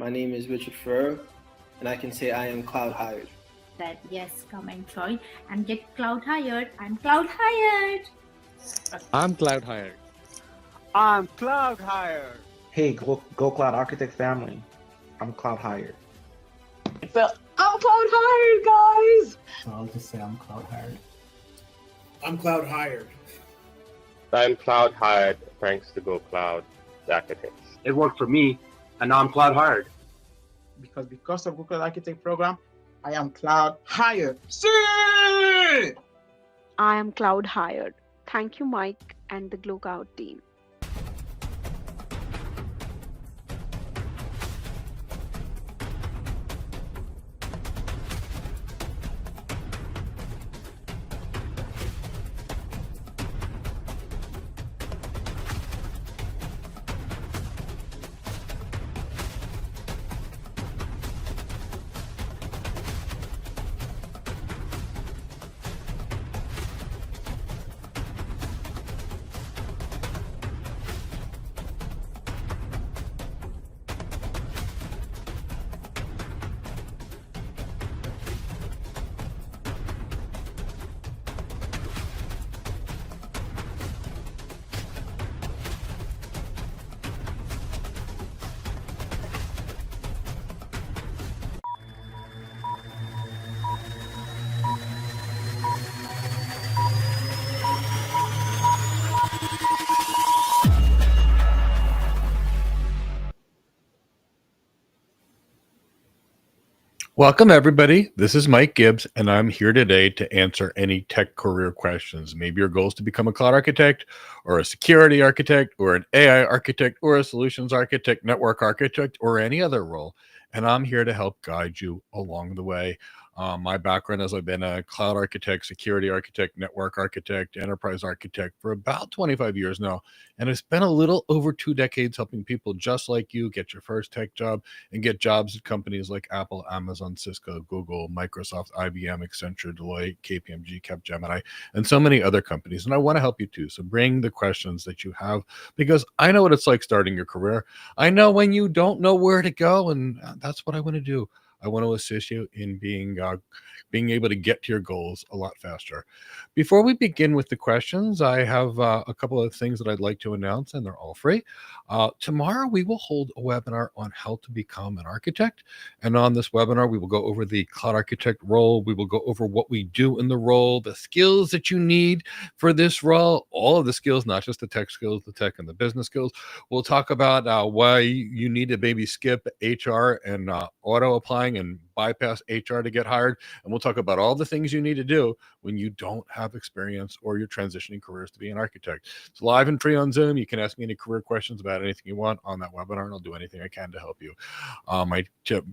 My name is Richard Ferrer, and I can say I am cloud hired. That yes, come and join and get cloud hired. I'm cloud hired. I'm cloud hired. I'm cloud hired. Hey, Go Cloud Architect family. I'm cloud hired. So I'm cloud hired, guys. So I'll just say I'm cloud hired. I'm cloud hired. I'm cloud hired thanks to Go Cloud Architects. It worked for me, and now I'm cloud hired. Because of Google Architect program, I am cloud hired. See! I am cloud hired. Thank you, Mike and the GlowCloud team. Welcome, everybody. This is Mike Gibbs, and I'm here today to answer any tech career questions. Maybe your goal is to become a cloud architect, or a security architect, or an AI architect, or a solutions architect, network architect, or any other role. And I'm here to help guide you along the way. My background is I've been a cloud architect, security architect, network architect, enterprise architect for about 25 years now. And it's been a little over 2 decades helping people just like you get your first tech job and get jobs at companies like Apple, Amazon, Cisco, Google, Microsoft, IBM, Accenture, Deloitte, KPMG, Capgemini, and so many other companies. And I want to help you too. So bring the questions that you have, because I know what it's like starting your career. I know when you don't know where to go, and that's what I want to do. I want to assist you in being able to get to your goals a lot faster. Before we begin with the questions, I have a couple of things that I'd like to announce, and they're all free. Tomorrow, we will hold a webinar on how to become an architect. And on this webinar, we will go over the cloud architect role. We will go over what we do in the role, the skills that you need for this role, all of the skills, not just the tech skills, the tech and the business skills. We'll talk about why you need to maybe skip HR and auto applying and bypass HR to get hired. And we'll talk about all the things you need to do when you don't have experience or you're transitioning careers to be an architect. It's live and free on Zoom. You can ask me any career questions about anything you want on that webinar, and I'll do anything I can to help you.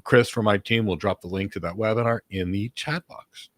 Chris from my team will drop the link to that webinar in the chat box.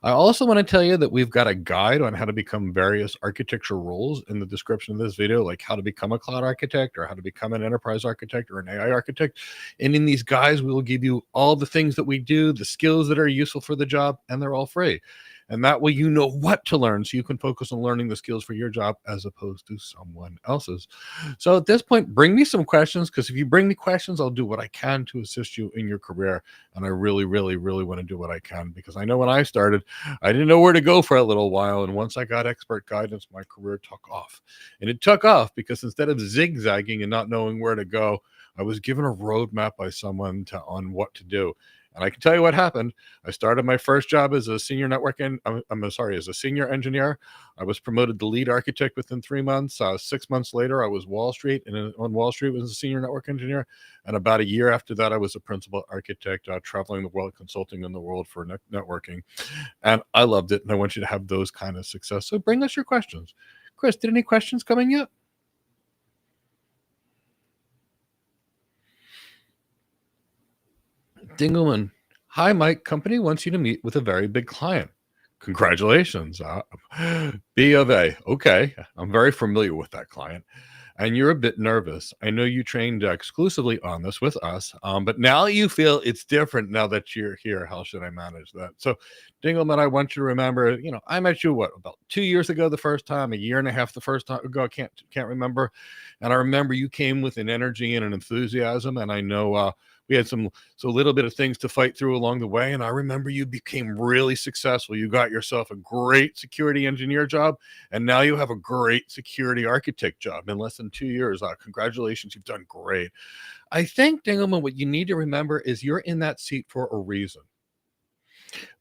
I also want to tell you that we've got a guide on how to become various architecture roles in the description of this video, like how to become a cloud architect or how to become an enterprise architect or an AI architect. And in these guides, we will give you all the things that we do, the skills that are useful for the job, and they're all free. And that way you know what to learn, so you can focus on learning the skills for your job as opposed to someone else's. So at this point, bring me some questions, because if you bring me questions, I'll do what I can to assist you in your career. And I really, really, really want to do what I can, because I know when I started, I didn't know where to go for a little while. And once I got expert guidance, my career took off. And it took off because instead of zigzagging and not knowing where to go, I was given a roadmap by someone on what to do. And I can tell you what happened. I started my first job as a senior as a senior engineer. I was promoted to lead architect within 3 months. 6 months later, I was Wall Street, and on Wall Street was a senior network engineer. And about a year after that, I was a principal architect, traveling the world, consulting in the world for networking. And I loved it. And I want you to have those kind of success. So bring us your questions. Chris, did any questions come in yet? Dingleman, hi, Mike. Company wants you to meet with a very big client. Congratulations. B of A. Okay. I'm very familiar with that client. And you're a bit nervous. I know you trained exclusively on this with us, but now you feel it's different now that you're here. How should I manage that? So, Dingleman, I want you to remember, I met you, about 2 years ago the first time, a year and a half the first time ago, I can't remember. And I remember you came with an energy and an enthusiasm, and I know We had so little bit of things to fight through along the way. And I remember you became really successful. You got yourself a great security engineer job, and now you have a great security architect job in less than 2 years. Congratulations, you've done great. I think, Dingelman, what you need to remember is you're in that seat for a reason.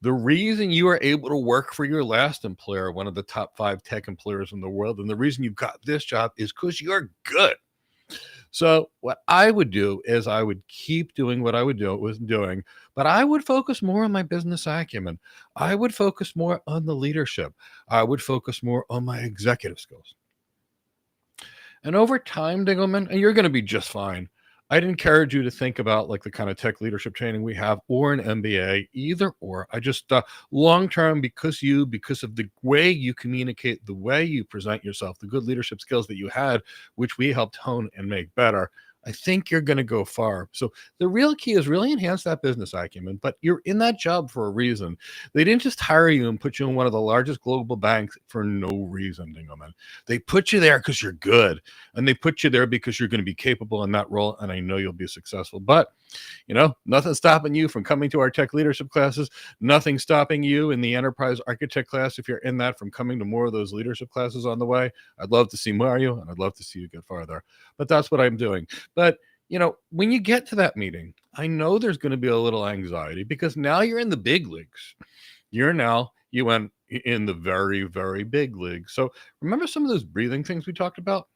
The reason you are able to work for your last employer, one of the top 5 tech employers in the world, and the reason you got this job is because you're good. So what I would do is I would keep doing what I was doing, but I would focus more on my business acumen. I would focus more on the leadership. I would focus more on my executive skills. And over time, Dingelman, and you're going to be just fine. I'd encourage you to think about like the kind of tech leadership training we have, or an MBA, either or. I just long term, because of the way you communicate, the way you present yourself, the good leadership skills that you had, which we helped hone and make better, I think you're going to go far. So the real key is really enhance that business acumen, but you're in that job for a reason. They didn't just hire you and put you in one of the largest global banks for no reason, Dingelman. They put you there because you're good, and they put you there because you're going to be capable in that role, and I know you'll be successful. But, nothing stopping you from coming to our tech leadership classes, nothing stopping you in the enterprise architect class, if you're in that, from coming to more of those leadership classes on the way. I'd love to see more of you, and I'd love to see you get farther. But that's what I'm doing. But, when you get to that meeting, I know there's going to be a little anxiety, because now you're in the big leagues. You went in the very, very big leagues. So remember some of those breathing things we talked about?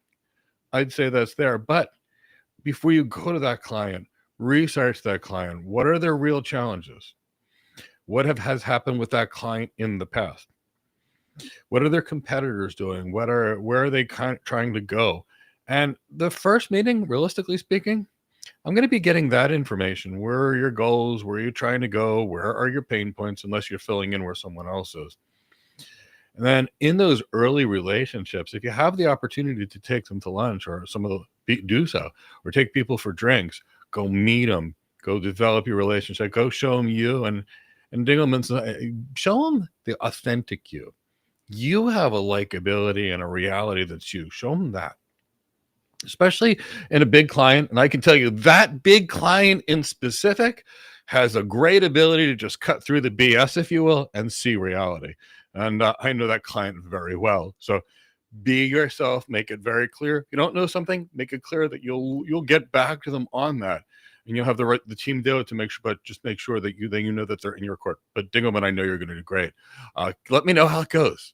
I'd say that's there. But before you go to that client, research that client. What are their real challenges? What has happened with that client in the past? What are their competitors doing? Where are they trying to go? And the first meeting, realistically speaking, I'm going to be getting that information. Where are your goals? Where are you trying to go? Where are your pain points, unless you're filling in where someone else is? And then in those early relationships, if you have the opportunity to take them to lunch, or do so, or take people for drinks, go meet them, go develop your relationship, go show them you, and Dingelman's show them the authentic you. You have a likability and a reality that's you. Show them that. Especially in a big client. And I can tell you that big client in specific has a great ability to just cut through the BS, if you will, and see reality. And I know that client very well. So be yourself, make it very clear. If you don't know something, make it clear that you'll get back to them on that. And you'll have the team do it to make sure, but just make sure that you know that they're in your court. But Dingelman, I know you're going to do great. Let me know how it goes.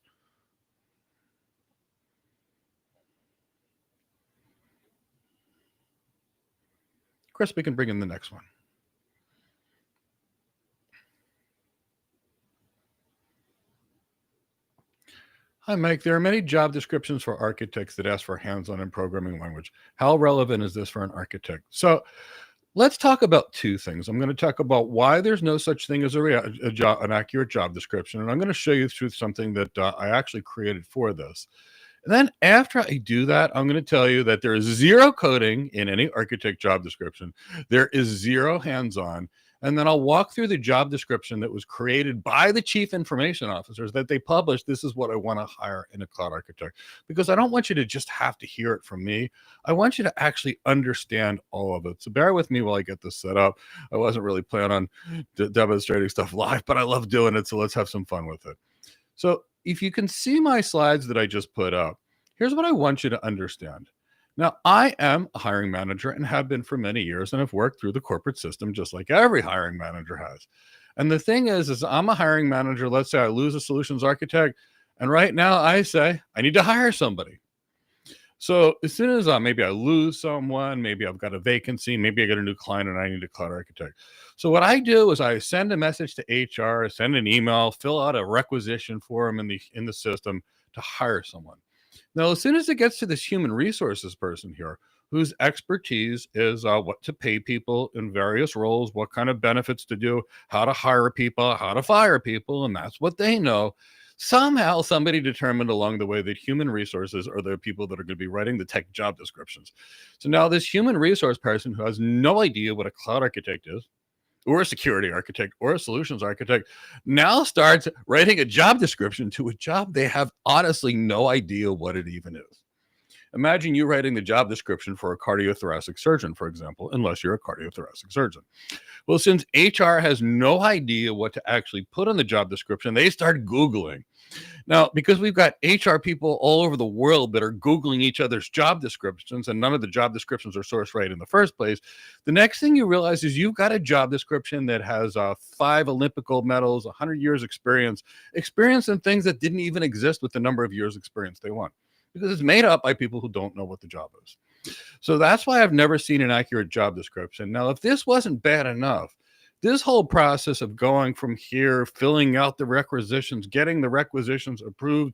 Chris, we can bring in the next one. Hi, Mike. There are many job descriptions for architects that ask for hands-on in programming language. How relevant is this for an architect? So let's talk about two things. I'm going to talk about why there's no such thing as an accurate job description, and I'm going to show you through something that I actually created for this. And then after I do that, I'm going to tell you that there is zero coding in any architect job description. There is zero hands-on. And then I'll walk through the job description that was created by the chief information officers that they published. This is what I want to hire in a cloud architect, because I don't want you to just have to hear it from me. I want you to actually understand all of it. So bear with me while I get this set up. I wasn't really planning on demonstrating stuff live, but I love doing it. So let's have some fun with it. So if you can see my slides that I just put up, here's what I want you to understand. Now, I am a hiring manager and have been for many years, and have worked through the corporate system just like every hiring manager has. And the thing is I'm a hiring manager. Let's say I lose a solutions architect, and right now I say I need to hire somebody. So as soon as maybe I lose someone, maybe I've got a vacancy, maybe I get a new client and I need a cloud architect. So what I do is I send a message to HR, send an email, fill out a requisition form in the system to hire someone. Now, as soon as it gets to this human resources person here, whose expertise is what to pay people in various roles, what kind of benefits to do, how to hire people, how to fire people, and that's what they know. Somehow somebody determined along the way that human resources are the people that are going to be writing the tech job descriptions. So now this human resource person who has no idea what a cloud architect is, or a security architect, or a solutions architect, now starts writing a job description to a job they have honestly no idea what it even is. Imagine you writing the job description for a cardiothoracic surgeon, for example, unless you're a cardiothoracic surgeon. Well, since HR has no idea what to actually put on the job description, they start Googling. Now, because we've got HR people all over the world that are Googling each other's job descriptions, and none of the job descriptions are sourced right in the first place, the next thing you realize is you've got a job description that has 5 Olympic gold medals, 100 years experience in things that didn't even exist with the number of years experience they want, because it's made up by people who don't know what the job is. So that's why I've never seen an accurate job description. Now, if this wasn't bad enough, this whole process of going from here, filling out the requisitions, getting the requisitions approved,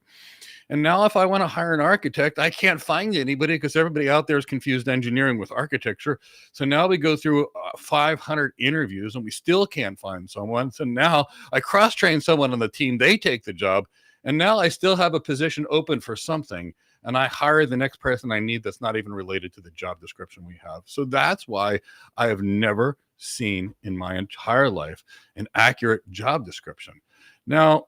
and now if I want to hire an architect, I can't find anybody because everybody out there is confused engineering with architecture. So now we go through 500 interviews and we still can't find someone. So now I cross-train someone on the team, they take the job, and now I still have a position open for something, and I hire the next person I need that's not even related to the job description we have. So that's why I have never seen in my entire life an accurate job description. Now,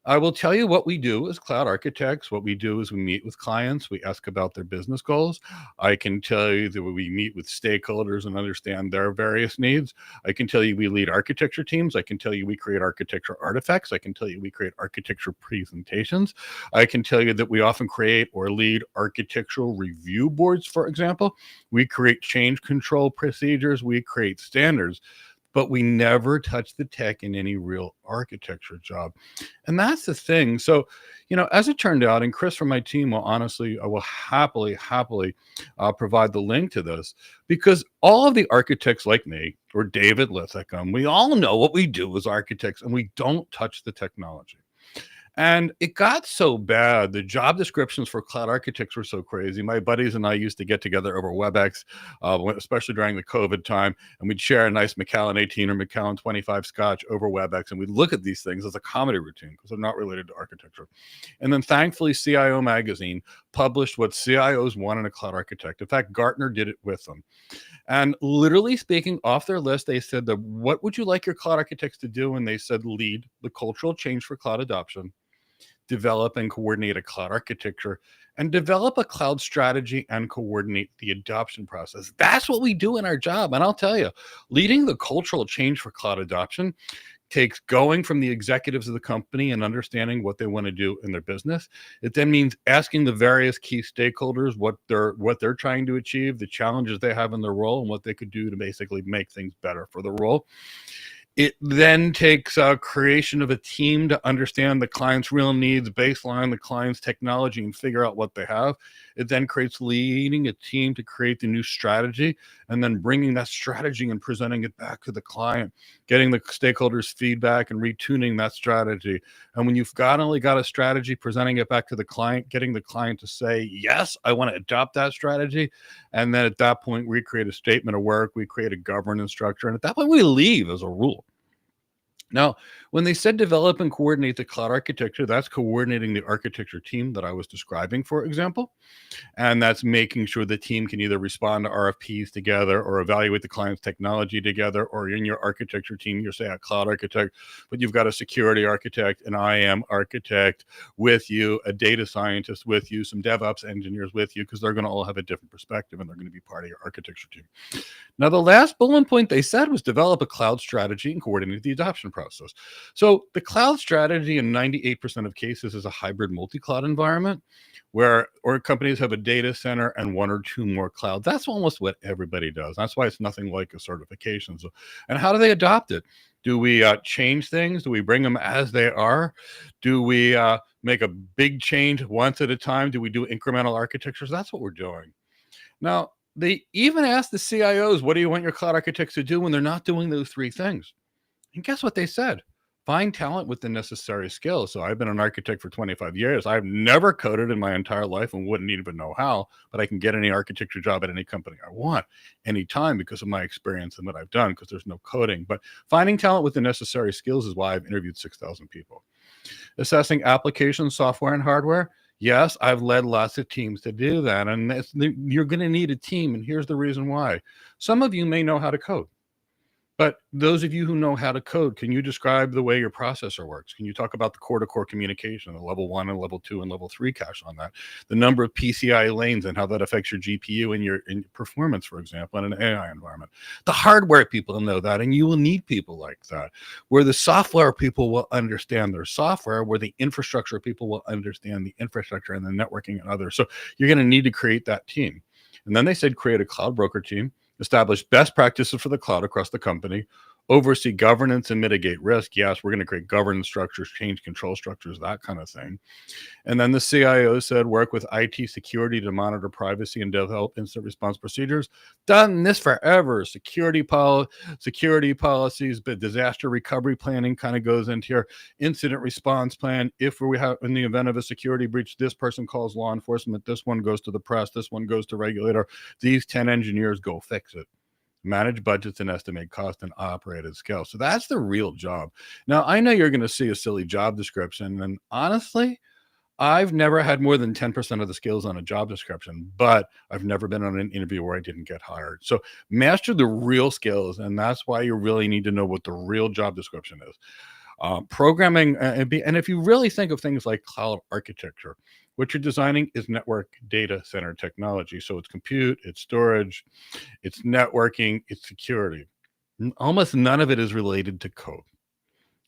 I will tell you what we do as cloud architects. What we do is we meet with clients. We ask about their business goals. I can tell you that we meet with stakeholders and understand their various needs. I can tell you we lead architecture teams. I can tell you we create architecture artifacts. I can tell you we create architecture presentations. I can tell you that we often create or lead architectural review boards, for example. We create change control procedures. We create standards. But we never touch the tech in any real architecture job. And that's the thing. So, as it turned out, and Chris from my team will honestly, I will happily provide the link to this, because all of the architects like me, or David Lithicum, we all know what we do as architects, and we don't touch the technology. And it got so bad. The job descriptions for cloud architects were so crazy. My buddies and I used to get together over WebEx, especially during the COVID time, and we'd share a nice Macallan 18 or Macallan 25 scotch over WebEx, and we'd look at these things as a comedy routine because they're not related to architecture. And then thankfully, CIO Magazine published what CIOs want in a cloud architect. In fact, Gartner did it with them. And literally speaking, off their list, they said that what would you like your cloud architects to do? And they said lead the cultural change for cloud adoption, develop and coordinate a cloud architecture, and develop a cloud strategy and coordinate the adoption process. That's what we do in our job. And I'll tell you, leading the cultural change for cloud adoption takes going from the executives of the company and understanding what they want to do in their business. It then means asking the various key stakeholders what they're trying to achieve, the challenges they have in their role, and what they could do to basically make things better for the role. It then takes creation of a team to understand the client's real needs, baseline the client's technology, and figure out what they have. It then creates leading a team to create the new strategy, and then bringing that strategy and presenting it back to the client, getting the stakeholders' feedback and retuning that strategy. And when you've only got a strategy, presenting it back to the client, getting the client to say, yes, I want to adopt that strategy. And then at that point, we create a statement of work, we create a governance structure, and at that point, we leave as a rule. Now, when they said develop and coordinate the cloud architecture, that's coordinating the architecture team that I was describing, for example. And that's making sure the team can either respond to RFPs together or evaluate the client's technology together, or in your architecture team, you're, say, a cloud architect, but you've got a security architect, an IAM architect with you, a data scientist with you, some DevOps engineers with you, because they're going to all have a different perspective and they're going to be part of your architecture team. Now, the last bullet point they said was develop a cloud strategy and coordinate the adoption process. So the cloud strategy in 98% of cases is a hybrid multi-cloud environment where companies have a data center and 1 or 2 more clouds. That's almost what everybody does. That's why it's nothing like a certification. So, and how do they adopt it? Do we change things? Do we bring them as they are? Do we make a big change once at a time? Do we do incremental architectures? That's what we're doing. Now, they even asked the CIOs, what do you want your cloud architects to do when they're not doing those 3 things? And guess what they said? Find talent with the necessary skills. So I've been an architect for 25 years. I've never coded in my entire life and wouldn't even know how, but I can get any architecture job at any company I want anytime because of my experience and what I've done, because there's no coding. But finding talent with the necessary skills is why I've interviewed 6,000 people. Assessing applications, software, and hardware. Yes, I've led lots of teams to do that. And you're going to need a team. And here's the reason why. Some of you may know how to code. But those of you who know how to code, can you describe the way your processor works? Can you talk about the core-to-core communication, the level 1 and level 2 and level 3 cache on that, the number of PCI lanes and how that affects your GPU and your performance, for example, in an AI environment? The hardware people know that, and you will need people like that. Where the software people will understand their software, where the infrastructure people will understand the infrastructure and the networking and others. So you're going to need to create that team. And then they said create a cloud broker team, establish best practices for the cloud across the company, oversee governance and mitigate risk. Yes, we're going to create governance structures, change control structures, that kind of thing. And then the CIO said work with IT security to monitor privacy and develop incident response procedures. Done this forever. Security policies, but disaster recovery planning kind of goes into here. Incident response plan. If we have, in the event of a security breach, this person calls law enforcement, this one goes to the press, this one goes to regulator. These 10 engineers go fix it. Manage budgets and estimate cost and operate at scale. So that's the real job. Now, I know you're going to see a silly job description, and honestly, I've never had more than 10% of the skills on a job description, but I've never been on an interview where I didn't get hired. So master the real skills, and that's why you really need to know what the real job description is. Programming, and if you really think of things like cloud architecture, what you're designing is network data center technology. So it's compute, it's storage, it's networking, it's security. Almost none of it is related to code.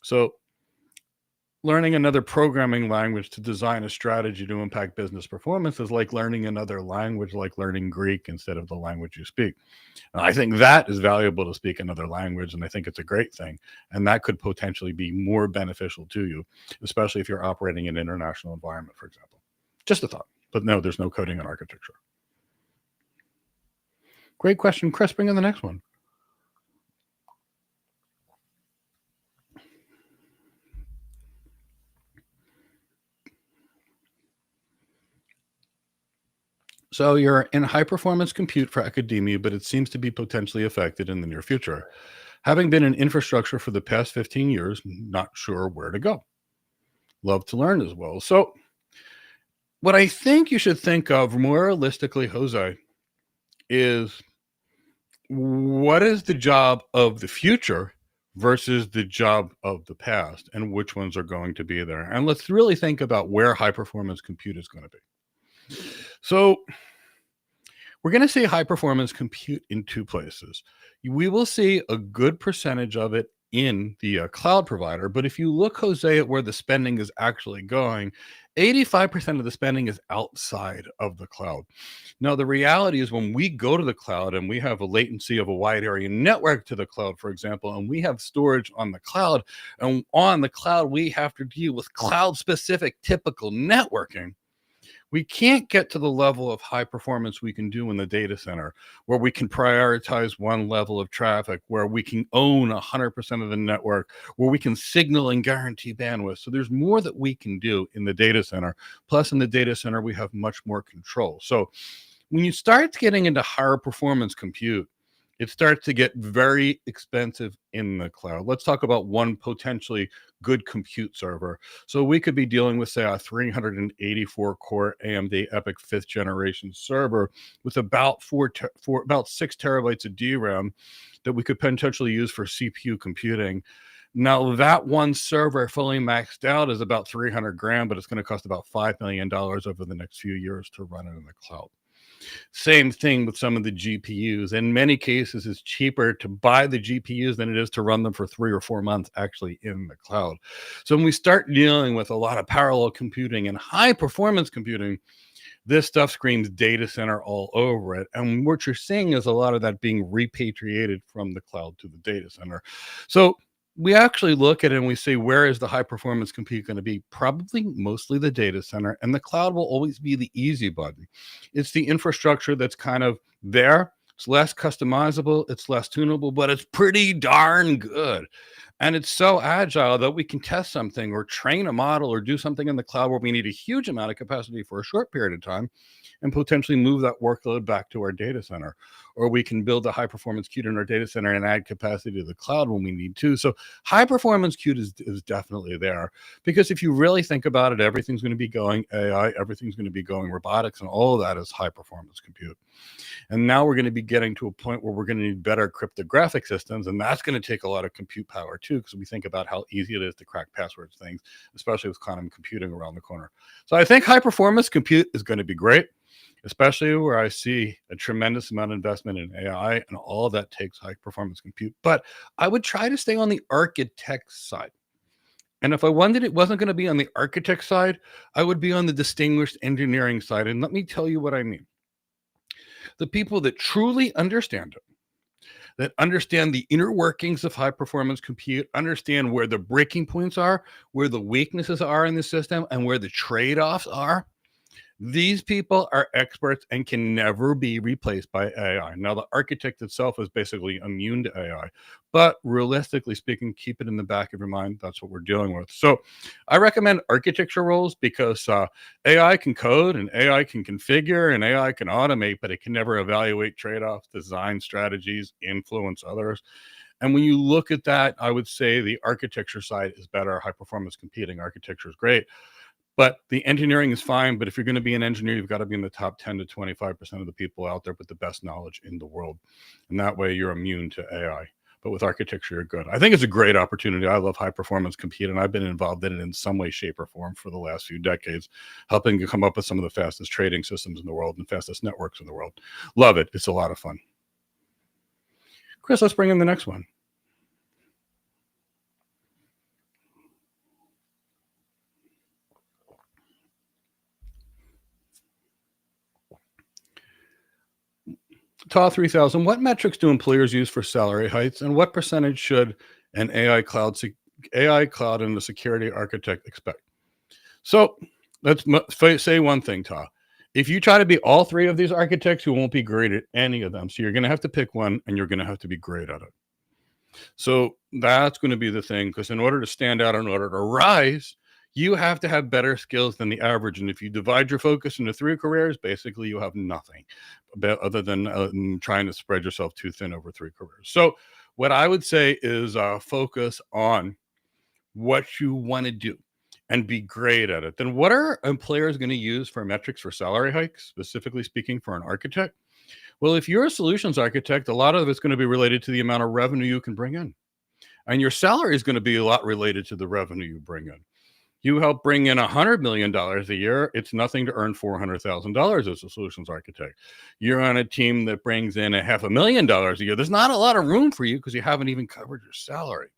So learning another programming language to design a strategy to impact business performance is like learning another language, like learning Greek instead of the language you speak. And I think that is valuable to speak another language, and I think it's a great thing. And that could potentially be more beneficial to you, especially if you're operating in an international environment, for example. Just a thought. But no, there's no coding in architecture. Great question, Chris. Bring in the next one. So you're in high performance compute for academia, but it seems to be potentially affected in the near future. Having been in infrastructure for the past 15 years, not sure where to go. Love to learn as well. So what I think you should think of more realistically, Jose, is what is the job of the future versus the job of the past, and which ones are going to be there? And let's really think about where high performance compute is going to be. So we're going to see high performance compute in two places. We will see a good percentage of it in the cloud provider. But if you look, Jose, at where the spending is actually going, 85% of the spending is outside of the cloud. Now, the reality is when we go to the cloud and we have a latency of a wide area network to the cloud, for example, and we have storage on the cloud, and on the cloud, we have to deal with cloud-specific typical networking. We can't get to the level of high performance we can do in the data center, where we can prioritize one level of traffic, where we can own 100% of the network, where we can signal and guarantee bandwidth. So there's more that we can do in the data center. Plus, in the data center, we have much more control. So when you start getting into higher performance compute, it starts to get very expensive in the cloud. Let's talk about one potentially good compute server. So we could be dealing with, say, a 384 core AMD EPYC 5th generation server with about 6 terabytes of DRAM that we could potentially use for CPU computing. Now, that one server fully maxed out is about 300 grand, but it's going to cost about $5 million over the next few years to run it in the cloud. Same thing with some of the GPUs. In many cases, it's cheaper to buy the GPUs than it is to run them for 3 or 4 months actually in the cloud. So when we start dealing with a lot of parallel computing and high performance computing, this stuff screams data center all over it. And what you're seeing is a lot of that being repatriated from the cloud to the data center. So we actually look at it and we say, where is the high performance compute going to be? Probably mostly the data center, and the cloud will always be the easy button. It's the infrastructure that's kind of there. It's less customizable, it's less tunable, but it's pretty darn good. And it's so agile that we can test something or train a model or do something in the cloud where we need a huge amount of capacity for a short period of time and potentially move that workload back to our data center. Or we can build a high performance queue in our data center and add capacity to the cloud when we need to. So high performance queue is definitely there, because if you really think about it, everything's going to be going AI, everything's going to be going robotics, and all of that is high performance compute. And now we're going to be getting to a point where we're going to need better cryptographic systems, and that's going to take a lot of compute power too, because we think about how easy it is to crack passwords things, especially with quantum computing around the corner. So I think high performance compute is going to be great, especially where I see a tremendous amount of investment in AI, and all of that takes high performance compute. But I would try to stay on the architect side. And if I wanted it wasn't going to be on the architect side, I would be on the distinguished engineering side. And let me tell you what I mean. The people that truly understand it, that understand the inner workings of high performance compute, understand where the breaking points are, where the weaknesses are in the system, and where the trade-offs are. These people are experts and can never be replaced by AI. Now, the architect itself is basically immune to AI, but realistically speaking, keep it in the back of your mind. That's what we're dealing with. So I recommend architecture roles because AI can code and AI can configure and AI can automate, but it can never evaluate trade-offs, design strategies, influence others. And when you look at that, I would say the architecture side is better. High performance computing architecture is great. But the engineering is fine. But if you're going to be an engineer, you've got to be in the top 10 to 25% of the people out there with the best knowledge in the world. And that way you're immune to AI. But with architecture, you're good. I think it's a great opportunity. I love high performance compute, and I've been involved in it in some way, shape, or form for the last few decades, helping to come up with some of the fastest trading systems in the world and fastest networks in the world. Love it. It's a lot of fun. Chris, let's bring in the next one. TAW 3000, what metrics do employers use for salary hikes, and what percentage should an AI cloud and a security architect expect? So let's say one thing, TAW. If you try to be all three of these architects, you won't be great at any of them. So you're going to have to pick one, and you're going to have to be great at it. So that's going to be the thing, because in order to stand out, in order to rise, you have to have better skills than the average. And if you divide your focus into three careers, basically you have nothing other than trying to spread yourself too thin over three careers. So what I would say is focus on what you want to do and be great at it. Then what are employers going to use for metrics for salary hikes, specifically speaking for an architect? Well, if you're a solutions architect, a lot of it's going to be related to the amount of revenue you can bring in. And your salary is going to be a lot related to the revenue you bring in. You help bring in $100 million a year, it's nothing to earn $400,000 as a solutions architect. You're on a team that brings in $500,000 a year. There's not a lot of room for you because you haven't even covered your salary.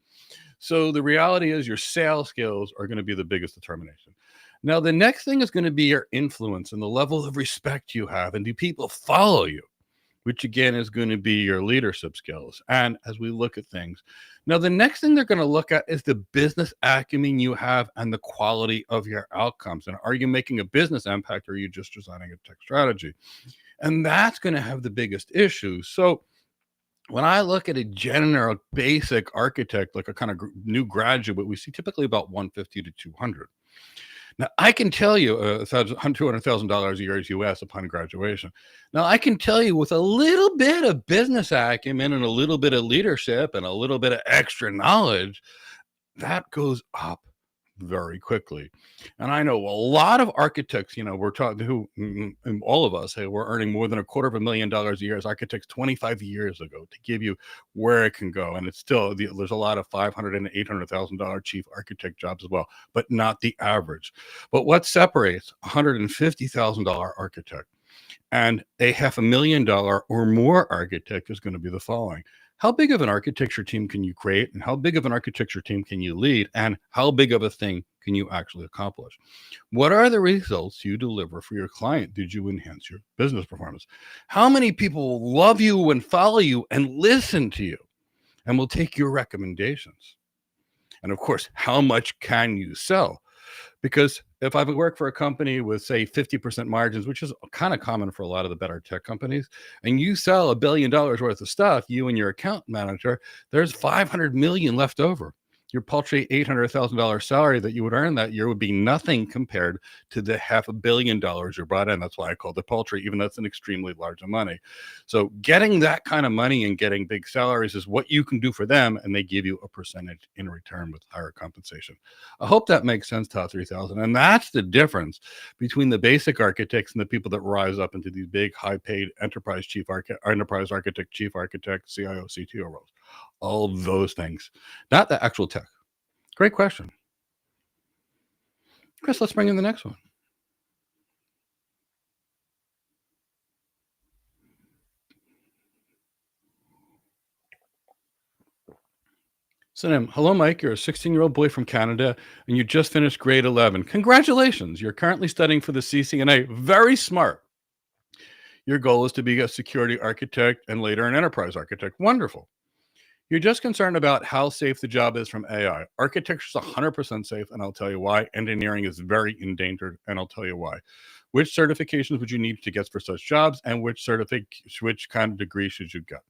So the reality is your sales skills are going to be the biggest determination. Now, the next thing is going to be your influence and the level of respect you have. And do people follow you? Which again is going to be your leadership skills. And as we look at things, now the next thing they're going to look at is the business acumen you have and the quality of your outcomes. And are you making a business impact, or are you just designing a tech strategy? And that's going to have the biggest issue. So when I look at a general basic architect, like a kind of new graduate, we see typically about 150 to 200. Now, I can tell you $200,000 a year is US upon graduation. Now, I can tell you with a little bit of business acumen and a little bit of leadership and a little bit of extra knowledge, that goes up very quickly. And I know a lot of architects, we're talking who, all of us, hey, we're earning more than $250,000 a year as architects 25 years ago, to give you where it can go. And it's still, there's a lot of $500,000 and $800,000 chief architect jobs as well, but not the average. But what separates a $150,000 architect and a $500,000 or more architect is going to be the following. How big of an architecture team can you create, and how big of an architecture team can you lead, and how big of a thing can you actually accomplish? What are the results you deliver for your client? Did you enhance your business performance? How many people will love you and follow you and listen to you and will take your recommendations? And of course, how much can you sell? Because if I work for a company with, say, 50% margins, which is kind of common for a lot of the better tech companies, and you sell $1 billion worth of stuff, you and your account manager, there's 500 million left over. Your paltry $800,000 salary that you would earn that year would be nothing compared to the $500 million you brought in. That's why I called it paltry, even though it's an extremely large amount of money. So getting that kind of money and getting big salaries is what you can do for them, and they give you a percentage in return with higher compensation. I hope that makes sense, Top 3000. And that's the difference between the basic architects and the people that rise up into these big, high-paid enterprise architect, chief architect, CIO, CTO roles. All those things, not the actual tech. Great question. Chris, let's bring in the next one. Sanem, hello, Mike. You're a 16-year-old boy from Canada, and you just finished grade 11. Congratulations. You're currently studying for the CCNA. Very smart. Your goal is to be a security architect and later an enterprise architect. Wonderful. You're just concerned about how safe the job is from AI. Architecture is 100% safe, and I'll tell you why. Engineering is very endangered, and I'll tell you why. Which certifications would you need to get for such jobs, and which kind of degree should you get?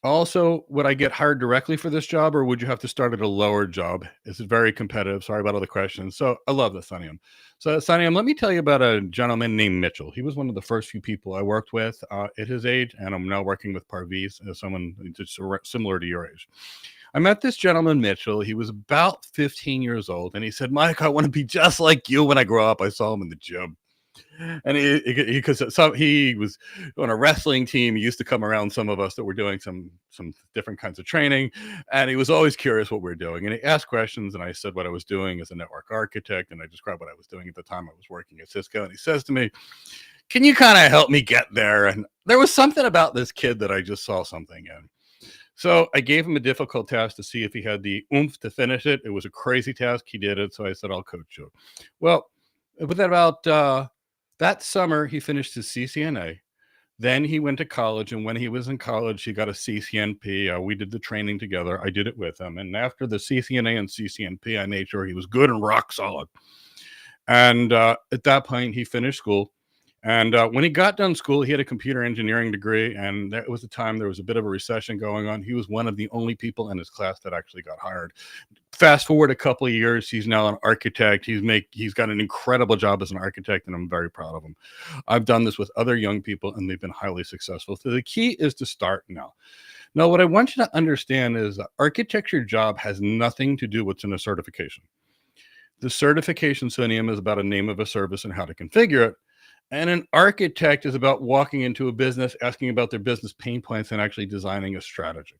Also, would I get hired directly for this job, or would you have to start at a lower job? It's very competitive. Sorry about all the questions. So I love this, Saniam. So Saniam, let me tell you about a gentleman named Mitchell. He was one of the first few people I worked with at his age, and I'm now working with Parviz, as someone just similar to your age. I met this gentleman, Mitchell. He was about 15 years old, and he said, Mike, I want to be just like you when I grow up. I saw him in the gym. And he was on a wrestling team. He used to come around some of us that were doing some different kinds of training, and he was always curious what we were doing. And he asked questions, and I said what I was doing as a network architect, and I described what I was doing at the time. I was working at Cisco, and he says to me, "Can you kind of help me get there?" And there was something about this kid that I just saw something in. So I gave him a difficult task to see if he had the oomph to finish it. It was a crazy task. He did it, so I said, "I'll coach you." Well, within about that summer, he finished his CCNA. Then he went to college, and when he was in college, he got a CCNP. We did the training together. I did it with him. And after the CCNA and CCNP, I made sure he was good and rock solid. And at that point, he finished school. And when he got done school, he had a computer engineering degree, and that was the time there was a bit of a recession going on. He was one of the only people in his class that actually got hired. Fast forward a couple of years, he's now an architect. He's got an incredible job as an architect, and I'm very proud of him. I've done this with other young people, and they've been highly successful. So the key is to start now. Now, what I want you to understand is the architecture job has nothing to do with what's in a certification. The certification, Sonium, is about a name of a service and how to configure it. And an architect is about walking into a business, asking about their business pain points, and actually designing a strategy.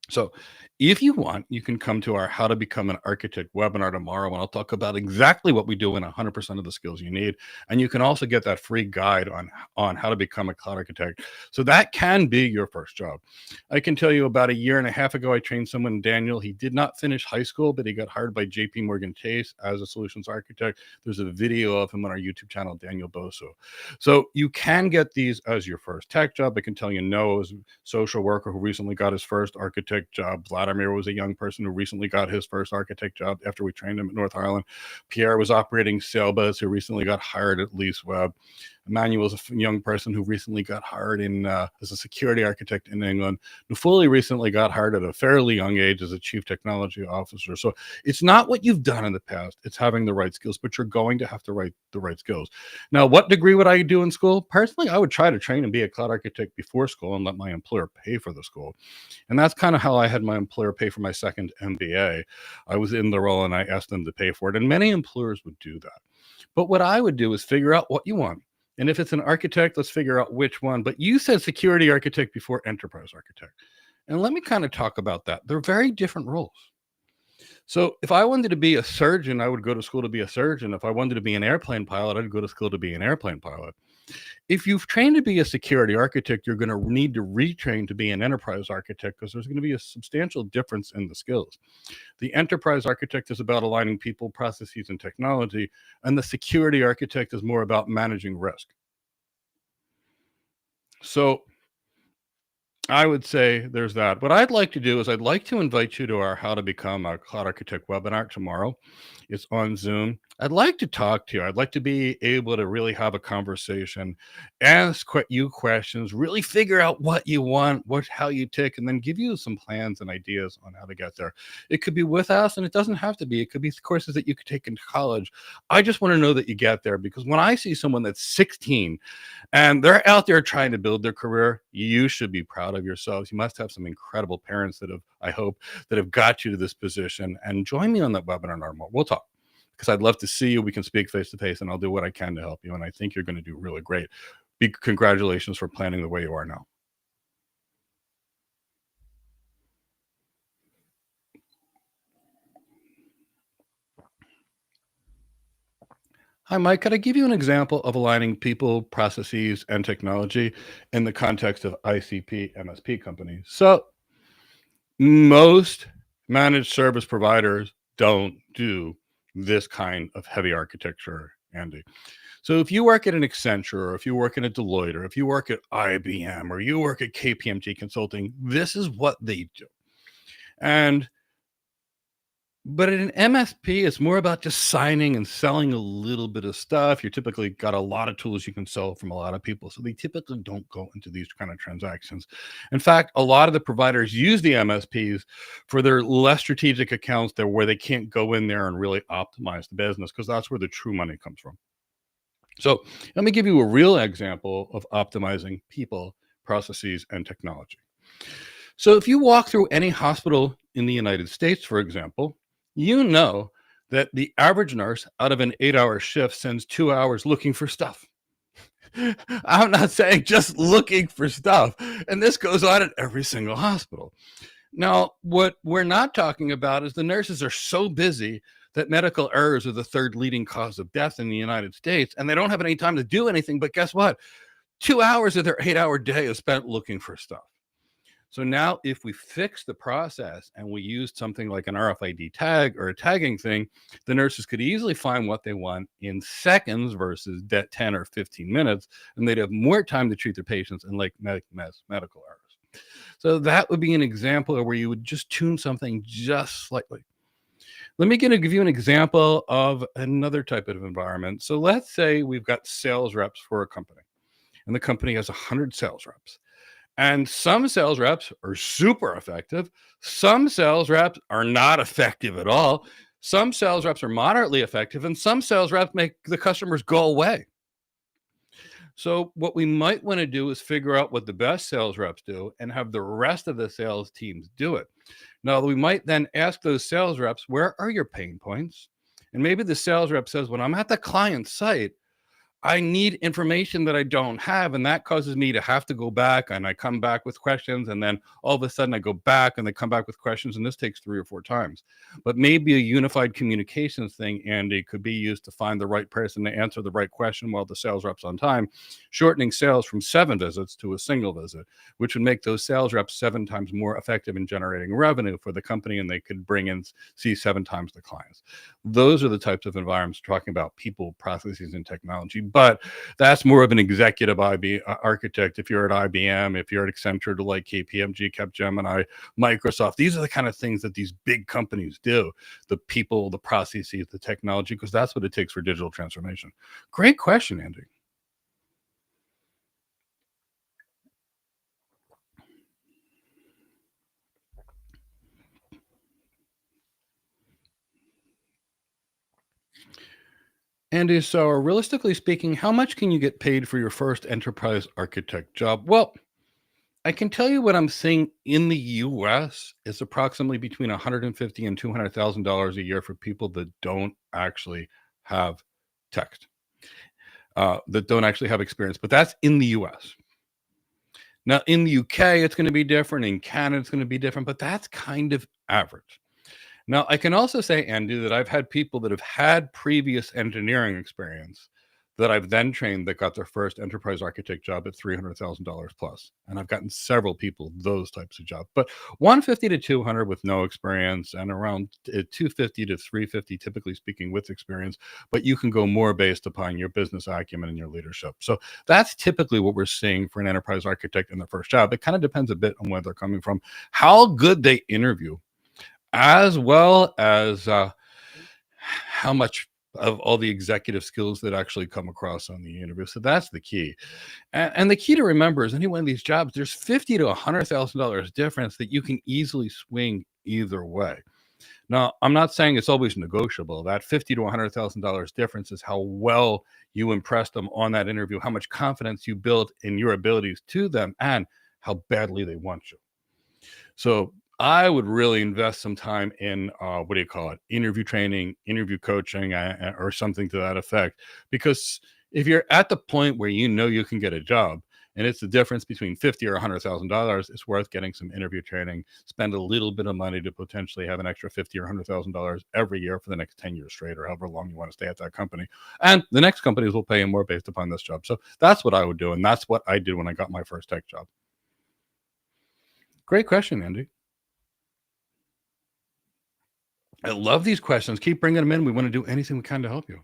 So if you want, you can come to our How to Become an Architect webinar tomorrow, and I'll talk about exactly what we do and 100% of the skills you need. And you can also get that free guide on how to become a cloud architect. So that can be your first job. I can tell you about a year and a half ago, I trained someone, Daniel. He did not finish high school, but he got hired by JP Morgan Chase as a solutions architect. There's a video of him on our YouTube channel, Daniel Boso. So you can get these as your first tech job. I can tell you Noah is a social worker who recently got his first architect job. Vladimir was a young person who recently got his first architect job after we trained him at North Ireland. Pierre was operating Sailbus, who recently got hired at LeaseWeb. Emmanuel's a young person who recently got hired as a security architect in England. Nufuli recently got hired at a fairly young age as a chief technology officer. So it's not what you've done in the past. It's having the right skills, but you're going to have to write the right skills. Now, what degree would I do in school? Personally, I would try to train and be a cloud architect before school and let my employer pay for the school. And that's kind of how I had my employer pay for my second MBA. I was in the role and I asked them to pay for it. And many employers would do that. But what I would do is figure out what you want. And if it's an architect, let's figure out which one. But you said security architect before enterprise architect. And let me kind of talk about that. They're very different roles. So if I wanted to be a surgeon, I would go to school to be a surgeon. If I wanted to be an airplane pilot, I'd go to school to be an airplane pilot. If you've trained to be a security architect, you're going to need to retrain to be an enterprise architect because there's going to be a substantial difference in the skills. The enterprise architect is about aligning people, processes, and technology, and the security architect is more about managing risk. So I would say there's that. What I'd like to do is I'd like to invite you to our How to Become a Cloud Architect webinar tomorrow. It's on Zoom. I'd like to talk to you. I'd like to be able to really have a conversation, ask you questions, really figure out what you want, how you tick, and then give you some plans and ideas on how to get there. It could be with us, and it doesn't have to be. It could be courses that you could take in college. I just want to know that you get there, because when I see someone that's 16 and they're out there trying to build their career, you should be proud of yourselves. You must have some incredible parents that have, I hope, that have got you to this position. And join me on that webinar tomorrow. We'll talk, because I'd love to see you. We can speak face to face, and I'll do what I can to help you. And I think you're going to do really great. Big congratulations for planning the way you are now. Hi, Mike. Could I give you an example of aligning people, processes, and technology in the context of ICP MSP companies? So most managed service providers don't do this kind of heavy architecture, Andy. So if you work at an Accenture, or if you work in a Deloitte, or if you work at IBM, or you work at KPMG Consulting, this is what they do. But at an MSP, it's more about just signing and selling a little bit of stuff. You typically got a lot of tools you can sell from a lot of people. So they typically don't go into these kind of transactions. In fact, a lot of the providers use the MSPs for their less strategic accounts where they can't go in there and really optimize the business, because that's where the true money comes from. So let me give you a real example of optimizing people, processes, and technology. So if you walk through any hospital in the United States, for example, you know that the average nurse out of an 8-hour shift spends 2 hours looking for stuff. I'm not saying just looking for stuff. And this goes on at every single hospital. Now, what we're not talking about is the nurses are so busy that medical errors are the third leading cause of death in the United States, and they don't have any time to do anything. But guess what? 2 hours of their 8-hour day is spent looking for stuff. So now if we fix the process and we use something like an RFID tag or a tagging thing, the nurses could easily find what they want in seconds versus 10 or 15 minutes, and they'd have more time to treat their patients and medical errors. So that would be an example where you would just tune something just slightly. Let me give you an example of another type of environment. So let's say we've got sales reps for a company, and the company has 100 sales reps. And some sales reps are super effective. Some sales reps are not effective at all. Some sales reps are moderately effective, and some sales reps make the customers go away. So what we might want to do is figure out what the best sales reps do and have the rest of the sales teams do it. Now, we might then ask those sales reps, where are your pain points? And maybe the sales rep says, when I'm at the client site, I need information that I don't have, and that causes me to have to go back, and I come back with questions, and then all of a sudden I go back and they come back with questions, and this takes 3 or 4 times. But maybe a unified communications thing, Andy, could be used to find the right person to answer the right question while the sales rep's on time, shortening sales from 7 visits to a single visit, which would make those sales reps 7 times more effective in generating revenue for the company, and they could see 7 times the clients. Those are the types of environments talking about people, processes, and technology. But that's more of an executive architect. If you're at IBM, if you're at Accenture, like KPMG, Capgemini, Microsoft, these are the kind of things that these big companies do. The people, the processes, the technology, because that's what it takes for digital transformation. Great question, Andy. Andy, so realistically speaking, how much can you get paid for your first enterprise architect job? Well, I can tell you what I'm seeing in the US is approximately between $150,000 and $200,000 a year for people that don't actually have text, that don't actually have experience, but that's in the US. Now, in the UK, it's going to be different. In Canada, it's going to be different, but that's kind of average. Now, I can also say, Andy, that I've had people that have had previous engineering experience that I've then trained that got their first enterprise architect job at $300,000 plus. And I've gotten several people those types of jobs, but 150 to 200 with no experience, and around 250 to 350, typically speaking, with experience. But you can go more based upon your business acumen and your leadership. So that's typically what we're seeing for an enterprise architect in their first job. It kind of depends a bit on where they're coming from, how good they interview, as well as how much of all the executive skills that actually come across on the interview. So that's the key. And the key to remember is any one of these jobs, there's $50,000 to $100,000 difference that you can easily swing either way. Now, I'm not saying it's always negotiable. That $50,000 to $100,000 difference is how well you impress them on that interview, how much confidence you build in your abilities to them, and how badly they want you. So I would really invest some time in interview training, interview coaching, or something to that effect. Because if you're at the point where you know you can get a job, and it's the difference between $50,000 or $100,000, it's worth getting some interview training. Spend a little bit of money to potentially have an extra $50,000 or $100,000 every year for the next 10 years straight, or however long you want to stay at that company. And the next companies will pay you more based upon this job. So that's what I would do, and that's what I did when I got my first tech job. Great question, Andy. I love these questions. Keep bringing them in. We want to do anything we can to help you.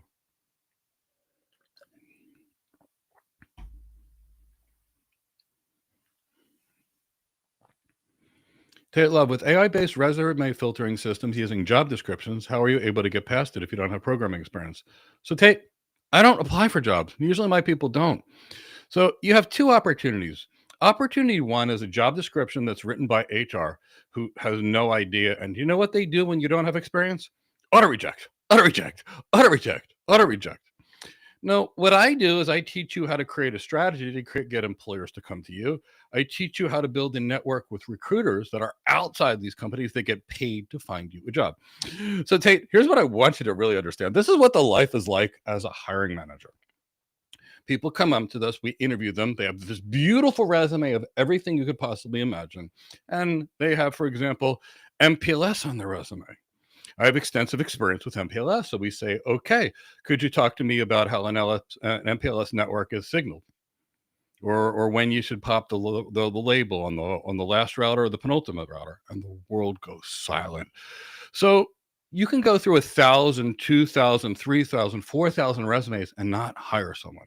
Tate Love, with AI-based resume filtering systems using job descriptions, how are you able to get past it if you don't have programming experience? So Tate, I don't apply for jobs. Usually my people don't. So you have two opportunities. Opportunity one is a job description that's written by HR who has no idea. And you know what they do when you don't have experience? Auto reject, auto reject, auto reject, auto reject. No, what I do is I teach you how to create a strategy to get employers to come to you. I teach you how to build a network with recruiters that are outside these companies that get paid to find you a job. So Tate, here's what I want you to really understand. This is what the life is like as a hiring manager. People come up to us, we interview them. They have this beautiful resume of everything you could possibly imagine. And they have, for example, MPLS on their resume. I have extensive experience with MPLS. So we say, okay, could you talk to me about how an MPLS network is signaled? Or when you should pop the label on the last router or the penultimate router, and the world goes silent. So you can go through 1,000, 2,000, 3,000, 4,000 resumes and not hire someone.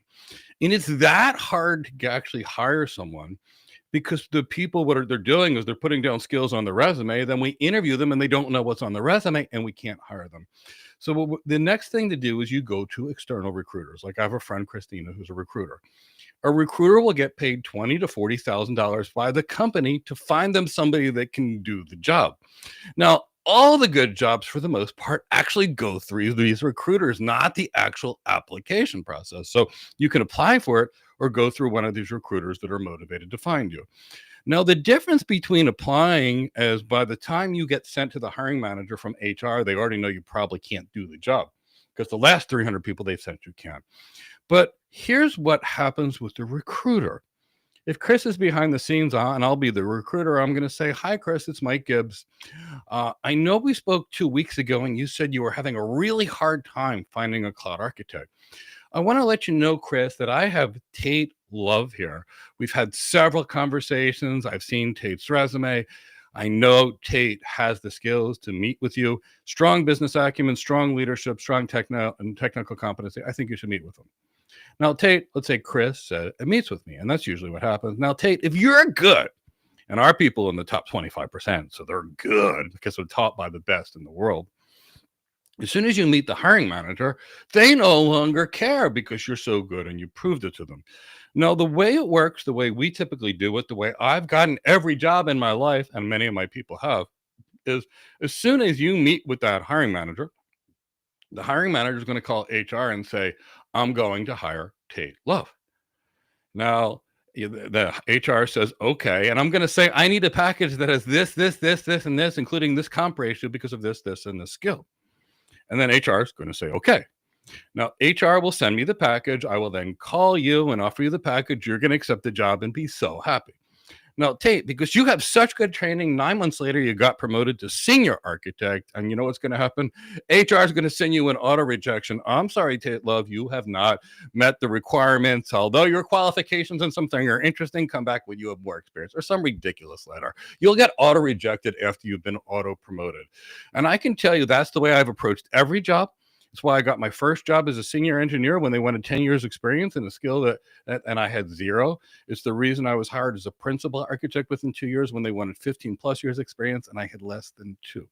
And it's that hard to actually hire someone because the people, what they're doing is they're putting down skills on the resume. Then we interview them and they don't know what's on the resume and we can't hire them. So the next thing to do is you go to external recruiters. Like I have a friend, Christina, who's a recruiter. A recruiter will get paid $20,000 to $40,000 by the company to find them somebody that can do the job. Now, all the good jobs, for the most part, actually go through these recruiters, not the actual application process. So you can apply for it or go through one of these recruiters that are motivated to find you. Now, the difference between applying is by the time you get sent to the hiring manager from HR, they already know you probably can't do the job because the last 300 people they sent you can't. But here's what happens with the recruiter. If Chris is behind the scenes and I'll be the recruiter, I'm going to say, hi, Chris, it's Mike Gibbs. I know we spoke 2 weeks ago and you said you were having a really hard time finding a cloud architect. I want to let you know, Chris, that I have Tate Love here. We've had several conversations. I've seen Tate's resume. I know Tate has the skills to meet with you. Strong business acumen, strong leadership, strong technical competency. I think you should meet with him. Now, Tate, let's say Chris meets with me, and that's usually what happens. Now, Tate, if you're good, and our people in the top 25%, so they're good because they're taught by the best in the world. As soon as you meet the hiring manager, they no longer care because you're so good and you proved it to them. Now, the way it works, the way we typically do it, the way I've gotten every job in my life, and many of my people have, is as soon as you meet with that hiring manager, the hiring manager is going to call HR and say, I'm going to hire Tate Love. Now, the HR says, okay, and I'm going to say, I need a package that has this, and this, including this comp ratio because of this, and this skill. And then HR is going to say, okay. Now, HR will send me the package. I will then call you and offer you the package. You're going to accept the job and be so happy. No, Tate, because you have such good training, 9 months later, you got promoted to senior architect. And you know what's going to happen? HR is going to send you an auto rejection. I'm sorry, Tate Love, you have not met the requirements. Although your qualifications and something are interesting, come back when you have more experience, or some ridiculous letter. You'll get auto rejected after you've been auto promoted. And I can tell you that's the way I've approached every job. That's why I got my first job as a senior engineer when they wanted 10 years experience in a skill that and I had 0. It's the reason I was hired as a principal architect within 2 years when they wanted 15 plus years experience and I had less than 2.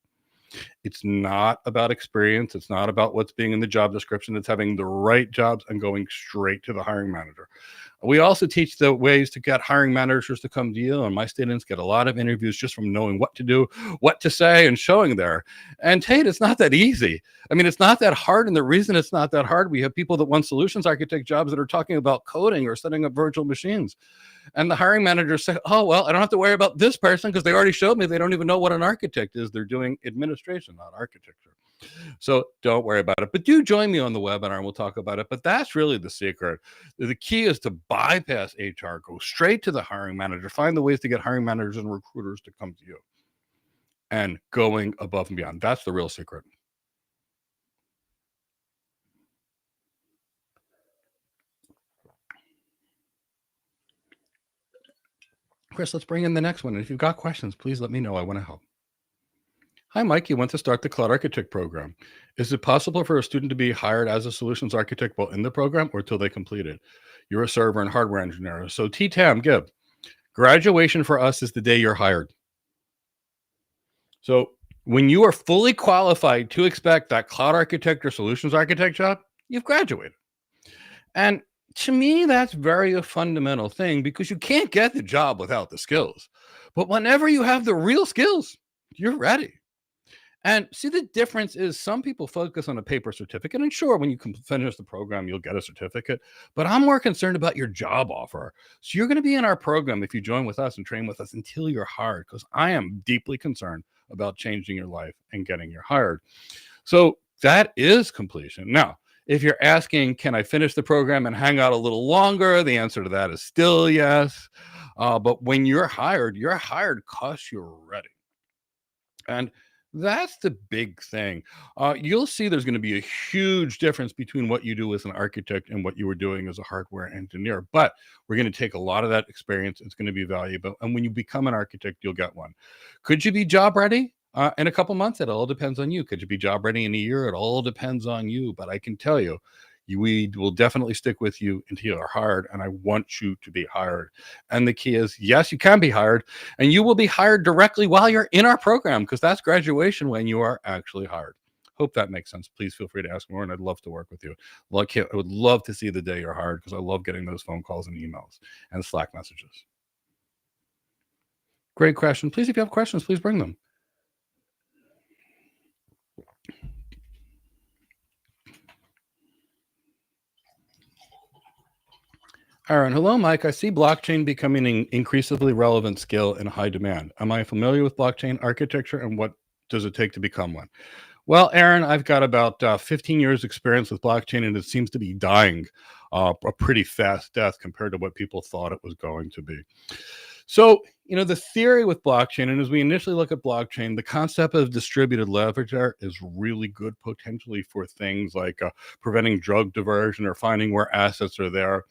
It's not about experience. It's not about what's being in the job description. It's having the right jobs and going straight to the hiring manager. We also teach the ways to get hiring managers to come to you. And my students get a lot of interviews just from knowing what to do, what to say, and showing there. And Tate, it's not that easy. I mean, it's not that hard. And the reason it's not that hard, we have people that want solutions architect jobs that are talking about coding or setting up virtual machines. And the hiring managers say, oh, well, I don't have to worry about this person because they already showed me they don't even know what an architect is. They're doing administration, not architecture. So don't worry about it. But do join me on the webinar and we'll talk about it. But that's really the secret. The key is to bypass HR, go straight to the hiring manager, find the ways to get hiring managers and recruiters to come to you. And going above and beyond. That's the real secret. Chris, let's bring in the next one. And if you've got questions, please let me know. I want to help. Hi, Mike. You want to start the Cloud Architect program. Is it possible for a student to be hired as a solutions architect while in the program or till they complete it? You're a server and hardware engineer. So T-Tam, Gib, graduation for us is the day you're hired. So when you are fully qualified to expect that cloud architect or solutions architect job, you've graduated. And to me, that's very a fundamental thing because you can't get the job without the skills. But whenever you have the real skills, you're ready. And see, the difference is some people focus on a paper certificate. And sure, when you finish the program, you'll get a certificate. But I'm more concerned about your job offer. So you're going to be in our program if you join with us and train with us until you're hired, because I am deeply concerned about changing your life and getting you hired. So that is completion. Now, if you're asking, can I finish the program and hang out a little longer? The answer to that is still yes. But when you're hired because you're ready. And that's the big thing. You'll see there's going to be a huge difference between what you do as an architect and what you were doing as a hardware engineer. But we're going to take a lot of that experience. It's going to be valuable. And when you become an architect, you'll get one. Could you be job ready in a couple months? It all depends on you. Could you be job ready in a year? It all depends on you. But I can tell you, we will definitely stick with you until you're hired, and I want you to be hired. And the key is, yes, you can be hired, and you will be hired directly while you're in our program, because that's graduation when you are actually hired. Hope that makes sense. Please feel free to ask more, and I'd love to work with you. I would love to see the day you're hired, because I love getting those phone calls and emails and Slack messages. Great question. Please, if you have questions, please bring them. Aaron, hello, Mike. I see blockchain becoming an increasingly relevant skill in high demand. Am I familiar with blockchain architecture, and what does it take to become one? Well, Aaron, I've got about 15 years experience with blockchain, and it seems to be dying a pretty fast death compared to what people thought it was going to be. So, the theory with blockchain, and as we initially look at blockchain, the concept of distributed ledger is really good potentially for things like preventing drug diversion or finding where assets are there.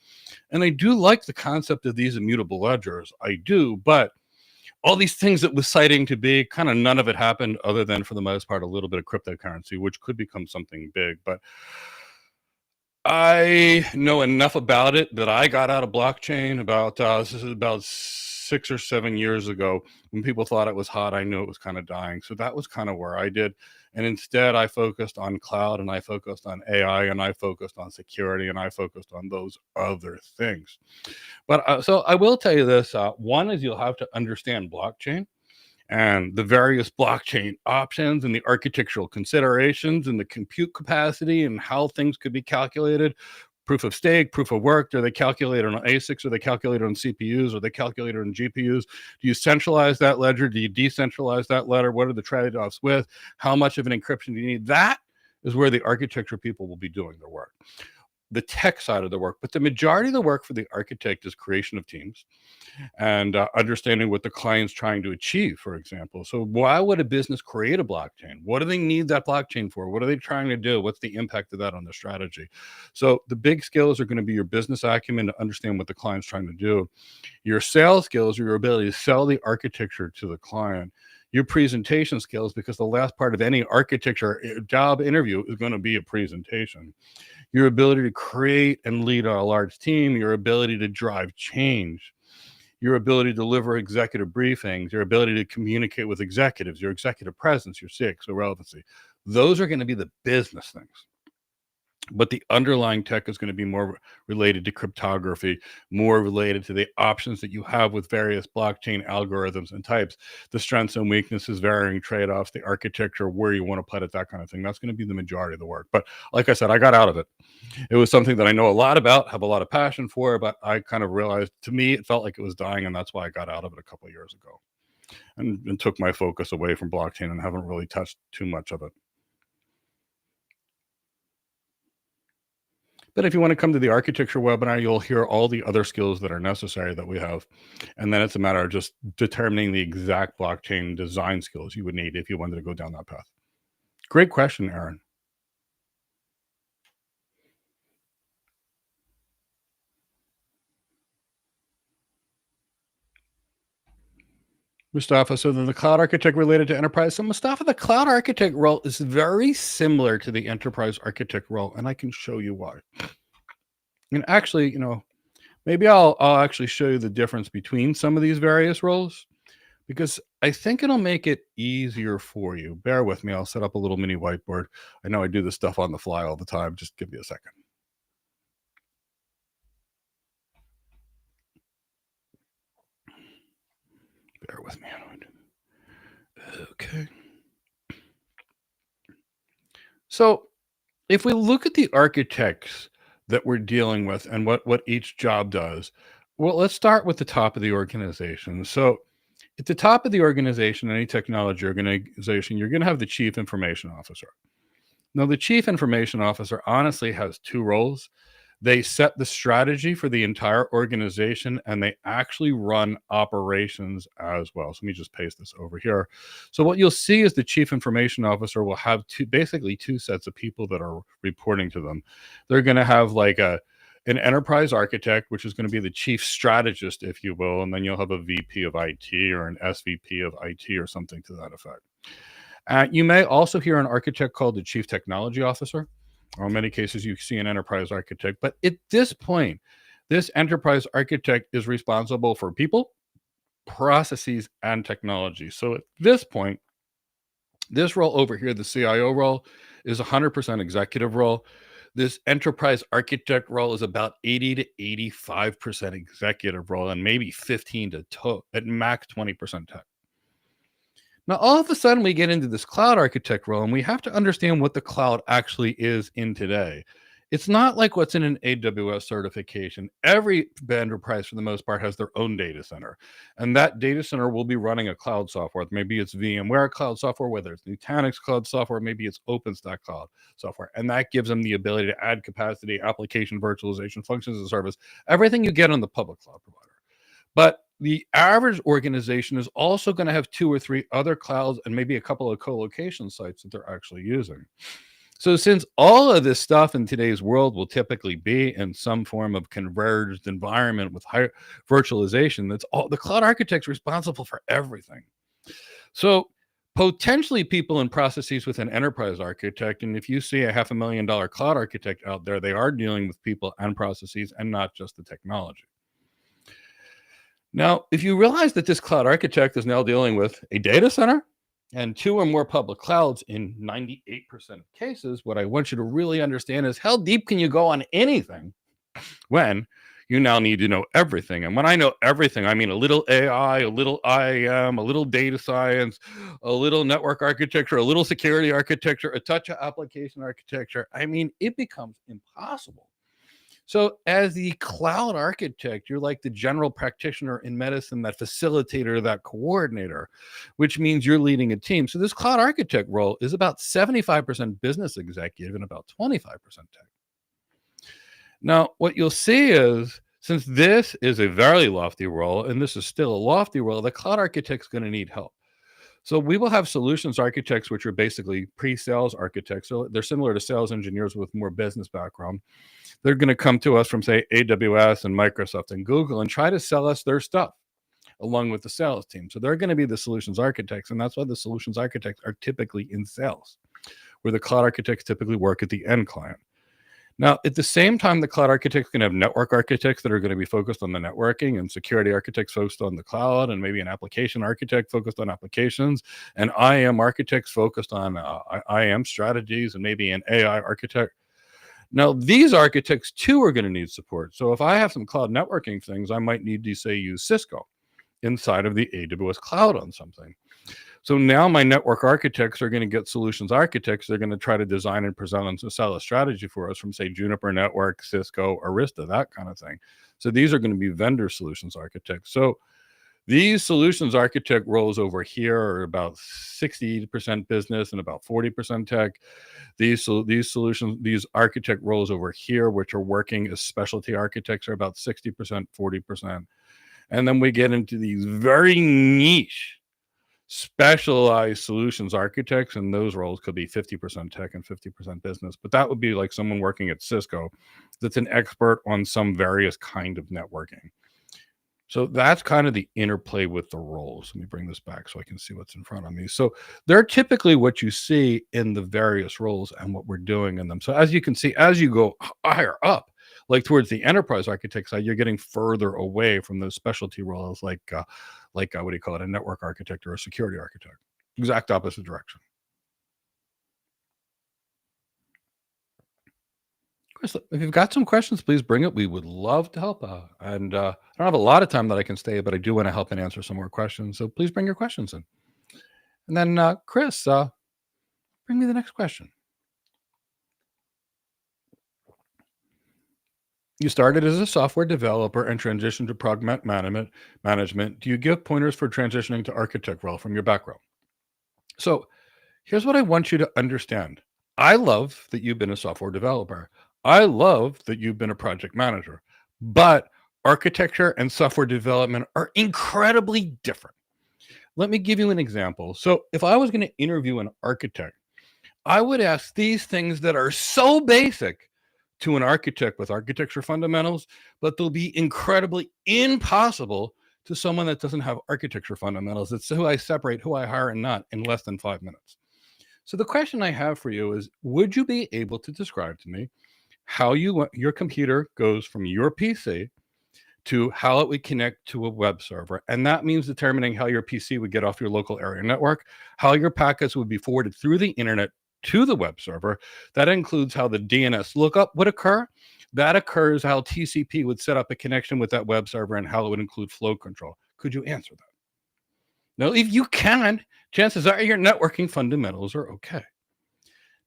And I do like the concept of these immutable ledgers. I do, but all these things that was citing to be, kind of none of it happened other than, for the most part, a little bit of cryptocurrency, which could become something big. But I know enough about it that I got out of blockchain about 6 or 7 years ago. When people thought it was hot, I knew it was kind of dying. So that was kind of where I did. And instead, I focused on cloud, and I focused on AI, and I focused on security, and I focused on those other things. But so I will tell you this. One is you'll have to understand blockchain and the various blockchain options and the architectural considerations and the compute capacity and how things could be calculated. Proof of stake, proof of work, do they calculate on ASICs, or they calculate on CPUs, or they calculate on GPUs? Do you centralize that ledger? Do you decentralize that ledger? What are the trade-offs with? How much of an encryption do you need? That is where the architecture people will be doing their work. the tech side of the work, but the majority of the work for the architect is creation of teams and understanding what the client's trying to achieve, for example. So why would a business create a blockchain? What do they need that blockchain for? What are they trying to do? What's the impact of that on their strategy? So the big skills are going to be your business acumen to understand what the client's trying to do. Your sales skills are your ability to sell the architecture to the client. Your presentation skills, because the last part of any architecture job interview is going to be a presentation. Your ability to create and lead a large team, your ability to drive change, your ability to deliver executive briefings, your ability to communicate with executives, your executive presence, your CXO relevancy. Those are going to be the business things. But the underlying tech is going to be more related to cryptography, more related to the options that you have with various blockchain algorithms and types, the strengths and weaknesses, varying trade-offs, the architecture, where you want to put it, that kind of thing. That's going to be the majority of the work. But like I said, I got out of it. It was something that I know a lot about, have a lot of passion for, but I kind of realized, to me, it felt like it was dying, and that's why I got out of it a couple of years ago and took my focus away from blockchain and haven't really touched too much of it. But if you want to come to the architecture webinar, you'll hear all the other skills that are necessary that we have. And then it's a matter of just determining the exact blockchain design skills you would need if you wanted to go down that path. Great question, Aaron. Mustafa, so then the cloud architect related to enterprise. So Mustafa, the cloud architect role is very similar to the enterprise architect role, and I can show you why. And actually, you know, maybe I'll actually show you the difference between some of these various roles, because I think it'll make it easier for you. Bear with me. I'll set up a little mini whiteboard. I know I do this stuff on the fly all the time. Just give me a second. Bear with me. Okay. So if we look at the architects that we're dealing with and what each job does, well, let's start with the top of the organization. So at the top of the organization, any technology organization, you're going to have the chief information officer. Now, the chief information officer honestly has two roles. They set the strategy for the entire organization, and they actually run operations as well. So let me just paste this over here. So what you'll see is the chief information officer will have basically two sets of people that are reporting to them. They're going to have like an enterprise architect, which is going to be the chief strategist, if you will, and then you'll have a VP of IT or an SVP of IT or something to that effect. You may also hear an architect called the chief technology officer. Or in many cases, you see an enterprise architect. But at this point, this enterprise architect is responsible for people, processes, and technology. So at this point, this role over here, the CIO role, is 100% executive role. This enterprise architect role is about 80 to 85% executive role, and maybe 15 to at max 20% tech. Now, all of a sudden, we get into this cloud architect role, and we have to understand what the cloud actually is in today. It's not like what's in an AWS certification. Every enterprise, for the most part, has their own data center. And that data center will be running a cloud software. Maybe it's VMware cloud software, whether it's Nutanix cloud software, maybe it's OpenStack cloud software. And that gives them the ability to add capacity, application virtualization, functions as a service, everything you get on the public cloud provider. But the average organization is also going to have 2 or 3 other clouds and maybe a couple of co-location sites that they're actually using. So since all of this stuff in today's world will typically be in some form of converged environment with high virtualization, that's all the cloud architect's responsible for everything. So potentially people in processes with an enterprise architect, and if you see a $500,000 cloud architect out there, they are dealing with people and processes and not just the technology. Now, if you realize that this cloud architect is now dealing with a data center and 2 or more public clouds in 98% of cases, what I want you to really understand is how deep can you go on anything when you now need to know everything. And when I know everything, I mean a little AI, a little IAM, a little data science, a little network architecture, a little security architecture, a touch of application architecture. I mean, it becomes impossible. So as the cloud architect, you're like the general practitioner in medicine, that facilitator, that coordinator, which means you're leading a team. So this cloud architect role is about 75% business executive and about 25% tech. Now, what you'll see is, since this is a very lofty role, and this is still a lofty role, the cloud architect's going to need help. So we will have solutions architects, which are basically pre-sales architects. So they're similar to sales engineers with more business background. They're going to come to us from, say, AWS and Microsoft and Google and try to sell us their stuff along with the sales team. So they're going to be the solutions architects. And that's why the solutions architects are typically in sales, where the cloud architects typically work at the end client. Now, at the same time, the cloud architects can have network architects that are going to be focused on the networking, and security architects focused on the cloud, and maybe an application architect focused on applications, and IAM architects focused on IAM strategies, and maybe an AI architect. Now, these architects too are going to need support. So if I have some cloud networking things, I might need to, say, use Cisco inside of the AWS cloud on something. So now my network architects are going to get solutions architects. They're going to try to design and present and sell a strategy for us from, say, Juniper Network, Cisco, Arista, that kind of thing. So these are going to be vendor solutions architects. So these solutions architect roles over here are about 60% business and about 40% tech. These architect roles over here, which are working as specialty architects, are about 60%, 40%. And then we get into these very niche specialized solutions architects, and those roles could be 50% tech and 50% business. But that would be like someone working at Cisco that's an expert on some various kind of networking. So that's kind of the interplay with the roles. Let me bring this back so I can see what's in front of me. So they're typically what you see in the various roles and what we're doing in them. So as you can see, as you go higher up, like towards the enterprise architect side, you're getting further away from those specialty roles, like what do you call it, a network architect or a security architect. Exact opposite direction. Chris, if you've got some questions, please bring it. We would love to help out. And I don't have a lot of time that I can stay, but I do want to help and answer some more questions. So please bring your questions in. And then Chris, bring me the next question. You started as a software developer and transitioned to product management. Do you give pointers for transitioning to architect role from your background? So here's what I want you to understand. I love that you've been a software developer. I love that you've been a project manager. But architecture and software development are incredibly different. Let me give you an example. So if I was going to interview an architect, I would ask these things that are so basic to an architect with architecture fundamentals, but they'll be incredibly impossible to someone that doesn't have architecture fundamentals. It's who I separate, who I hire and not, in less than 5 minutes. So the question I have for you is, would you be able to describe to me how your computer goes from your PC to how it would connect to a web server? And that means determining how your PC would get off your local area network, how your packets would be forwarded through the internet to the web server. That includes how the DNS lookup would occur. That occurs how TCP would set up a connection with that web server and how it would include flow control. Could you answer that? Now, if you can, chances are your networking fundamentals are okay.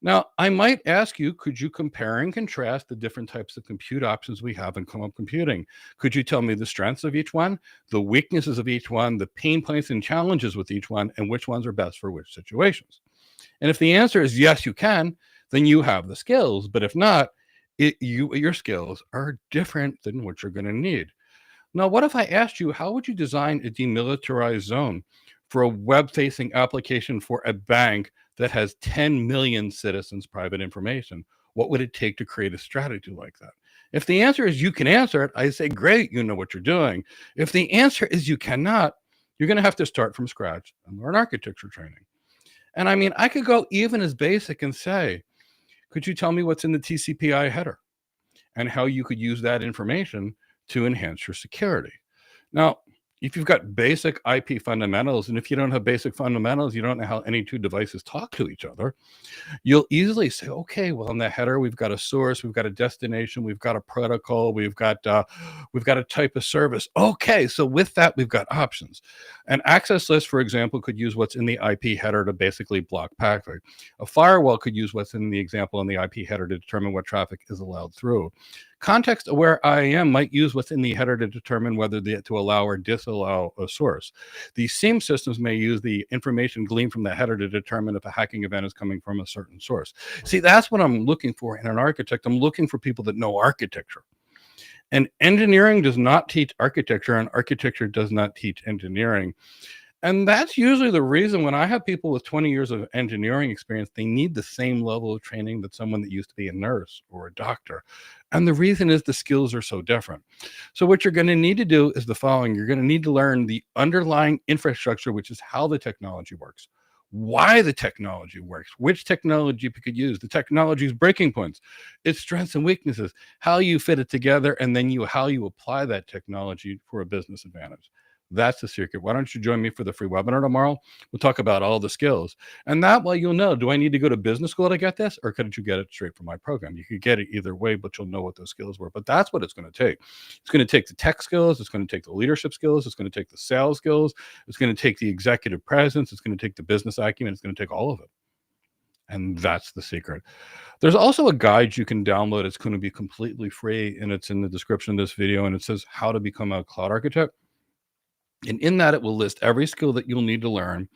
Now, I might ask you, could you compare and contrast the different types of compute options we have in cloud computing? Could you tell me the strengths of each one, the weaknesses of each one, the pain points and challenges with each one, and which ones are best for which situations? And if the answer is yes, you can, then you have the skills. But if not, your skills are different than what you're going to need. Now, what if I asked you, how would you design a demilitarized zone for a web-facing application for a bank that has 10 million citizens' private information? What would it take to create a strategy like that? If the answer is you can answer it, I say, great, you know what you're doing. If the answer is you cannot, you're going to have to start from scratch and learn architecture training. And I mean, I could go even as basic and say, could you tell me what's in the TCP/IP header and how you could use that information to enhance your security? Now, if you've got basic IP fundamentals, and if you don't have basic fundamentals, you don't know how any two devices talk to each other, you'll easily say, okay, well, in the header, we've got a source, we've got a destination, we've got a protocol, we've got a type of service. Okay, so with that, we've got options. An access list, for example, could use what's in the IP header to basically block packet. A firewall could use what's in the example in the IP header to determine what traffic is allowed through. context-aware IAM might use what's in the header to determine whether to allow or disallow a source. These same systems may use the information gleaned from the header to determine if a hacking event is coming from a certain source. See, that's what I'm looking for in an architect. I'm looking for people that know architecture. And engineering does not teach architecture, and architecture does not teach engineering. And that's usually the reason when I have people with 20 years of engineering experience, they need the same level of training that someone that used to be a nurse or a doctor. And the reason is the skills are so different. So what you're going to need to do is the following. You're going to need to learn the underlying infrastructure, which is how the technology works, why the technology works, which technology you could use, the technology's breaking points, its strengths and weaknesses, how you fit it together, and then how you apply that technology for a business advantage. That's the secret. Why don't you join me for the free webinar tomorrow? We'll talk about all the skills. And that way you'll know, do I need to go to business school to get this? Or couldn't you get it straight from my program? You could get it either way, but you'll know what those skills were. But that's what it's going to take. It's going to take the tech skills. It's going to take the leadership skills. It's going to take the sales skills. It's going to take the executive presence. It's going to take the business acumen. It's going to take all of it. And that's the secret. There's also a guide you can download. It's going to be completely free, and it's in the description of this video, and it says how to become a cloud architect. And in that, it will list every skill that you'll need to learn.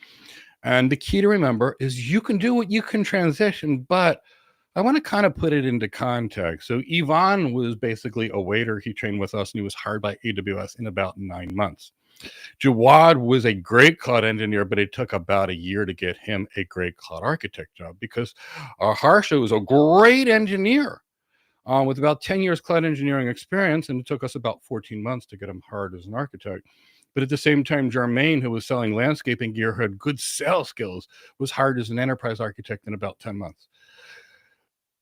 And the key to remember is you can do what you can transition, but I want to kind of put it into context. So Ivan was basically a waiter. He trained with us, and he was hired by AWS in about 9 months. Jawad was a great cloud engineer, but it took about a year to get him a great cloud architect job, because Harsha was a great engineer with about 10 years cloud engineering experience, and it took us about 14 months to get him hired as an architect. But at the same time, Jermaine, who was selling landscaping gear, who had good sales skills, was hired as an enterprise architect in about 10 months.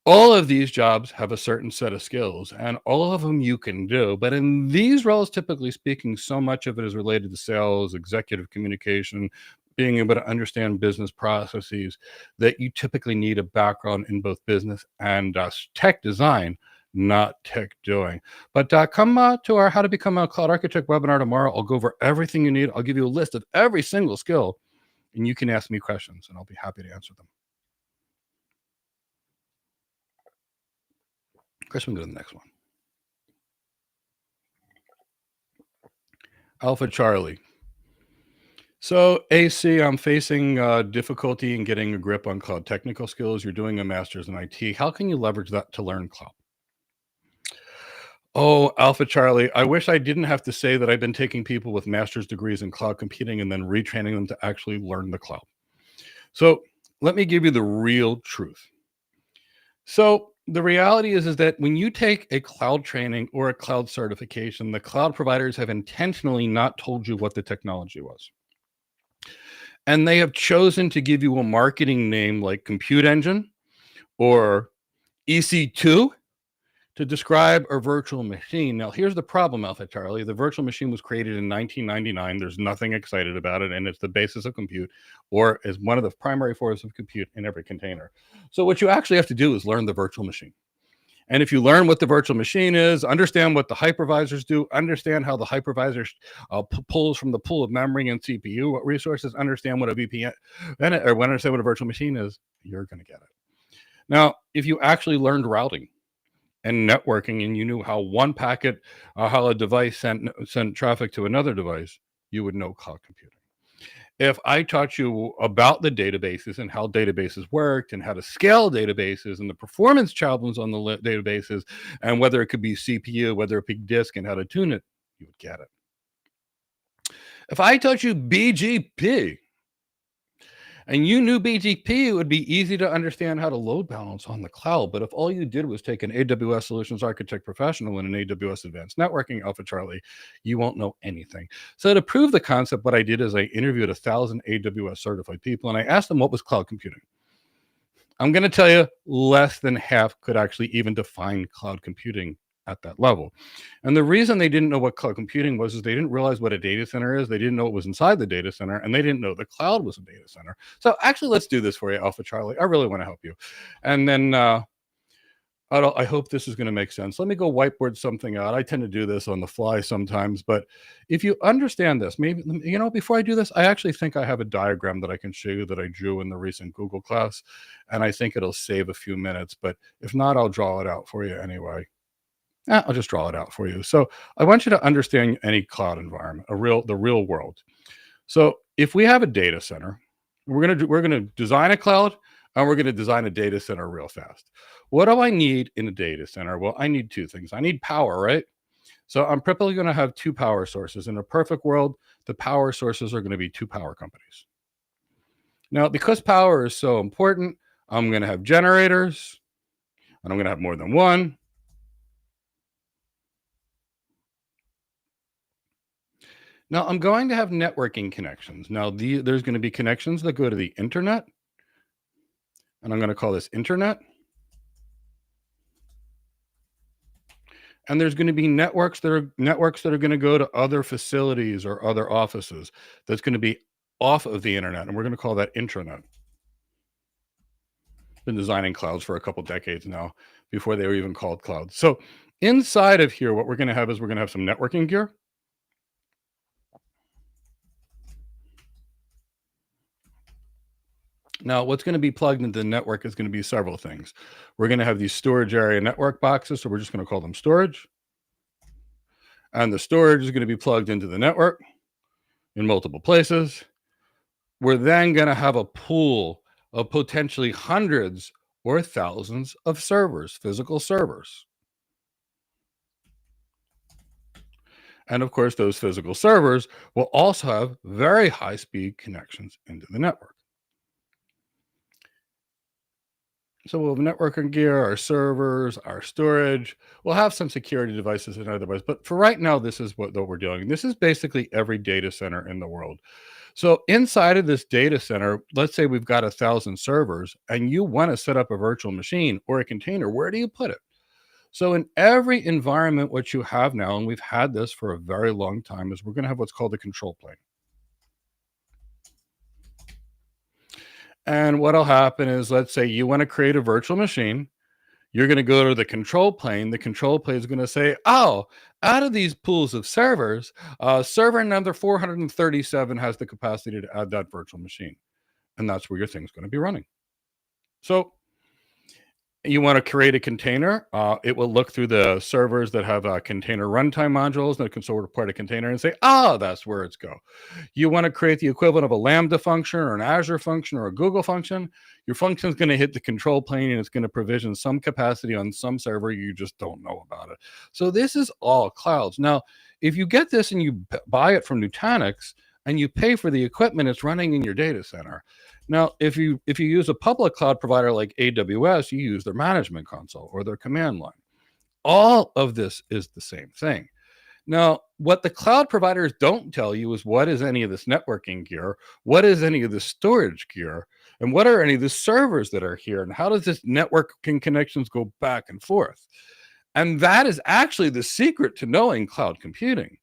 All of these jobs have a certain set of skills, and all of them you can do. But in these roles, typically speaking, so much of it is related to sales, executive communication, being able to understand business processes, that you typically need a background in both business and tech design, not tech doing. But come to our How to Become a Cloud Architect webinar tomorrow. I'll go over everything you need. I'll give you a list of every single skill, and you can ask me questions, and I'll be happy to answer them. Chris, we'll go to the next one. Alpha Charlie. So AC, I'm facing difficulty in getting a grip on cloud technical skills. You're doing a master's in IT. How can you leverage that to learn cloud? Oh, Alpha Charlie, I wish I didn't have to say that I've been taking people with master's degrees in cloud computing and then retraining them to actually learn the cloud. So let me give you the real truth. So the reality is that when you take a cloud training or a cloud certification, the cloud providers have intentionally not told you what the technology was. And they have chosen to give you a marketing name like Compute Engine or EC2 to describe a virtual machine. Now, here's the problem, Alpha Charlie. The virtual machine was created in 1999. There's nothing excited about it, and it's the basis of compute, or is one of the primary forms of compute in every container. So what you actually have to do is learn the virtual machine. And if you learn what the virtual machine is, understand what the hypervisors do, understand how the hypervisor pulls from the pool of memory and CPU resources, understand what a VPN, or understand what a virtual machine is, you're going to get it. Now, if you actually learned routing and networking, and you knew how one packet, how a device sent traffic to another device, you would know cloud computing. If I taught you about the databases and how databases worked and how to scale databases and the performance challenges on the databases and whether it could be CPU, whether it be disk, and how to tune it, you would get it. If I taught you BGP, and you knew BGP, it would be easy to understand how to load balance on the cloud. But if all you did was take an AWS Solutions Architect Professional and an AWS Advanced Networking, Alpha Charlie, you won't know anything. So to prove the concept, what I did is I interviewed 1,000 AWS certified people, and I asked them what was cloud computing. I'm going to tell you, less than half could actually even define cloud computing at that level. And the reason they didn't know what cloud computing was is they didn't realize what a data center is. They didn't know it was inside the data center, and they didn't know the cloud was a data center. So actually, let's do this for you, Alpha Charlie. I really want to help you. And then I hope this is going to make sense. Let me go whiteboard something out. I tend to do this on the fly sometimes, but if you understand this, maybe, you know, before I do this, I actually think I have a diagram that I can show you that I drew in the recent Google class, and I think it'll save a few minutes, but if not, I'll draw it out for you anyway. I'll just draw it out for you. So I want you to understand any cloud environment, the real world. So if we have a data center, we're gonna design a cloud and we're gonna design a data center real fast. What do I need in a data center? Well, I need two things. I need power, right? So I'm probably going to have two power sources. In a perfect world, the power sources are going to be two power companies. Now, because power is so important, I'm going to have generators, and I'm going to have more than one. Now, I'm going to have networking connections. Now, there's going to be connections that go to the internet, and I'm going to call this internet. And there's going to be networks that are going to go to other facilities or other offices. That's going to be off of the internet, and we're going to call that intranet. Been designing clouds for a couple decades now, before they were even called clouds. So inside of here, what we're going to have is we're going to have some networking gear. Now, what's going to be plugged into the network is going to be several things. We're going to have these storage area network boxes, so we're just going to call them storage. And the storage is going to be plugged into the network in multiple places. We're then going to have a pool of potentially hundreds or thousands of servers, physical servers. And of course, those physical servers will also have very high-speed connections into the network. So we'll have networking gear, our servers, our storage. We'll have some security devices and otherwise. But for right now, this is what we're doing. This is basically every data center in the world. So inside of this data center, let's say we've got 1,000 servers and you want to set up a virtual machine or a container. Where do you put it? So in every environment, what you have now, and we've had this for a very long time, is we're going to have what's called a control plane. And what'll happen is, let's say you want to create a virtual machine. You're going to go to the control plane. The control plane is going to say, oh, out of these pools of servers, server number 437 has the capacity to add that virtual machine. And that's where your thing's going to be running. So you want to create a container. It will look through the servers that have container runtime modules that can support a container and say, oh, that's where it's go. You want to create the equivalent of a Lambda function or an Azure function or a Google function. Your function is going to hit the control plane and it's going to provision some capacity on some server. You just don't know about it. So this is all clouds. Now, if you get this and you buy it from Nutanix and you pay for the equipment, it's running in your data center. Now, if you use a public cloud provider like AWS, you use their management console or their command line. All of this is the same thing. Now, what the cloud providers don't tell you is what is any of this networking gear, what is any of the storage gear, and what are any of the servers that are here, and how does this networking connections go back and forth? And that is actually the secret to knowing cloud computing.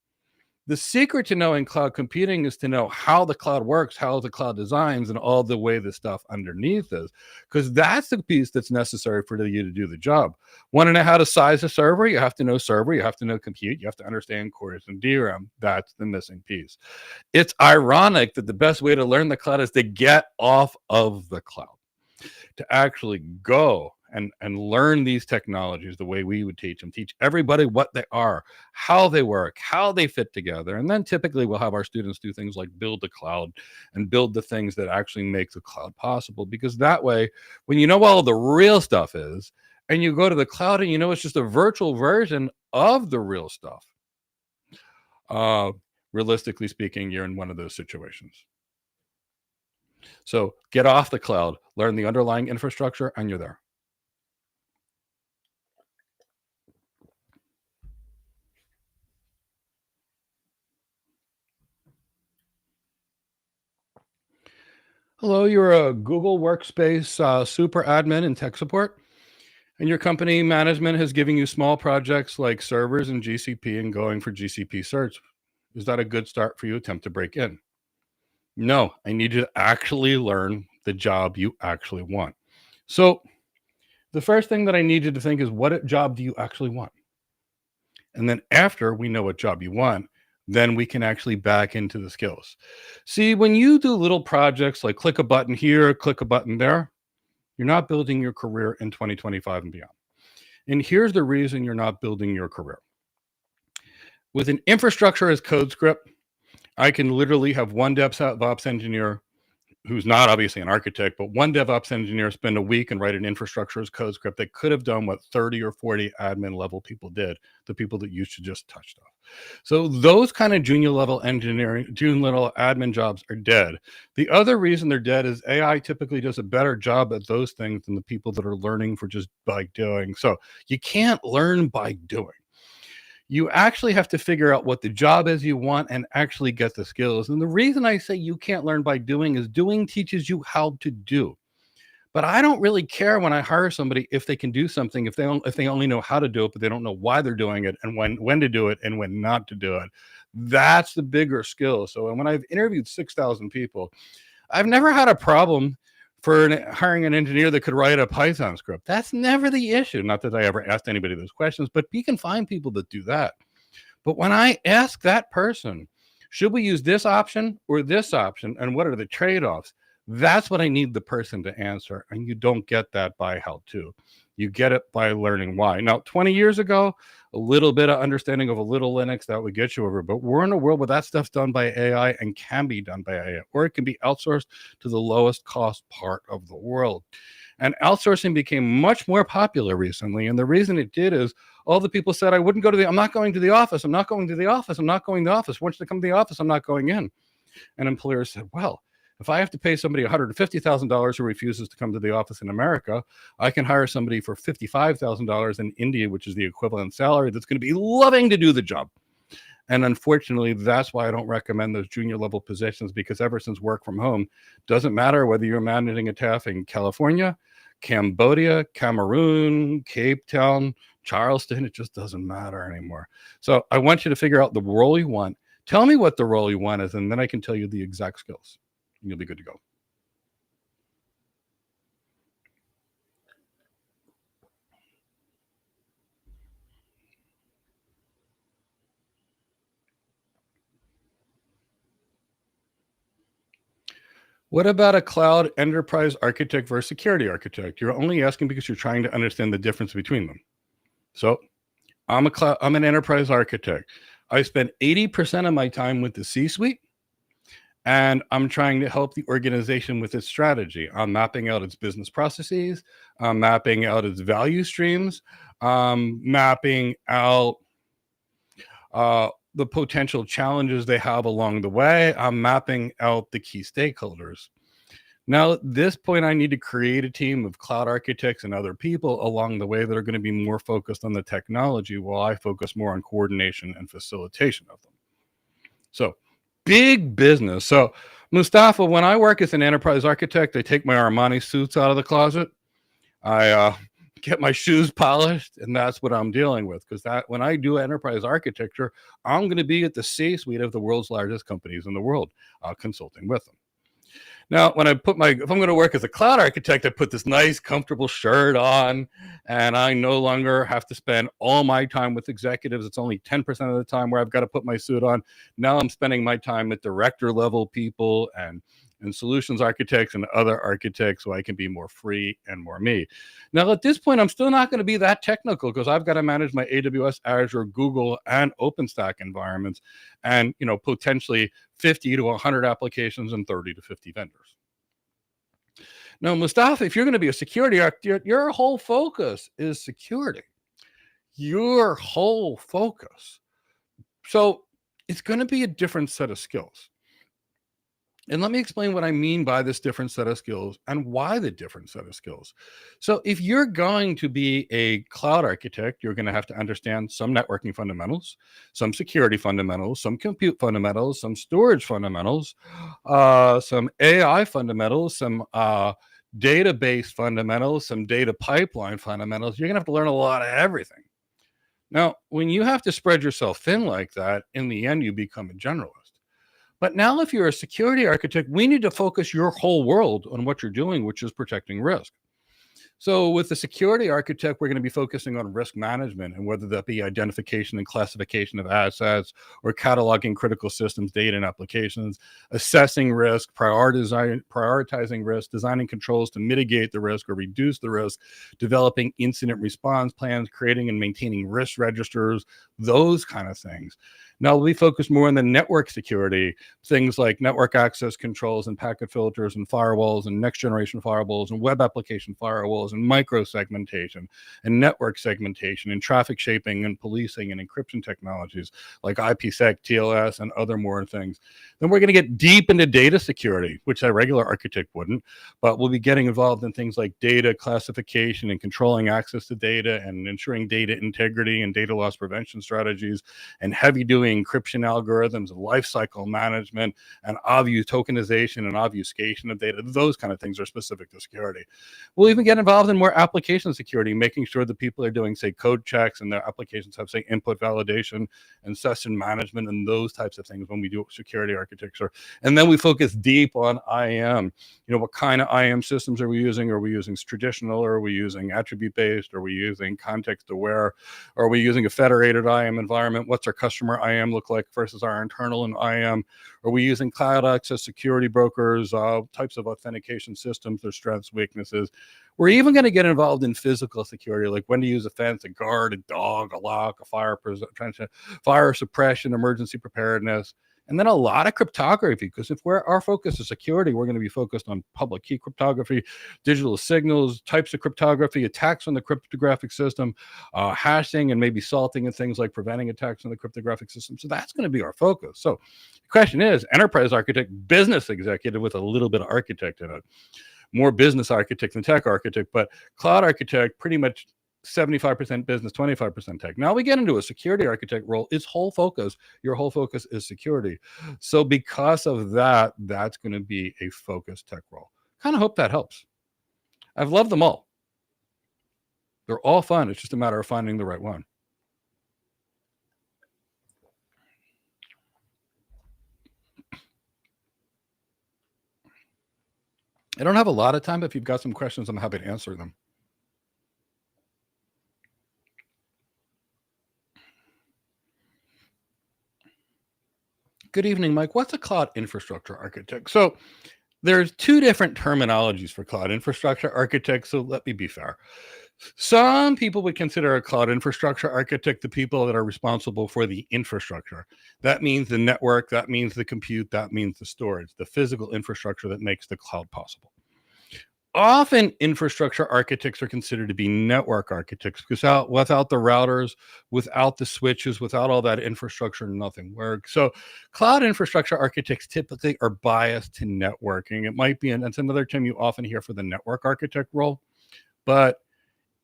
The secret to knowing cloud computing is to know how the cloud works, how the cloud designs, and all the way the stuff underneath is, because that's the piece that's necessary for you to do the job. Want to know how to size a server? You have to know server, you have to know compute, you have to understand cores and DRAM. That's the missing piece. It's ironic that the best way to learn the cloud is to get off of the cloud, to actually go and learn these technologies the way we would teach them, teach everybody what they are, how they work, how they fit together. And then typically we'll have our students do things like build the cloud and build the things that actually make the cloud possible. Because that way, when you know all the real stuff is, and you go to the cloud and you know it's just a virtual version of the real stuff, realistically speaking, you're in one of those situations. So get off the cloud, learn the underlying infrastructure, and you're there. Hello, you're a Google Workspace super admin in tech support, and your company management has given you small projects like servers and GCP and going for GCP search. Is that a good start for you to attempt to break in? No, I need you to actually learn the job you actually want. So the first thing that I need you to think is, what job do you actually want? And then after we know what job you want, then we can actually back into the skills. See, when you do little projects like click a button here, click a button there, you're not building your career in 2025 and beyond. And here's the reason you're not building your career. With an infrastructure as code script, I can literally have one DevOps engineer who's not obviously an architect, but one DevOps engineer spend a week and write an infrastructure as code script that could have done what 30 or 40 admin level people did, the people that used to just touch stuff. So those kind of junior level admin jobs are dead. The other reason they're dead is AI typically does a better job at those things than the people that are learning for just by doing. So you can't learn by doing. You actually have to figure out what the job is you want and actually get the skills. And the reason I say you can't learn by doing is doing teaches you how to do. But I don't really care when I hire somebody if they can do something, if they only know how to do it, but they don't know why they're doing it and when to do it and when not to do it. That's the bigger skill. So when I've interviewed 6,000 people, I've never had a problem for hiring an engineer that could write a Python script. That's never the issue. Not that I ever asked anybody those questions, but you can find people that do that. But when I ask that person, should we use this option or this option? And what are the trade-offs? That's what I need the person to answer. And you don't get that by how to. You get it by learning why. Now, 20 years ago, a little bit of understanding of a little Linux, that would get you over. But we're in a world where that stuff's done by AI and can be done by AI, or it can be outsourced to the lowest cost part of the world. And outsourcing became much more popular recently. And the reason it did is all the people said, I'm not going to the office. I'm not going to the office. I'm not going to the office. Once they come to the office, I'm not going in. And employers said, well, if I have to pay somebody $150,000 who refuses to come to the office in America, I can hire somebody for $55,000 in India, which is the equivalent salary, that's going to be loving to do the job. And unfortunately, that's why I don't recommend those junior level positions, because ever since work from home, doesn't matter whether you're managing a staff in California, Cambodia, Cameroon, Cape Town, Charleston, it just doesn't matter anymore. So I want you to figure out the role you want. Tell me what the role you want is, and then I can tell you the exact skills. You'll be good to go. What about a cloud enterprise architect versus security architect? You're only asking because you're trying to understand the difference between them. So I'm an enterprise architect. I spend 80% of my time with the C-suite, and I'm trying to help the organization with its strategy. I'm mapping out its business processes. I'm mapping out its value streams. Mapping out the potential challenges they have along the way. I'm mapping out the key stakeholders. Now, at this point, I need to create a team of cloud architects and other people along the way that are going to be more focused on the technology, while I focus more on coordination and facilitation of them. So, big business. So, Mustafa, when I work as an enterprise architect, I take my Armani suits out of the closet. I get my shoes polished, and that's what I'm dealing with. Because when I do enterprise architecture, I'm going to be at the C-suite of the world's largest companies in the world, consulting with them. Now, if I'm going to work as a cloud architect, I put this nice, comfortable shirt on, and I no longer have to spend all my time with executives. It's only 10% of the time where I've got to put my suit on. Now I'm spending my time with director level people and solutions architects and other architects, so I can be more free and more me. Now, at this point, I'm still not going to be that technical, because I've got to manage my AWS, Azure, Google, and OpenStack environments, and potentially 50 to 100 applications and 30 to 50 vendors. Now, Mustafa, if you're going to be a security architect, your whole focus is security. Your whole focus. So it's going to be a different set of skills. And let me explain what I mean by this different set of skills and why the different set of skills. So if you're going to be a cloud architect, you're going to have to understand some networking fundamentals, some security fundamentals, some compute fundamentals, some storage fundamentals, some AI fundamentals, some database fundamentals, some data pipeline fundamentals. You're going to have to learn a lot of everything. Now, when you have to spread yourself thin like that, in the end, you become a generalist. But now, if you're a security architect, we need to focus your whole world on what you're doing, which is protecting risk. So with the security architect, we're going to be focusing on risk management, and whether that be identification and classification of assets or cataloging critical systems, data, and applications, assessing risk, prioritizing risk, designing controls to mitigate the risk or reduce the risk, developing incident response plans, creating and maintaining risk registers, those kind of things. Now we focus more on the network security, things like network access controls and packet filters and firewalls and next generation firewalls and web application firewalls and micro segmentation and network segmentation and traffic shaping and policing and encryption technologies like IPsec, TLS, and other more things. Then we're going to get deep into data security, which a regular architect wouldn't, but we'll be getting involved in things like data classification and controlling access to data and ensuring data integrity and data loss prevention strategies and heavy duty encryption algorithms, lifecycle management, and tokenization and obfuscation of data. Those kind of things are specific to security. We'll even get involved in more application security, making sure that people are doing, say, code checks and their applications have, say, input validation and session management and those types of things when we do security architecture. And then we focus deep on IAM. What kind of IAM systems are we using? Are we using traditional, or are we using attribute-based? Are we using context-aware? Are we using a federated IAM environment? What's our customer IAM look like versus our internal and IAM? Are we using cloud access security brokers, types of authentication systems, their strengths, weaknesses? We're even going to get involved in physical security, like when to use a fence, a guard, a dog, a lock, a fire suppression, emergency preparedness. And then a lot of cryptography, because if our focus is security, we're going to be focused on public key cryptography, digital signals, types of cryptography, attacks on the cryptographic system, hashing, and maybe salting and things like preventing attacks on the cryptographic system. So that's going to be our focus. So the question is, enterprise architect, business executive with a little bit of architect in it. More business architect than tech architect, but cloud architect, pretty much 75% business, 25% tech. Now we get into a security architect role. Your whole focus is security. So because of that, that's going to be a focused tech role. Kind of hope that helps. I've loved them all. They're all fun. It's just a matter of finding the right one. I don't have a lot of time, but if you've got some questions, I'm happy to answer them. Good evening, Mike. What's a cloud infrastructure architect? So there's two different terminologies for cloud infrastructure architect. So let me be fair. Some people would consider a cloud infrastructure architect the people that are responsible for the infrastructure. That means the network, that means the compute, that means the storage, the physical infrastructure that makes the cloud possible. Often infrastructure architects are considered to be network architects, because without the routers, without the switches, without all that infrastructure, nothing works. So cloud infrastructure architects typically are biased to networking. It might be, and that's another term you often hear for the network architect role, but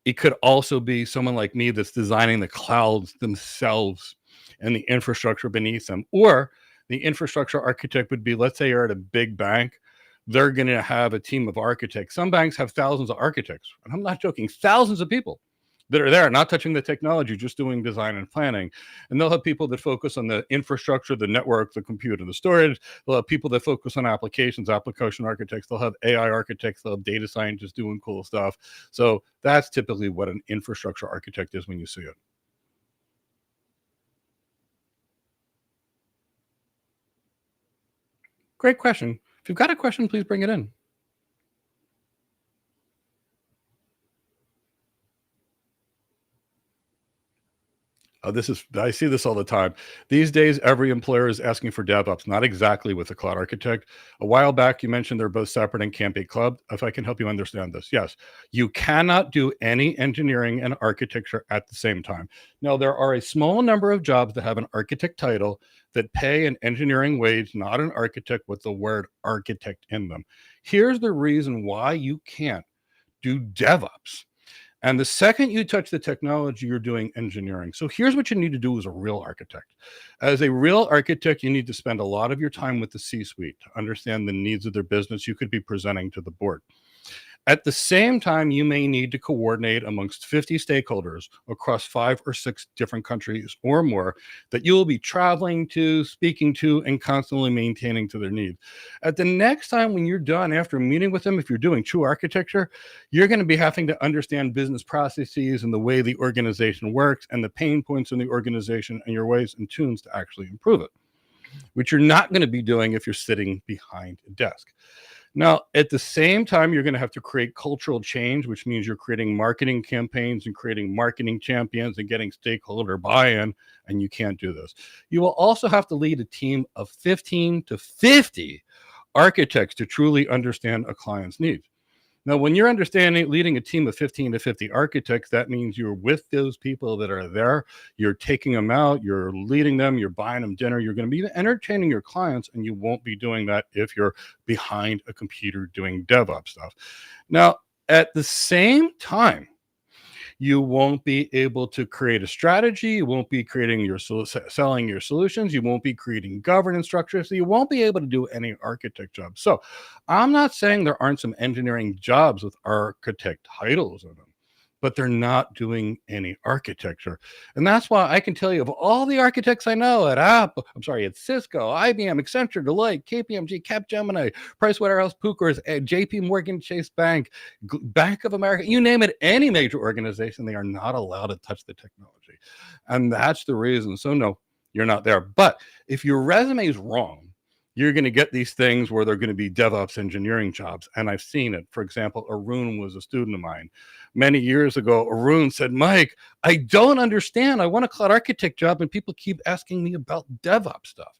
it could also be someone like me that's designing the clouds themselves and the infrastructure beneath them. Or the infrastructure architect would be, let's say you're at a big bank, they're going to have a team of architects. Some banks have thousands of architects, and I'm not joking, thousands of people that are there, not touching the technology, just doing design and planning. And they'll have people that focus on the infrastructure, the network, the computer, the storage. They'll have people that focus on applications, application architects. They'll have AI architects. They'll have data scientists doing cool stuff. So that's typically what an infrastructure architect is when you see it. Great question. If you've got a question, please bring it in. I see this all the time. These days, every employer is asking for DevOps, not exactly with a cloud architect. A while back, you mentioned they're both separate and can't be clubbed. If I can help you understand this, yes, you cannot do any engineering and architecture at the same time. Now, there are a small number of jobs that have an architect title that pay an engineering wage, not an architect with the word architect in them. Here's the reason why you can't do DevOps. And the second you touch the technology, you're doing engineering. So here's what you need to do as a real architect. As a real architect, you need to spend a lot of your time with the C-suite to understand the needs of their business. You could be presenting to the board. At the same time, you may need to coordinate amongst 50 stakeholders across 5 or 6 different countries or more that you will be traveling to, speaking to, and constantly maintaining to their needs. At the next time when you're done after meeting with them, if you're doing true architecture, you're going to be having to understand business processes and the way the organization works and the pain points in the organization and your ways and tunes to actually improve it, which you're not going to be doing if you're sitting behind a desk. Now, at the same time, you're going to have to create cultural change, which means you're creating marketing campaigns and creating marketing champions and getting stakeholder buy-in, and you can't do this. You will also have to lead a team of 15 to 50 architects to truly understand a client's needs. Now, when you're leading a team of 15 to 50 architects, that means you're with those people that are there. You're taking them out, you're leading them, you're buying them dinner, you're going to be entertaining your clients, and you won't be doing that if you're behind a computer doing DevOps stuff. Now, at the same time, you won't be able to create a strategy. You won't be creating selling your solutions. You won't be creating governance structures. So you won't be able to do any architect jobs. So I'm not saying there aren't some engineering jobs with architect titles in them, but they're not doing any architecture. And that's why I can tell you of all the architects I know at at Cisco, IBM, Accenture, Deloitte, KPMG, Capgemini, PricewaterhouseCoopers, JP Morgan Chase Bank, Bank of America, you name it, any major organization, they are not allowed to touch the technology. And that's the reason. So no, you're not there. But if your resume is wrong, you're going to get these things where they're going to be DevOps engineering jobs. And I've seen it. For example, Arun was a student of mine. Many years ago, Arun said, Mike, I don't understand. I want a cloud architect job, and people keep asking me about DevOps stuff.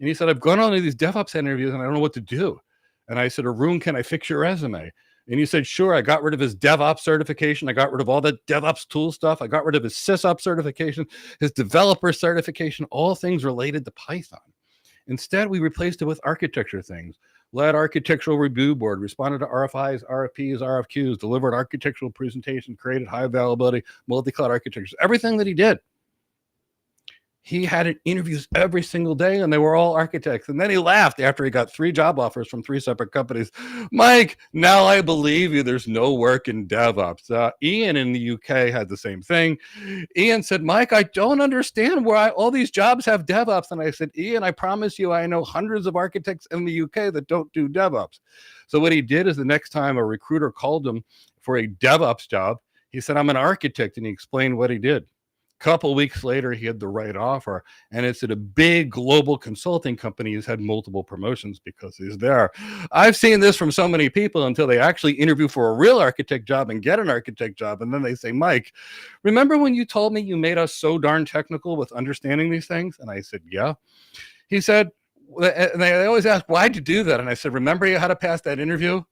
And he said, I've gone on to these DevOps interviews, and I don't know what to do. And I said, Arun, can I fix your resume? And he said, sure. I got rid of his DevOps certification. I got rid of all the DevOps tool stuff. I got rid of his SysOps certification, his developer certification, all things related to Python. Instead, we replaced it with architecture things. Led architectural review board, responded to RFIs, RFPs, RFQs, delivered architectural presentation, created high availability, multi-cloud architectures, everything that he did. He had interviews every single day, and they were all architects. And then he laughed after he got 3 job offers from 3 separate companies. Mike, now I believe you. There's no work in DevOps. Ian in the UK had the same thing. Ian said, Mike, I don't understand why all these jobs have DevOps. And I said, Ian, I promise you, I know hundreds of architects in the UK that don't do DevOps. So what he did is the next time a recruiter called him for a DevOps job, he said, I'm an architect, and he explained what he did. Couple weeks later, he had the right offer, and it's at a big global consulting company. He's had multiple promotions because he's there. I've seen this from so many people until they actually interview for a real architect job and get an architect job, and then they say, Mike, remember when you told me you made us so darn technical with understanding these things? And I said, yeah. He said, and they always ask, why'd you do that? And I said, remember you had to pass that interview?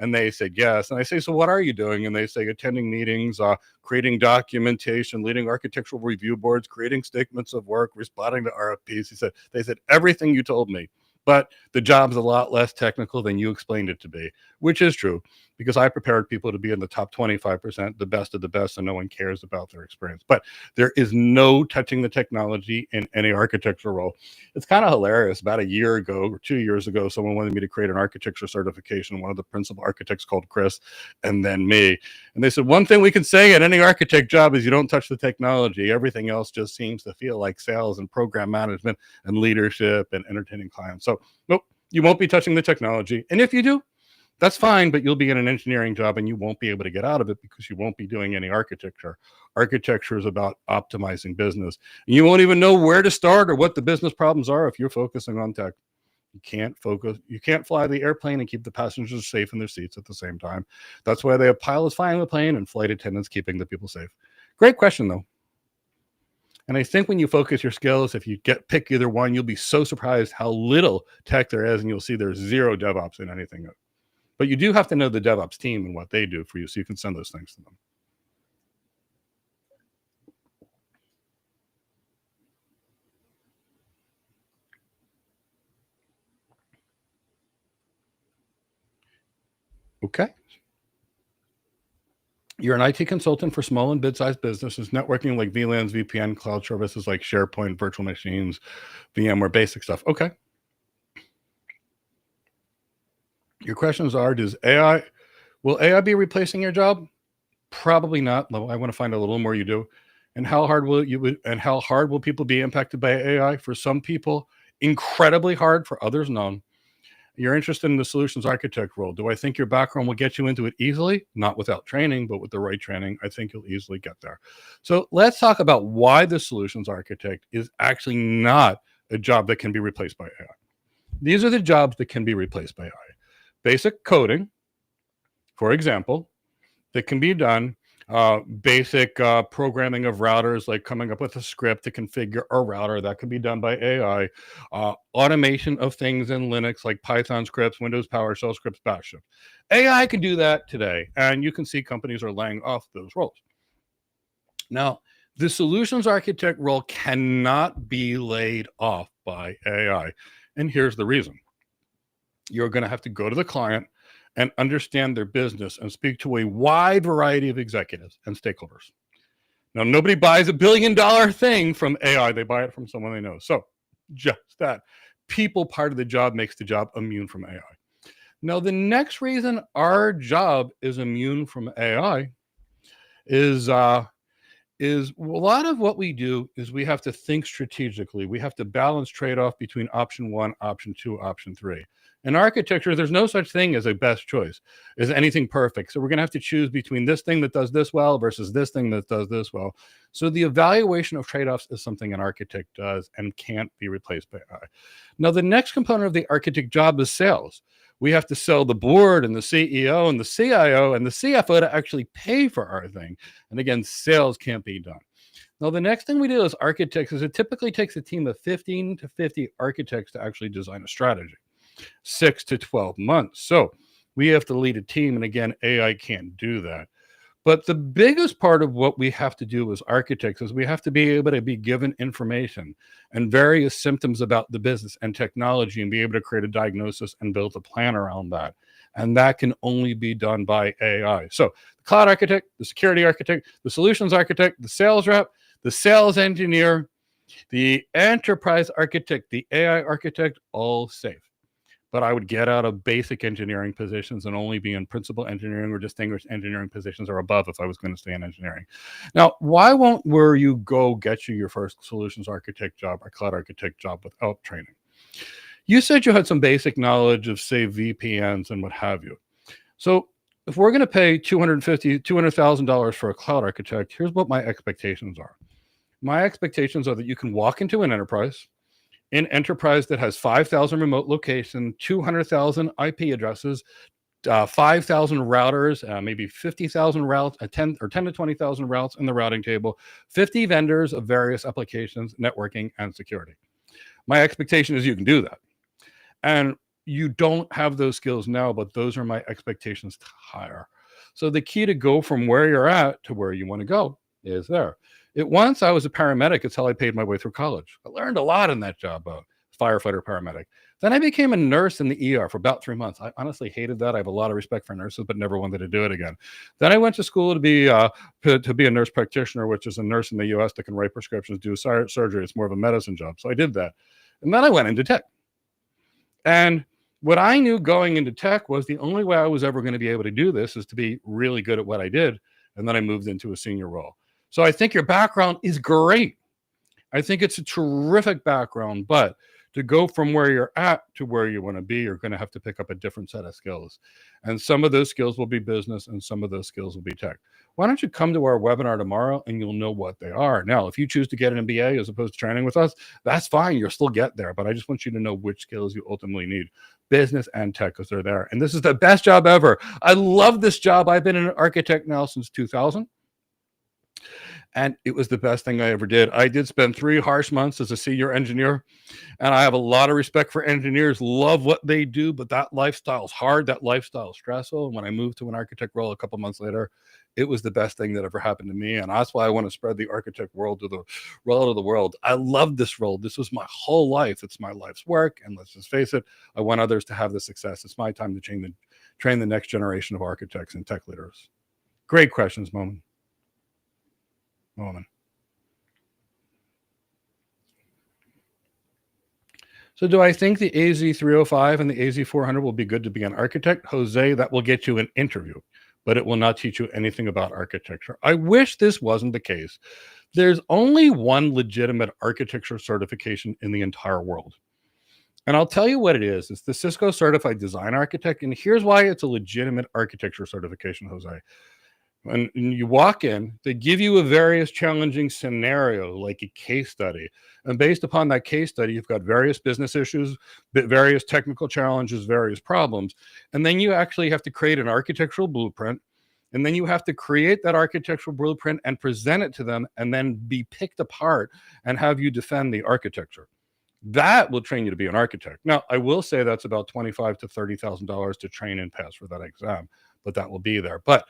And they said, yes. And I say, so what are you doing? And they say, attending meetings, creating documentation, leading architectural review boards, creating statements of work, responding to RFPs. They said, everything you told me, but the job's a lot less technical than you explained it to be, which is true, because I prepared people to be in the top 25%, the best of the best, and no one cares about their experience. But there is no touching the technology in any architecture role. It's kind of hilarious. About a year ago or 2 years ago, someone wanted me to create an architecture certification. One of the principal architects called Chris, and then me. And they said, one thing we can say at any architect job is you don't touch the technology. Everything else just seems to feel like sales and program management and leadership and entertaining clients. So nope, you won't be touching the technology. And if you do, that's fine, but you'll be in an engineering job and you won't be able to get out of it because you won't be doing any architecture. Architecture is about optimizing business. And you won't even know where to start or what the business problems are if you're focusing on tech. You can't fly the airplane and keep the passengers safe in their seats at the same time. That's why they have pilots flying the plane and flight attendants keeping the people safe. Great question, though. And I think when you focus your skills, if you pick either one, you'll be so surprised how little tech there is, and you'll see there's zero DevOps in anything. But you do have to know the DevOps team and what they do for you, so you can send those things to them. Okay. You're an IT consultant for small and mid-sized businesses, networking like VLANs, VPN, cloud services like SharePoint, virtual machines, VMware, basic stuff. Okay. Your questions are, does AI Will AI be replacing your job? Probably not. I want to find a little more you do. And how hard will people be impacted by AI? For some people, incredibly hard. For others, none. You're interested in the solutions architect role. Do I think your background will get you into it easily? Not without training, but with the right training, I think you'll easily get there. So let's talk about why the solutions architect is actually not a job that can be replaced by AI. These are the jobs that can be replaced by AI. Basic coding, for example, that can be done. Basic programming of routers, like coming up with a script to configure a router, that can be done by AI. Automation of things in Linux, like Python scripts, Windows PowerShell scripts, Bash scripts. AI can do that today, and you can see companies are laying off those roles. Now, the solutions architect role cannot be laid off by AI, and here's the reason. You're going to have to go to the client and understand their business and speak to a wide variety of executives and stakeholders. Now, nobody buys $1 billion thing from AI. They buy it from someone they know. So just that people part of the job makes the job immune from AI. Now, the next reason our job is immune from AI is a lot of what we do is we have to think strategically. We have to balance trade-off between option 1, option 2, option 3. In architecture, there's no such thing as a best choice, is anything perfect. So we're going to have to choose between this thing that does this well versus this thing that does this well. So the evaluation of trade-offs is something an architect does and can't be replaced by AI. Now, the next component of the architect job is sales. We have to sell the board and the CEO and the CIO and the CFO to actually pay for our thing. And again, sales can't be done. Now, the next thing we do as architects is it typically takes a team of 15 to 50 architects to actually design a strategy. 6 to 12 months. So we have to lead a team. And again, AI can't do that. But the biggest part of what we have to do as architects is we have to be able to be given information and various symptoms about the business and technology and be able to create a diagnosis and build a plan around that. And that can only be done by AI. So the cloud architect, the security architect, the solutions architect, the sales rep, the sales engineer, the enterprise architect, the AI architect, all safe. But I would get out of basic engineering positions and only be in principal engineering or distinguished engineering positions or above if I was going to stay in engineering. Now, why won't where you go get you your first solutions architect job or cloud architect job without training? You said you had some basic knowledge of, say, VPNs and what have you. So if we're going to pay $200,000 for a cloud architect, here's what my expectations are. My expectations are that you can walk into an enterprise that has 5,000 remote locations, 200,000 IP addresses, 5,000 routers, maybe 50,000 routes, 10 to 20,000 routes in the routing table, 50 vendors of various applications, networking, and security. My expectation is you can do that. And you don't have those skills now, but those are my expectations to hire. So the key to go from where you're at to where you want to go is there. Once I was a paramedic, it's how I paid my way through college. I learned a lot in that job, firefighter, paramedic. Then I became a nurse in the ER for about 3 months. I honestly hated that. I have a lot of respect for nurses, but never wanted to do it again. Then I went to school to be a nurse practitioner, which is a nurse in the US that can write prescriptions, do surgery. It's more of a medicine job. So I did that. And then I went into tech. And what I knew going into tech was the only way I was ever going to be able to do this is to be really good at what I did. And then I moved into a senior role. So I think your background is great. I think it's a terrific background, but to go from where you're at to where you want to be, you're going to have to pick up a different set of skills. And some of those skills will be business and some of those skills will be tech. Why don't you come to our webinar tomorrow and you'll know what they are. Now, if you choose to get an MBA as opposed to training with us, that's fine. You'll still get there. But I just want you to know which skills you ultimately need, business and tech, because they're there. And this is the best job ever. I love this job. I've been an architect now since 2000. And it was the best thing I ever did. I did spend 3 harsh months as a senior engineer, and I have a lot of respect for engineers, love what they do, but that lifestyle is hard. That lifestyle is stressful. And when I moved to an architect role a couple months later, it was the best thing that ever happened to me. And that's why I want to spread the architect world to the world. I love this role. This was my whole life. It's my life's work. And let's just face it, I want others to have the success. It's my time to train the next generation of architects and tech leaders. Great questions, Momin. So do I think the AZ305 and the AZ400 will be good to be an architect? Jose, that will get you an interview, but it will not teach you anything about architecture. I wish this wasn't the case. There's only one legitimate architecture certification in the entire world. And I'll tell you what it is. It's the Cisco Certified Design Architect. And here's why it's a legitimate architecture certification, Jose. When you walk in, they give you a various challenging scenario, like a case study. And based upon that case study, you've got various business issues, various technical challenges, various problems. And then you actually have to create an architectural blueprint. And then you have to create that architectural blueprint and present it to them, and then be picked apart and have you defend the architecture. That will train you to be an architect. Now, I will say that's about $25,000 to $30,000 to train and pass for that exam, but that will be there. But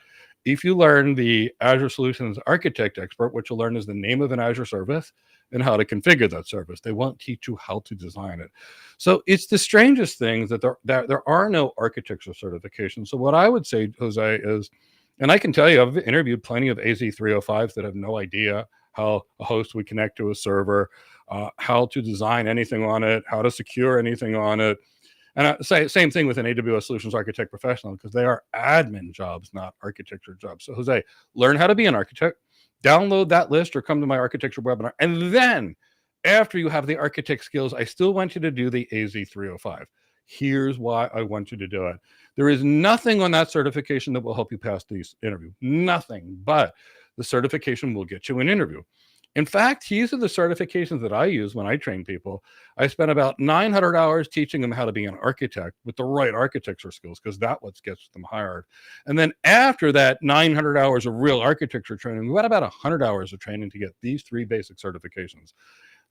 if you learn the Azure Solutions Architect Expert, what you'll learn is the name of an Azure service and how to configure that service. They won't teach you how to design it. So it's the strangest things that there are no architecture certifications. So what I would say, Jose, is, and I can tell you, I've interviewed plenty of AZ305s that have no idea how a host would connect to a server, how to design anything on it, how to secure anything on it. And I say same thing with an AWS Solutions Architect Professional, because they are admin jobs, not architecture jobs. So Jose, learn how to be an architect, download that list or come to my architecture webinar. And then after you have the architect skills, I still want you to do the AZ305. Here's why I want you to do it. There is nothing on that certification that will help you pass this interview. Nothing, but the certification will get you an interview. In fact, these are the certifications that I use when I train people. I spent about 900 hours teaching them how to be an architect with the right architecture skills, because that's what gets them hired. And then after that 900 hours of real architecture training, we got about 100 hours of training to get these three basic certifications: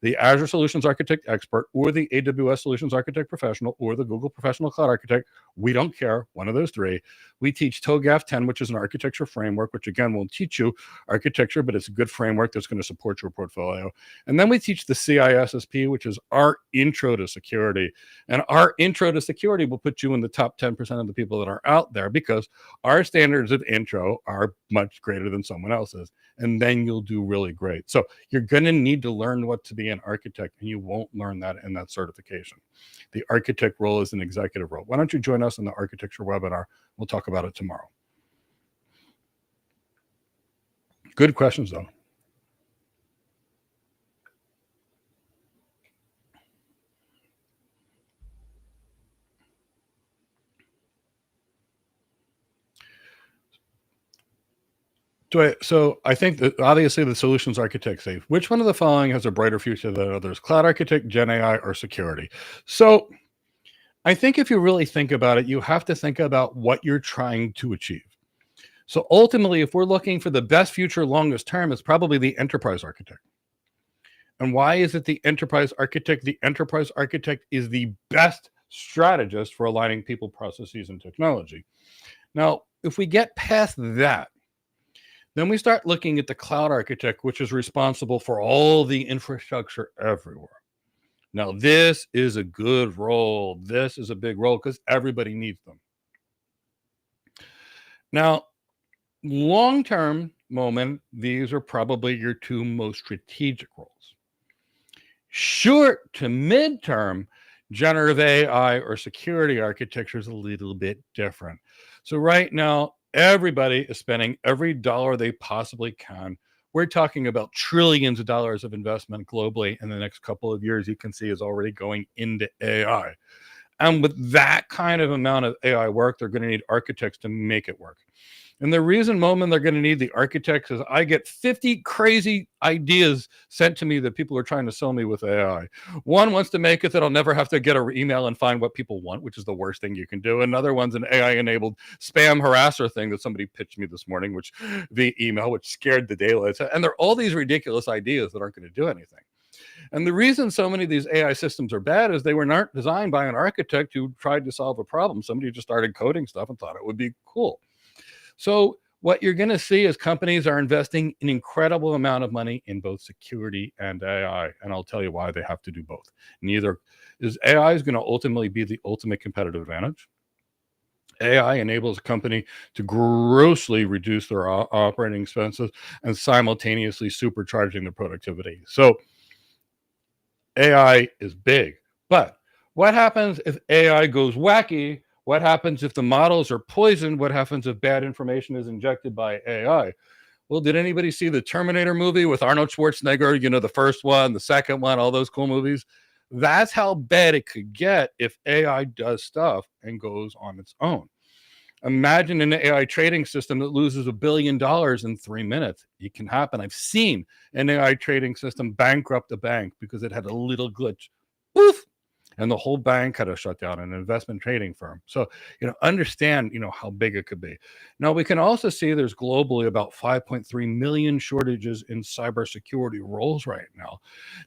the Azure Solutions Architect Expert, or the AWS Solutions Architect Professional, or the Google Professional Cloud Architect. We don't care, one of those three. We teach TOGAF 10, which is an architecture framework, which again won't teach you architecture, but it's a good framework that's going to support your portfolio. And then we teach the CISSP, which is our intro to security. And our intro to security will put you in the top 10% of the people that are out there, because our standards of intro are much greater than someone else's. And then you'll do really great. So you're going to need to learn what to be an architect, and you won't learn that in that certification. The architect role is an executive role. Why don't you join us in the architecture webinar? We'll talk about it tomorrow. Good questions, though. So I think that obviously the solutions architect say, which one of the following has a brighter future than others? Cloud architect, Gen AI, or security? So I think if you really think about it, you have to think about what you're trying to achieve. So ultimately, if we're looking for the best future longest term, it's probably the enterprise architect. And why is it the enterprise architect? The enterprise architect is the best strategist for aligning people, processes, and technology. Now, if we get past that, then we start looking at the cloud architect, which is responsible for all the infrastructure everywhere. Now, this is a good role. This is a big role because everybody needs them. Now, long-term moment, these are probably your two most strategic roles. Short to midterm, generative AI or security architecture is a little bit different. So right now, everybody is spending every dollar they possibly can. We're talking about trillions of dollars of investment globally in the next couple of years. You can see is already going into AI. And with that kind of amount of AI work, they're going to need architects to make it work. And the reason, Moment, they're going to need the architects is I get 50 crazy ideas sent to me that people are trying to sell me with AI. One wants to make it that I'll never have to get an email and find what people want, which is the worst thing you can do. Another one's an AI-enabled spam harasser thing that somebody pitched me this morning, which via email, which scared the daylights. And there are all these ridiculous ideas that aren't going to do anything. And the reason so many of these AI systems are bad is they were not designed by an architect who tried to solve a problem. Somebody just started coding stuff and thought it would be cool. So what you're going to see is companies are investing an incredible amount of money in both security and AI. And I'll tell you why they have to do both. Neither is AI is going to ultimately be the ultimate competitive advantage. AI enables a company to grossly reduce their operating expenses and simultaneously supercharging their productivity. So AI is big, but What happens if AI goes wacky? What happens if the models are poisoned? What happens if bad information is injected by AI? Well, did anybody see the Terminator movie with Arnold Schwarzenegger? You know, the first one, the second one, all those cool movies. That's how bad it could get if AI does stuff and goes on its own. Imagine an AI trading system that loses $1 billion in 3 minutes. It can happen. I've seen an AI trading system bankrupt a bank because it had a little glitch. Poof! And the whole bank had to shut down, an investment trading firm. So, understand, how big it could be. Now, we can also see there's globally about 5.3 million shortages in cybersecurity roles right now.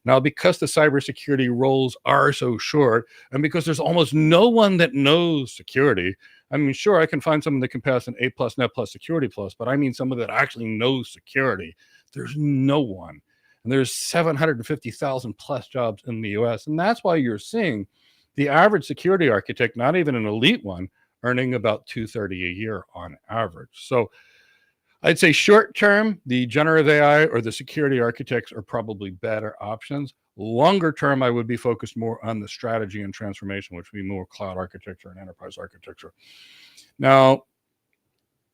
Now, because the cybersecurity roles are so short, and because there's almost no one that knows security, I mean, sure, I can find someone that can pass an A+ Net Plus Security Plus, but I mean someone that actually knows security. There's no one. And there's 750,000 plus jobs in the US. And that's why you're seeing the average security architect, not even an elite one, earning about $230 a year on average. So I'd say short term, the generative AI or the security architects are probably better options. Longer term, I would be focused more on the strategy and transformation, which would be more cloud architecture and enterprise architecture. Now,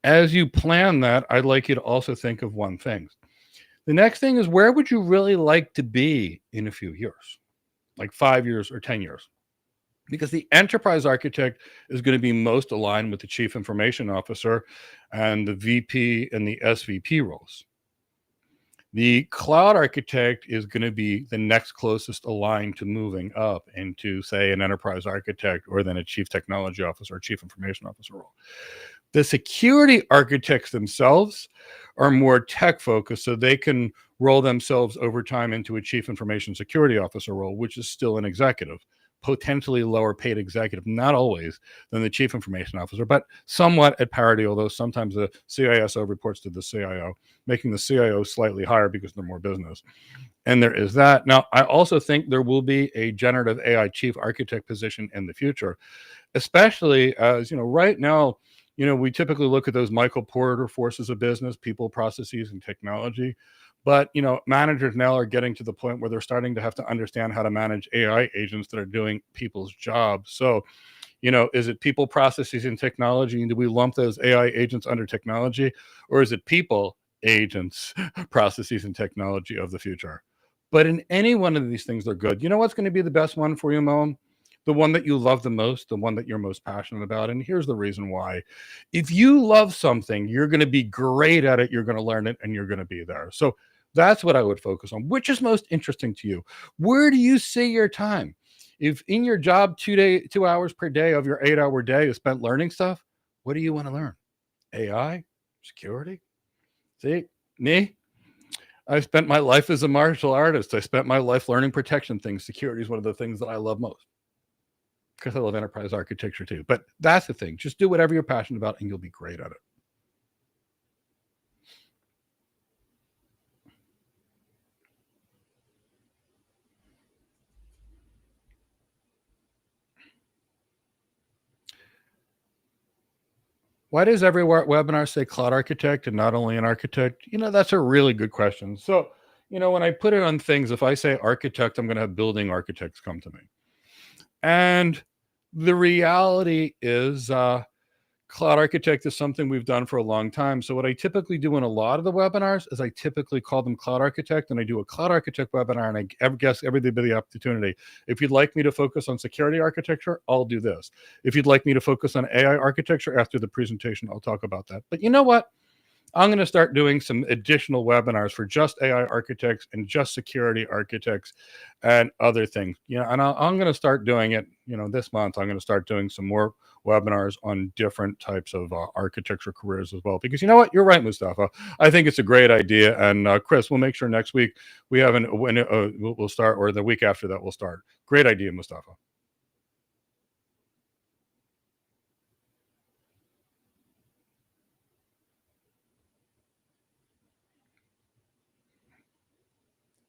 as you plan that, I'd like you to also think of one thing. The next thing is, where would you really like to be in a few years, like 5 years or 10 years? Because the enterprise architect is going to be most aligned with the chief information officer and the VP and the SVP roles. The cloud architect is going to be the next closest aligned to moving up into, say, an enterprise architect or then a chief technology officer or chief information officer role. The security architects themselves are more tech focused, so they can roll themselves over time into a chief information security officer role, which is still an executive, potentially lower paid executive, not always than the chief information officer, but somewhat at parity, although sometimes the CISO reports to the CIO, making the CIO slightly higher because they're more business. And there is that. Now, I also think there will be a generative AI chief architect position in the future, especially as, right now, we typically look at those Michael Porter forces of business, people, processes, and technology. But, managers now are getting to the point where they're starting to have to understand how to manage AI agents that are doing people's jobs. So, is it people, processes, and technology? And do we lump those AI agents under technology? Or is it people, agents, processes, and technology of the future? But in any one of these things, they're good. You know what's going to be the best one for you, Mo? The one that you love the most, the one that you're most passionate about. And here's the reason why. If you love something, you're going to be great at it, you're going to learn it, and you're going to be there. So that's what I would focus on. Which is most interesting to you? Where do you see your time? If in your job 2 hours per day of your 8-hour day is spent learning stuff, what do you want to learn? AI? Security? See, me? I spent my life as a martial artist. I spent my life learning protection things. Security is one of the things that I love most, because I love enterprise architecture too. But that's the thing. Just do whatever you're passionate about and you'll be great at it. Why does every webinar say cloud architect and not only an architect? That's a really good question. So, when I put it on things, if I say architect, I'm going to have building architects come to me. And the reality is cloud architect is something we've done for a long time. So what I typically do in a lot of the webinars is I typically call them cloud architect, and I do a cloud architect webinar, and I guess everybody the opportunity. If you'd like me to focus on security architecture, I'll do this. If you'd like me to focus on AI architecture after the presentation, I'll talk about that. But you know what? I'm going to start doing some additional webinars for just AI architects and just security architects and other things. And I'm going to start doing it, this month. I'm going to start doing some more webinars on different types of architecture careers as well. Because you know what? You're right, Mustafa. I think it's a great idea. And Chris, we'll make sure next week we have we'll start, or the week after that we'll start. Great idea, Mustafa.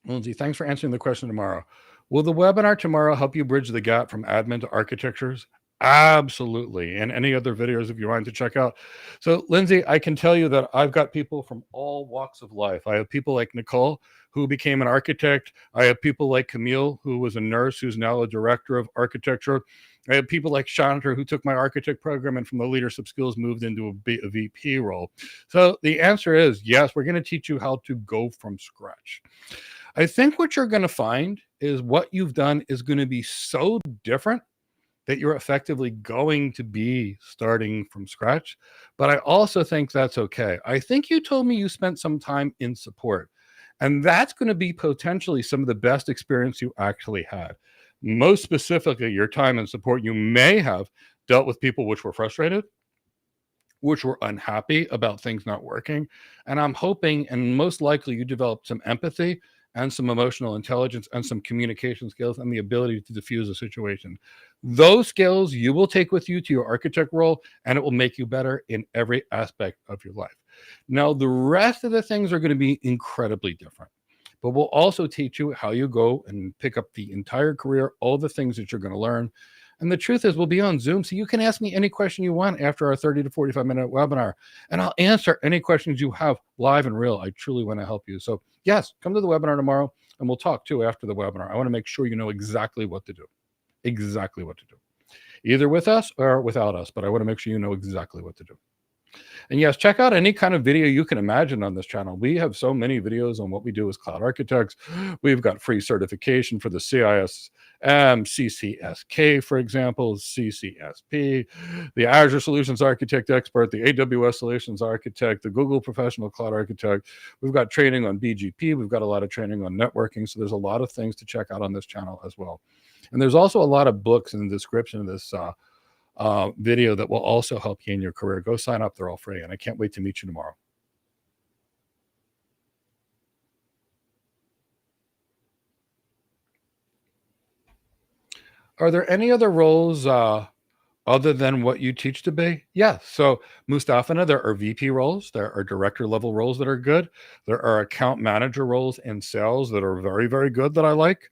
Lindsay, thanks for answering the question tomorrow. Will the webinar tomorrow help you bridge the gap from admin to architectures Absolutely. And any other videos if you want to check out. So, Lindsay, I can tell you that I've got people from all walks of life. I have people like Nicole, who became an architect. I have people like Camille, who was a nurse, who's now a director of architecture. I have people like Chanter, who took my architect program and from the leadership skills moved into a VP role. So the answer is yes, we're going to teach you how to go from scratch. I think what you're going to find is what you've done is going to be so different that you're effectively going to be starting from scratch. But I also think that's okay. I think you told me you spent some time in support, and that's going to be potentially some of the best experience you actually had. Most specifically, your time in support, you may have dealt with people which were frustrated, which were unhappy about things not working. And I'm hoping, and most likely, you developed some empathy and some emotional intelligence and some communication skills and the ability to diffuse a situation. Those skills you will take with you to your architect role, and it will make you better in every aspect of your life. Now, the rest of the things are going to be incredibly different, but we'll also teach you how you go and pick up the entire career, all the things that you're going to learn. And the truth is, we'll be on Zoom, so you can ask me any question you want after our 30 to 45-minute webinar, and I'll answer any questions you have live and real. I truly want to help you. So yes, come to the webinar tomorrow, and we'll talk too after the webinar. I want to make sure you know exactly what to do, either with us or without us, but I want to make sure you know exactly what to do. And yes, check out any kind of video you can imagine on this channel. We have so many videos on what we do as cloud architects. We've got free certification for the CISM, CCSK, for example, CCSP, the Azure Solutions Architect Expert, the AWS Solutions Architect, the Google Professional Cloud Architect. We've got training on BGP. We've got a lot of training on networking. So there's a lot of things to check out on this channel as well. And there's also a lot of books in the description of this video that will also help you in your career. Go sign up. They're all free. And I can't wait to meet you tomorrow. Are there any other roles other than what you teach to be? Yeah. So Mustafana, there are VP roles. There are director level roles that are good. There are account manager roles in sales that are very, very good that I like.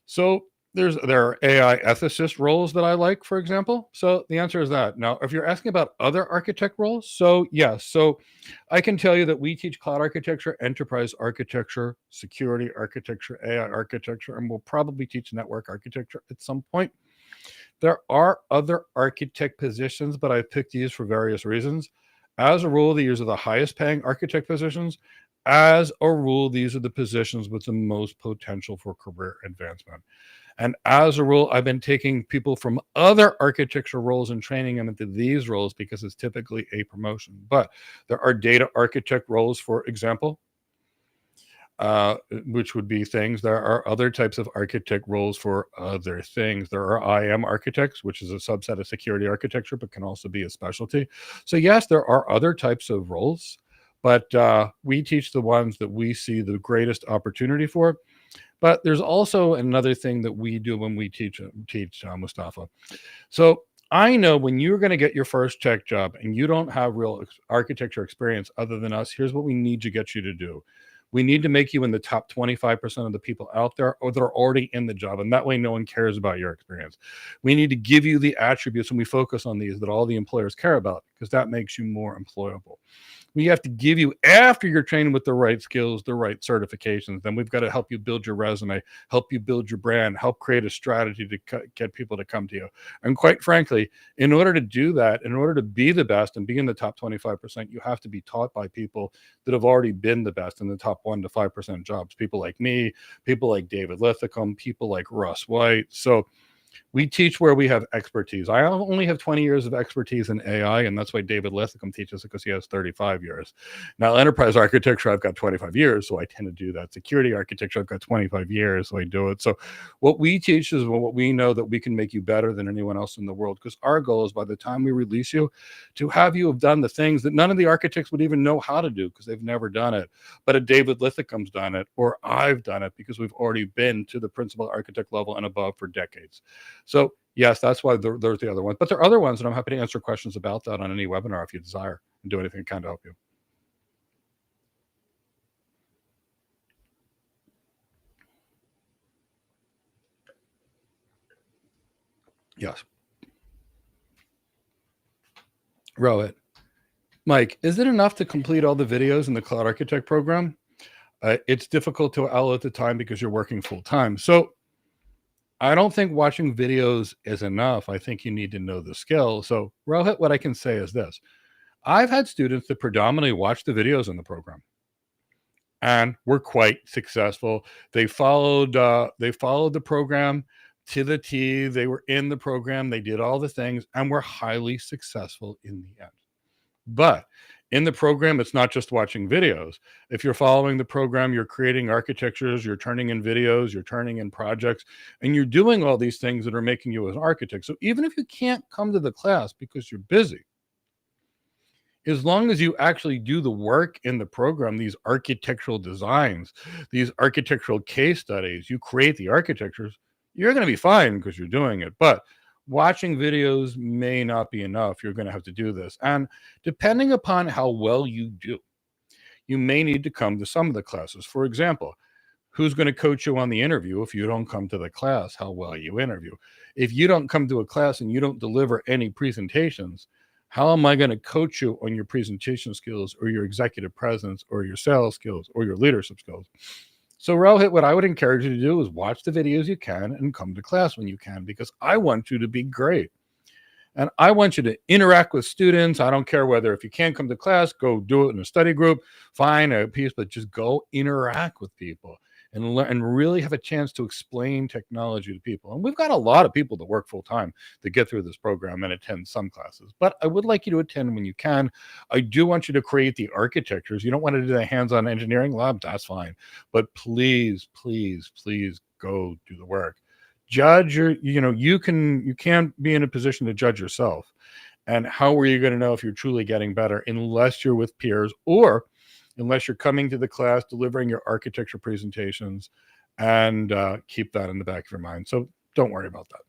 So there are AI ethicist roles that I like, for example. So the answer is that. Now, if you're asking about other architect roles, so yes. So I can tell you that we teach cloud architecture, enterprise architecture, security architecture, AI architecture, and we'll probably teach network architecture at some point. There are other architect positions, but I picked these for various reasons. As a rule, these are the highest paying architect positions. As a rule, these are the positions with the most potential for career advancement. And as a rule, I've been taking people from other architecture roles and training them into these roles because it's typically a promotion. But there are data architect roles, for example, which would be things. There are other types of architect roles for other things. There are IM architects, which is a subset of security architecture, but can also be a specialty. So yes, there are other types of roles, but we teach the ones that we see the greatest opportunity for. But there's also another thing that we do when we teach Mustafa. So I know when you're going to get your first tech job and you don't have real architecture experience other than us, here's what we need to get you to do. We need to make you in the top 25% of the people out there, or they're already in the job. And that way, no one cares about your experience. We need to give you the attributes, and we focus on these that all the employers care about, because that makes you more employable. We have to give you, after you're trained with the right skills, the right certifications, then we've got to help you build your resume, help you build your brand, help create a strategy to get people to come to you. And quite frankly, in order to do that, in order to be the best and be in the top 25%, you have to be taught by people that have already been the best in the top 1 to 5% jobs. People like me, people like David Lithicum, people like Russ White. So we teach where we have expertise. I only have 20 years of expertise in AI, and that's why David Lithicum teaches it, because he has 35 years. Now, enterprise architecture, I've got 25 years, so I tend to do that. Security architecture, I've got 25 years, so I do it. So what we teach is what we know that we can make you better than anyone else in the world, because our goal is by the time we release you, to have you have done the things that none of the architects would even know how to do because they've never done it. But a David Lithicum's done it, or I've done it, because we've already been to the principal architect level and above for decades. So yes, that's why there's the other ones. But there are other ones, and I'm happy to answer questions about that on any webinar if you desire, and do anything kind of help you. Yes. Rohit, Mike, is it enough to complete all the videos in the Cloud Architect program? It's difficult to allocate the time because you're working full time. So I don't think watching videos is enough. I think you need to know the skill. So Rohit, what I can say is this. I've had students that predominantly watch the videos in the program and were quite successful. They followed the program to the T. They were in the program. They did all the things and were highly successful in the end. But in the program, it's not just watching videos. If you're following the program, you're creating architectures, you're turning in videos, you're turning in projects, and you're doing all these things that are making you an architect. So even if you can't come to the class because you're busy, as long as you actually do the work in the program, these architectural designs, these architectural case studies, you create the architectures, you're going to be fine because you're doing it. But watching videos may not be enough. You're going to have to do this. And depending upon how well you do, you may need to come to some of the classes. For example, who's going to coach you on the interview if you don't come to the class, how well you interview? If you don't come to a class and you don't deliver any presentations, how am I going to coach you on your presentation skills or your executive presence or your sales skills or your leadership skills? So Rohit, what I would encourage you to do is watch the videos you can and come to class when you can, because I want you to be great. And I want you to interact with students. I don't care whether if you can't come to class, go do it in a study group, find a piece, but just go interact with people and learn and really have a chance to explain technology to people. And we've got a lot of people that work full time to get through this program and attend some classes, but I would like you to attend when you can. I do want you to create the architectures. You don't want to do the hands-on engineering lab, that's fine. But please, please, please go do the work. Judge your, you can't be in a position to judge yourself. And how are you going to know if you're truly getting better unless you're with peers or unless you're coming to the class, delivering your architecture presentations, and keep that in the back of your mind. So don't worry about that.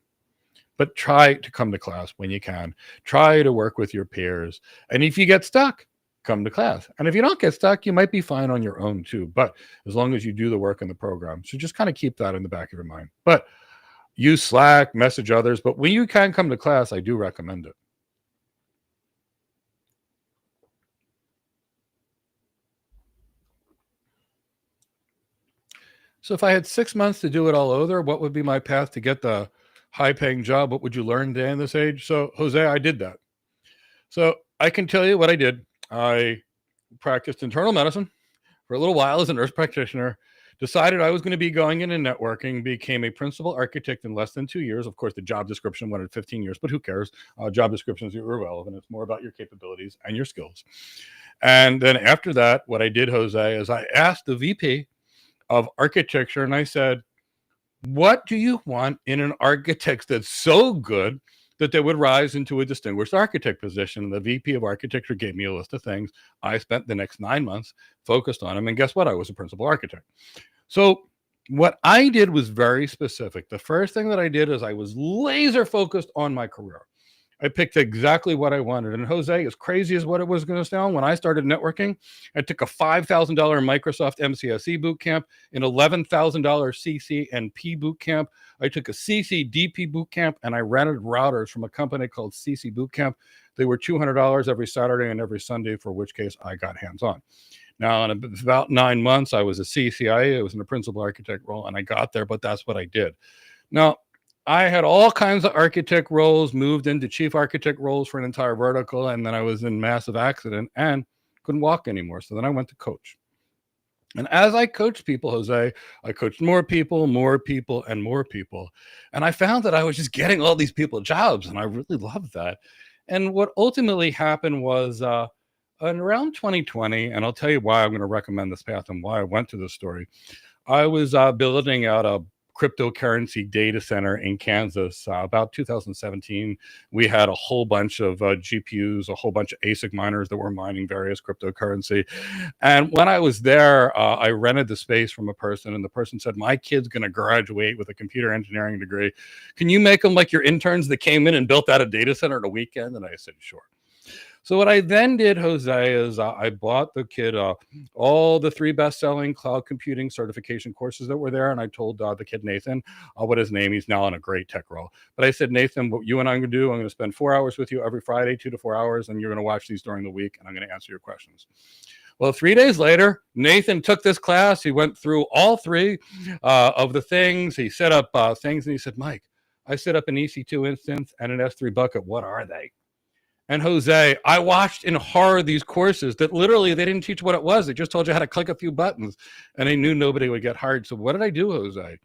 But try to come to class when you can. Try to work with your peers. And if you get stuck, come to class. And if you don't get stuck, you might be fine on your own too. But as long as you do the work in the program. So just kind of keep that in the back of your mind. But use Slack, message others. But when you can come to class, I do recommend it. So if I had 6 months to do it all over, what would be my path to get the high-paying job? What would you learn today in this age? So, Jose, I did that. So I can tell you what I did. I practiced internal medicine for a little while as a nurse practitioner, decided I was going to be going into networking, became a principal architect in less than 2 years. Of course, the job description wanted 15 years, but who cares? Job descriptions are irrelevant. It's more about your capabilities and your skills. And then after that, what I did, Jose, is I asked the VP of architecture, and I said, what do you want in an architect that's so good that they would rise into a distinguished architect position? And the VP of architecture gave me a list of things. I spent the next 9 months focused on them. And guess what? I was a principal architect. So what I did was very specific. The first thing that I did is I was laser focused on my career. I picked exactly what I wanted. And Jose, as crazy as what it was going to sound, when I started networking, I took a $5,000 Microsoft MCSE boot camp, an $11,000 CCNP boot camp. I took a CCDP boot camp, and I rented routers from a company called CC Boot Camp. They were $200 every Saturday and every Sunday, for which case I got hands-on. Now, in about 9 months, I was a CCIA. I was in a principal architect role, and I got there, but that's what I did. Now, I had all kinds of architect roles, moved into chief architect roles for an entire vertical, and then I was in massive accident and couldn't walk anymore. So then I went to coach. And as I coached people, Jose, I coached more people, and more people. And I found that I was just getting all these people jobs, and I really loved that. And what ultimately happened was in around 2020, and I'll tell you why I'm going to recommend this path and why I went to this story. I was building out a cryptocurrency data center in Kansas about 2017. We had a whole bunch of GPUs, a whole bunch of ASIC miners that were mining various cryptocurrency. And when I was there, I rented the space from a person, and the person said, my kid's going to graduate with a computer engineering degree. Can you make them like your interns that came in and built out a data center in a weekend? And I said, sure. So what I then did, Jose, is I bought the kid all the 3 best-selling cloud computing certification courses that were there, and I told the kid Nathan, what his name, he's now on a great tech role. But I said, Nathan, what you and I are going to do, I'm going to spend 4 hours with you every Friday, 2 to 4 hours, and you're going to watch these during the week, and I'm going to answer your questions. Well, 3 days later, Nathan took this class. He went through all 3 of the things. He set up things, and he said, Mike, I set up an EC2 instance and an S3 bucket. What are they? And Jose, I watched in horror these courses that literally they didn't teach what it was. They just told you how to click a few buttons, and they knew nobody would get hired. So what did I do, Jose?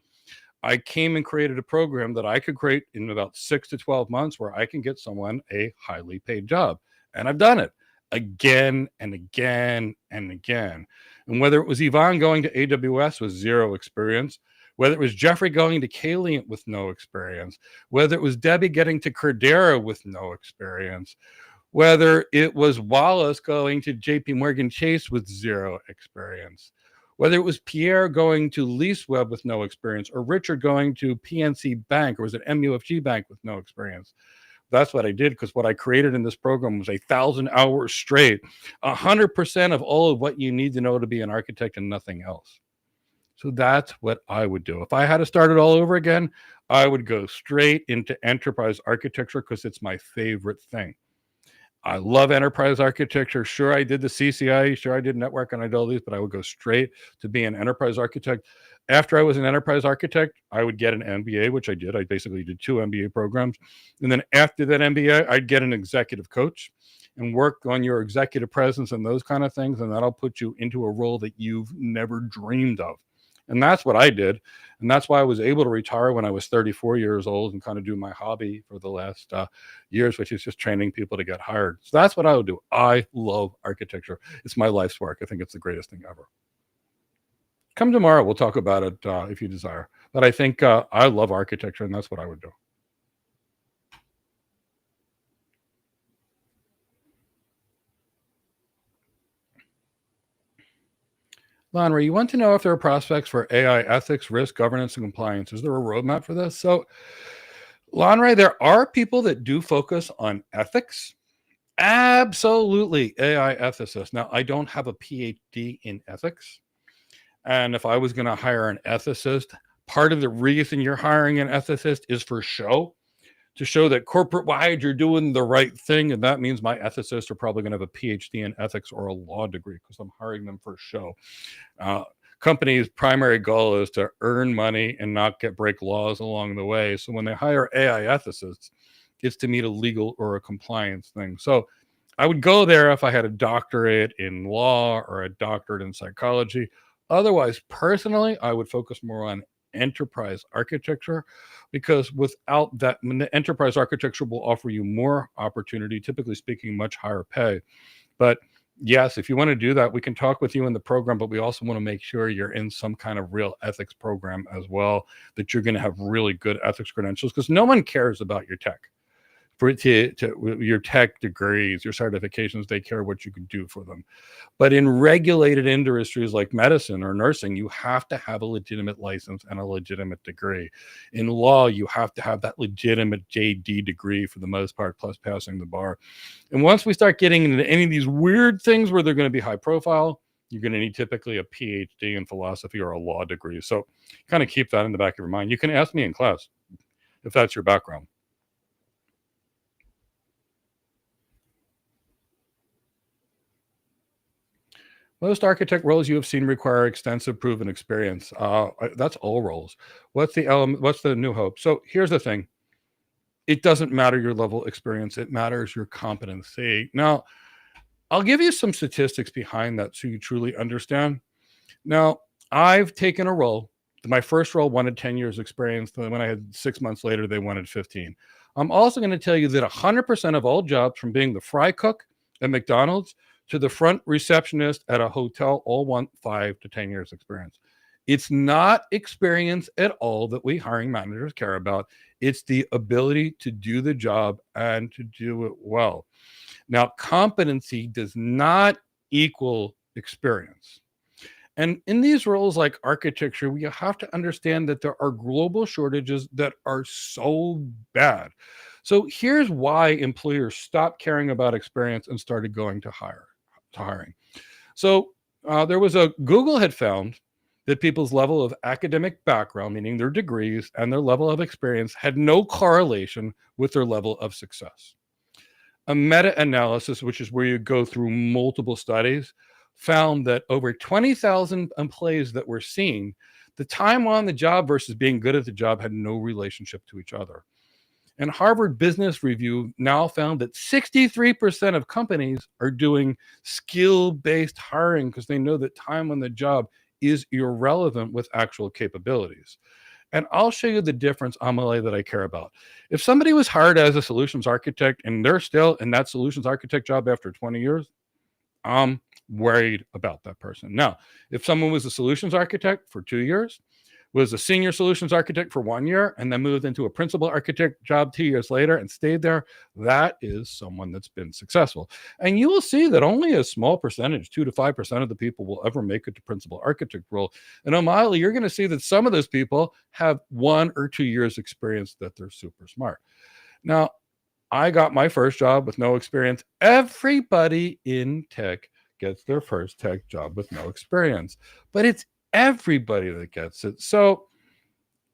I came and created a program that I could create in about 6 to 12 months where I can get someone a highly paid job. And I've done it again and again and again. And whether it was Yvonne going to AWS with 0 experience, whether it was Jeffrey going to Kalient with no experience, whether it was Debbie getting to Cordera with no experience, whether it was Wallace going to JP Morgan Chase with 0 experience, whether it was Pierre going to LeaseWeb with no experience, or Richard going to PNC Bank, or was it MUFG Bank with no experience. That's what I did, because what I created in this program was 1,000 hours straight, 100% of all of what you need to know to be an architect and nothing else. So that's what I would do. If I had to start it all over again, I would go straight into enterprise architecture because it's my favorite thing. I love enterprise architecture. Sure, I did the CCI. Sure, I did network and I did all these, but I would go straight to be an enterprise architect. After I was an enterprise architect, I would get an MBA, which I did. I basically did 2 MBA programs. And then after that MBA, I'd get an executive coach and work on your executive presence and those kind of things. And that'll put you into a role that you've never dreamed of. And that's what I did. And that's why I was able to retire when I was 34 years old and kind of do my hobby for the last years, which is just training people to get hired. So that's what I would do. I love architecture. It's my life's work. I think it's the greatest thing ever. Come tomorrow. We'll talk about it if you desire. But I think I love architecture, and that's what I would do. Lonry, you want to know if there are prospects for AI ethics, risk, governance, and compliance. Is there a roadmap for this? So, Lonry, there are people that do focus on ethics. Absolutely, AI ethicists. Now, I don't have a PhD in ethics. And if I was going to hire an ethicist, part of the reason you're hiring an ethicist is for show, to show that corporate-wide you're doing the right thing. And that means my ethicists are probably going to have a PhD in ethics or a law degree because I'm hiring them for show. Companies' primary goal is to earn money and not break laws along the way. So when they hire AI ethicists, it's to meet a legal or a compliance thing. So I would go there if I had a doctorate in law or a doctorate in psychology. Otherwise, personally, I would focus more on enterprise architecture, because without that, the enterprise architecture will offer you more opportunity, typically speaking, much higher pay. But yes, if you want to do that, we can talk with you in the program, but we also want to make sure you're in some kind of real ethics program as well, that you're going to have really good ethics credentials, because no one cares about your tech. For your tech degrees, your certifications, they care what you can do for them. But in regulated industries like medicine or nursing, you have to have a legitimate license and a legitimate degree. In law, you have to have that legitimate JD degree for the most part, plus passing the bar. And once we start getting into any of these weird things where they're going to be high profile, you're going to need typically a PhD in philosophy or a law degree. So kind of keep that in the back of your mind. You can ask me in class if that's your background. Most architect roles you have seen require extensive proven experience. That's all roles. What's the element? What's the new hope? So here's the thing. It doesn't matter your level of experience. It matters your competency. Now, I'll give you some statistics behind that so you truly understand. Now, I've taken a role. My first role wanted 10 years experience. Then when I had 6 months later, they wanted 15. I'm also going to tell you that 100% of all jobs, from being the fry cook at McDonald's to the front receptionist at a hotel, all want 5 to 10 years experience. It's not experience at all that we hiring managers care about. It's the ability to do the job and to do it well. Now, competency does not equal experience. And in these roles like architecture, we have to understand that there are global shortages that are so bad So here's why employers stopped caring about experience and started going to hiring. So Google had found that people's level of academic background, meaning their degrees and their level of experience, had no correlation with their level of success. A meta-analysis, which is where you go through multiple studies, found that over 20,000 employees that were seen, the time on the job versus being good at the job had no relationship to each other. And Harvard Business Review now found that 63% of companies are doing skill-based hiring because they know that time on the job is irrelevant with actual capabilities. And I'll show you the difference, Amelie, that I care about. If somebody was hired as a solutions architect and they're still in that solutions architect job after 20 years, I'm worried about that person. Now, if someone was a solutions architect for 2 years, was a senior solutions architect for 1 year, and then moved into a principal architect job 2 years later and stayed there, that is someone that's been successful. And you will see that only a small percentage, 2 to 5% of the people will ever make it to principal architect role. And O'Malley, you're going to see that some of those people have 1 or 2 years experience that they're super smart. Now, I got my first job with no experience. Everybody in tech gets their first tech job with no experience, but it's everybody that gets it. So,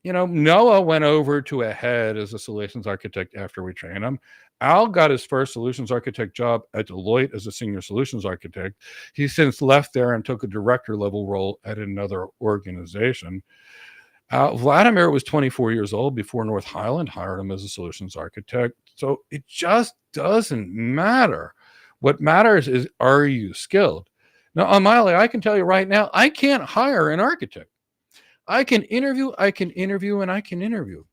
Noah went over to a head as a solutions architect after we trained him. Al got his first solutions architect job at Deloitte as a senior solutions architect. He's since left there and took a director level role at another organization. Vladimir was 24 years old before North Highland hired him as a solutions architect. So it just doesn't matter. What matters is, are you skilled? Now, Amali, I can tell you right now, I can't hire an architect. I can interview, and I can interview.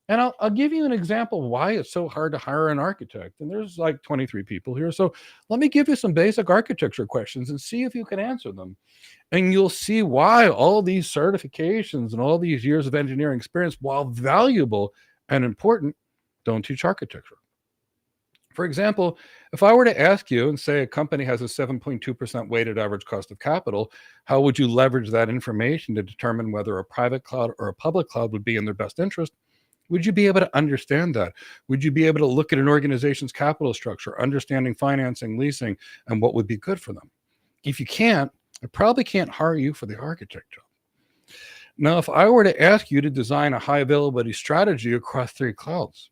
And I'll give you an example why it's so hard to hire an architect. And there's like 23 people here. So let me give you some basic architecture questions and see if you can answer them. And you'll see why all these certifications and all these years of engineering experience, while valuable and important, don't teach architecture. For example, if I were to ask you and say a company has a 7.2% weighted average cost of capital, how would you leverage that information to determine whether a private cloud or a public cloud would be in their best interest? Would you be able to understand that? Would you be able to look at an organization's capital structure, understanding financing, leasing, and what would be good for them? If you can't, I probably can't hire you for the architect job. Now, if I were to ask you to design a high availability strategy across 3 clouds,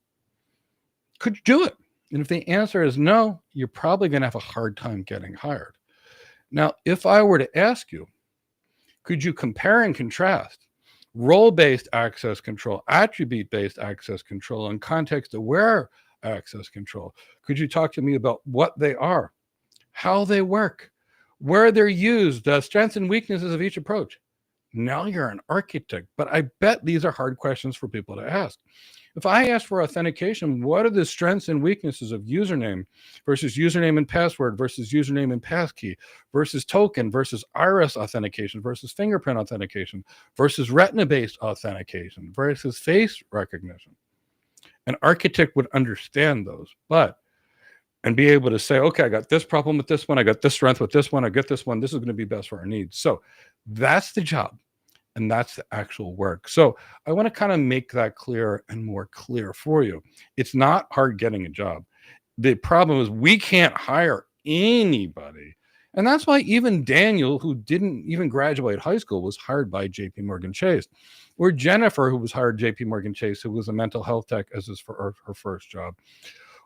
could you do it? And if the answer is no, you're probably going to have a hard time getting hired. Now, if I were to ask you, could you compare and contrast role-based access control, attribute-based access control, and context-aware access control? Could you talk to me about what they are, how they work, where they're used, the strengths and weaknesses of each approach? Now you're an architect, but I bet these are hard questions for people to ask. If I ask for authentication, what are the strengths and weaknesses of username versus username and password versus username and passkey versus token versus iris authentication versus fingerprint authentication versus retina-based authentication versus face recognition? An architect would understand those, and be able to say, okay, I got this problem with this one, I got this strength with this one, I get this one, this is going to be best for our needs. So that's the job. And that's the actual work. So I want to kind of make that clear and more clear for you. It's not hard getting a job. The problem is we can't hire anybody. And that's why even Daniel, who didn't even graduate high school, was hired by JP Morgan Chase. Or Jennifer, who was hired JP Morgan Chase, who was a mental health tech as her first job.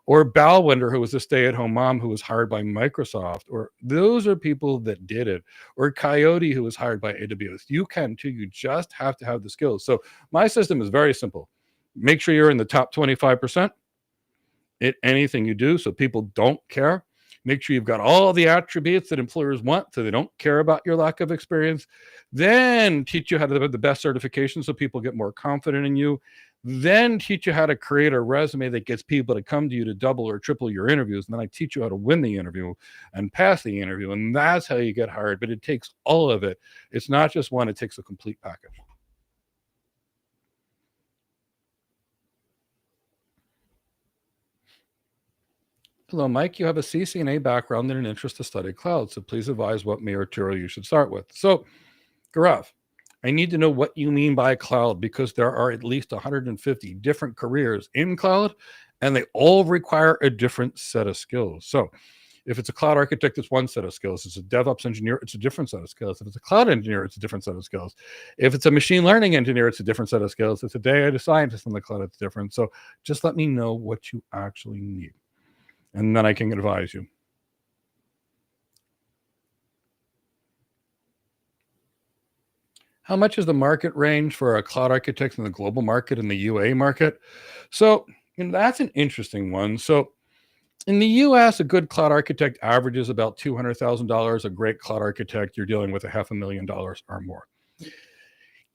Or Balwinder, who was a stay-at-home mom who was hired by Microsoft. Or those are people that did it. Or Coyote, who was hired by AWS. You can too. You just have to have the skills. So my system is very simple. Make sure you're in the top 25% at anything you do so people don't care. Make sure you've got all the attributes that employers want so they don't care about your lack of experience. Then teach you how to have the best certification so people get more confident in you. Then teach you how to create a resume that gets people to come to you to double or triple your interviews. And then I teach you how to win the interview and pass the interview. And that's how you get hired. But it takes all of it. It's not just one. It takes a complete package. Hello, Mike. You have a CCNA background and an interest to study cloud. So please advise what material you should start with. So, Gaurav, I need to know what you mean by cloud because there are at least 150 different careers in cloud and they all require a different set of skills. So if it's a cloud architect, it's one set of skills. If it's a DevOps engineer, it's a different set of skills. If it's a cloud engineer, it's a different set of skills. If it's a machine learning engineer, it's a different set of skills. If it's a data scientist in the cloud, it's different. So just let me know what you actually need, and then I can advise you. How much is the market range for a cloud architect in the global market and the UA market? So that's an interesting one. So in the US, a good cloud architect averages about $200,000. A great cloud architect, you're dealing with $500,000 or more.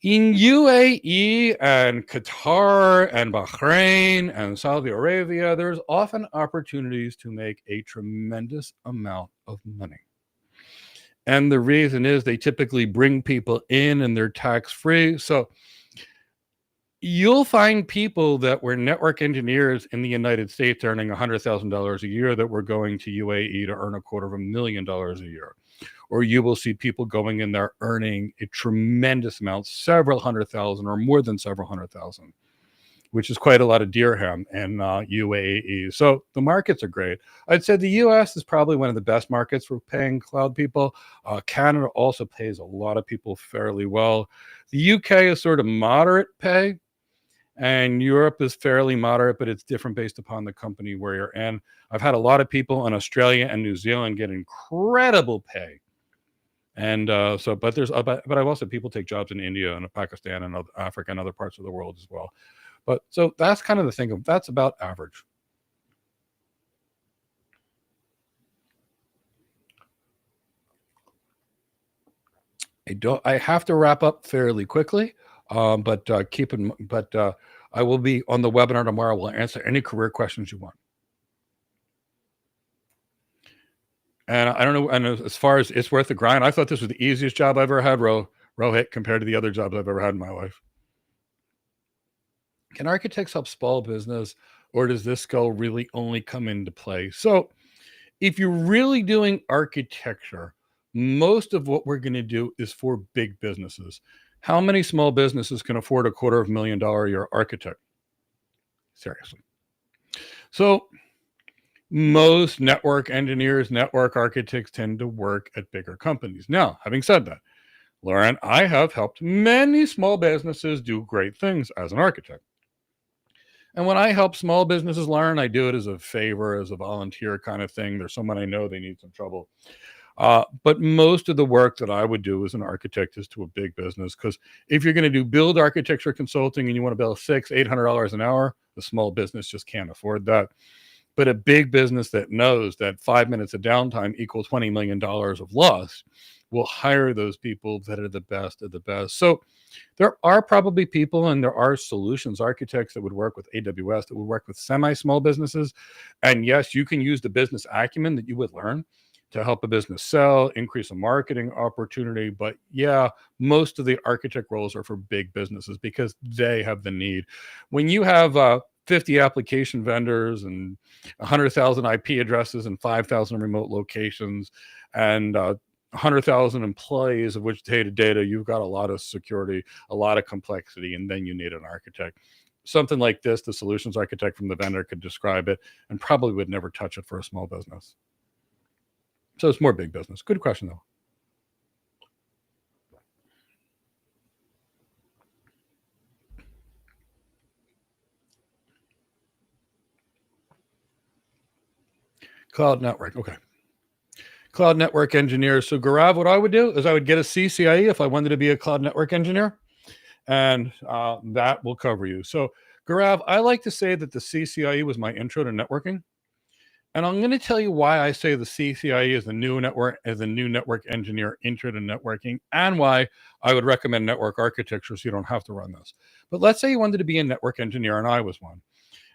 In UAE and Qatar and Bahrain and Saudi Arabia, there's often opportunities to make a tremendous amount of money. And the reason is they typically bring people in and they're tax-free. So you'll find people that were network engineers in the United States earning $100,000 a year that were going to UAE to earn $250,000 a year. Or you will see people going in there earning a tremendous amount, several hundred thousand or more than several hundred thousand, which is quite a lot of dirham in UAE. So the markets are great. I'd say the US is probably one of the best markets for paying cloud people. Canada also pays a lot of people fairly well. The UK is sort of moderate pay, and Europe is fairly moderate, but it's different based upon the company where you're in. I've had a lot of people in Australia and New Zealand get incredible pay. And but I've also people take jobs in India and Pakistan and Africa and other parts of the world as well. But so that's kind of the thing. That's about average. I have to wrap up fairly quickly, but I will be on the webinar tomorrow. We'll answer any career questions you want. And I don't know, and as far as it's worth the grind, I thought this was the easiest job I ever had, Rohit, compared to the other jobs I've ever had in my life. Can architects help small business, or does this skill really only come into play? So if you're really doing architecture, most of what we're going to do is for big businesses. How many small businesses can afford a $250,000 a year architect? Seriously. So most network engineers, network architects tend to work at bigger companies. Now, having said that, Lauren, I have helped many small businesses do great things as an architect. And when I help small businesses learn, I do it as a favor, as a volunteer kind of thing. There's someone I know they need some trouble. But most of the work that I would do as an architect is to a big business, because if you're going to do build architecture consulting and you want to bill $600-800 an hour, the small business just can't afford that. But a big business that knows that 5 minutes of downtime equals $20 million of loss will hire those people that are the best of the best. So there are probably people, and there are solutions architects that would work with AWS, that would work with semi-small businesses. And yes, you can use the business acumen that you would learn to help a business sell, increase a marketing opportunity. But yeah, most of the architect roles are for big businesses because they have the need. When you have 50 application vendors and 100,000 IP addresses and 5,000 remote locations and 100,000 employees, of which data, you've got a lot of security, a lot of complexity, and then you need an architect. Something like this, the solutions architect from the vendor could describe it and probably would never touch it for a small business. So it's more big business. Good question, though. Cloud network. Okay. Cloud network engineer. So Gaurav, what I would do is I would get a CCIE if I wanted to be a cloud network engineer, and that will cover you. So Gaurav, I like to say that the CCIE was my intro to networking. And I'm going to tell you why I say the CCIE is the new network, as a new network engineer intro to networking, and why I would recommend network architecture so you don't have to run this. But let's say you wanted to be a network engineer and I was one.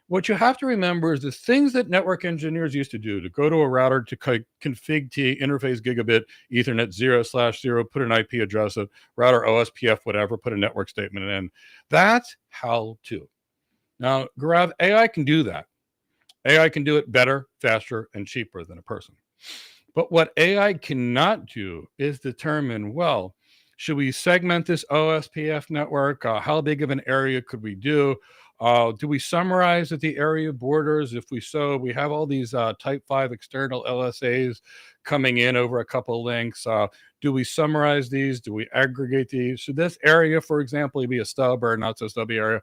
What you have to remember is the things that network engineers used to do, to go to a router, to config T, interface gigabit, Ethernet 0/0, put an IP address, a router OSPF, whatever, put a network statement in. That's how to. Now, Gaurav, AI can do that. AI can do it better, faster, and cheaper than a person. But what AI cannot do is determine, well, should we segment this OSPF network? How big of an area could we do? Do we summarize at the area borders? If we so, we have all these type 5 external LSAs coming in over a couple links. Do we summarize these? Do we aggregate these? Should this area, for example, be a stub or not so stubby area?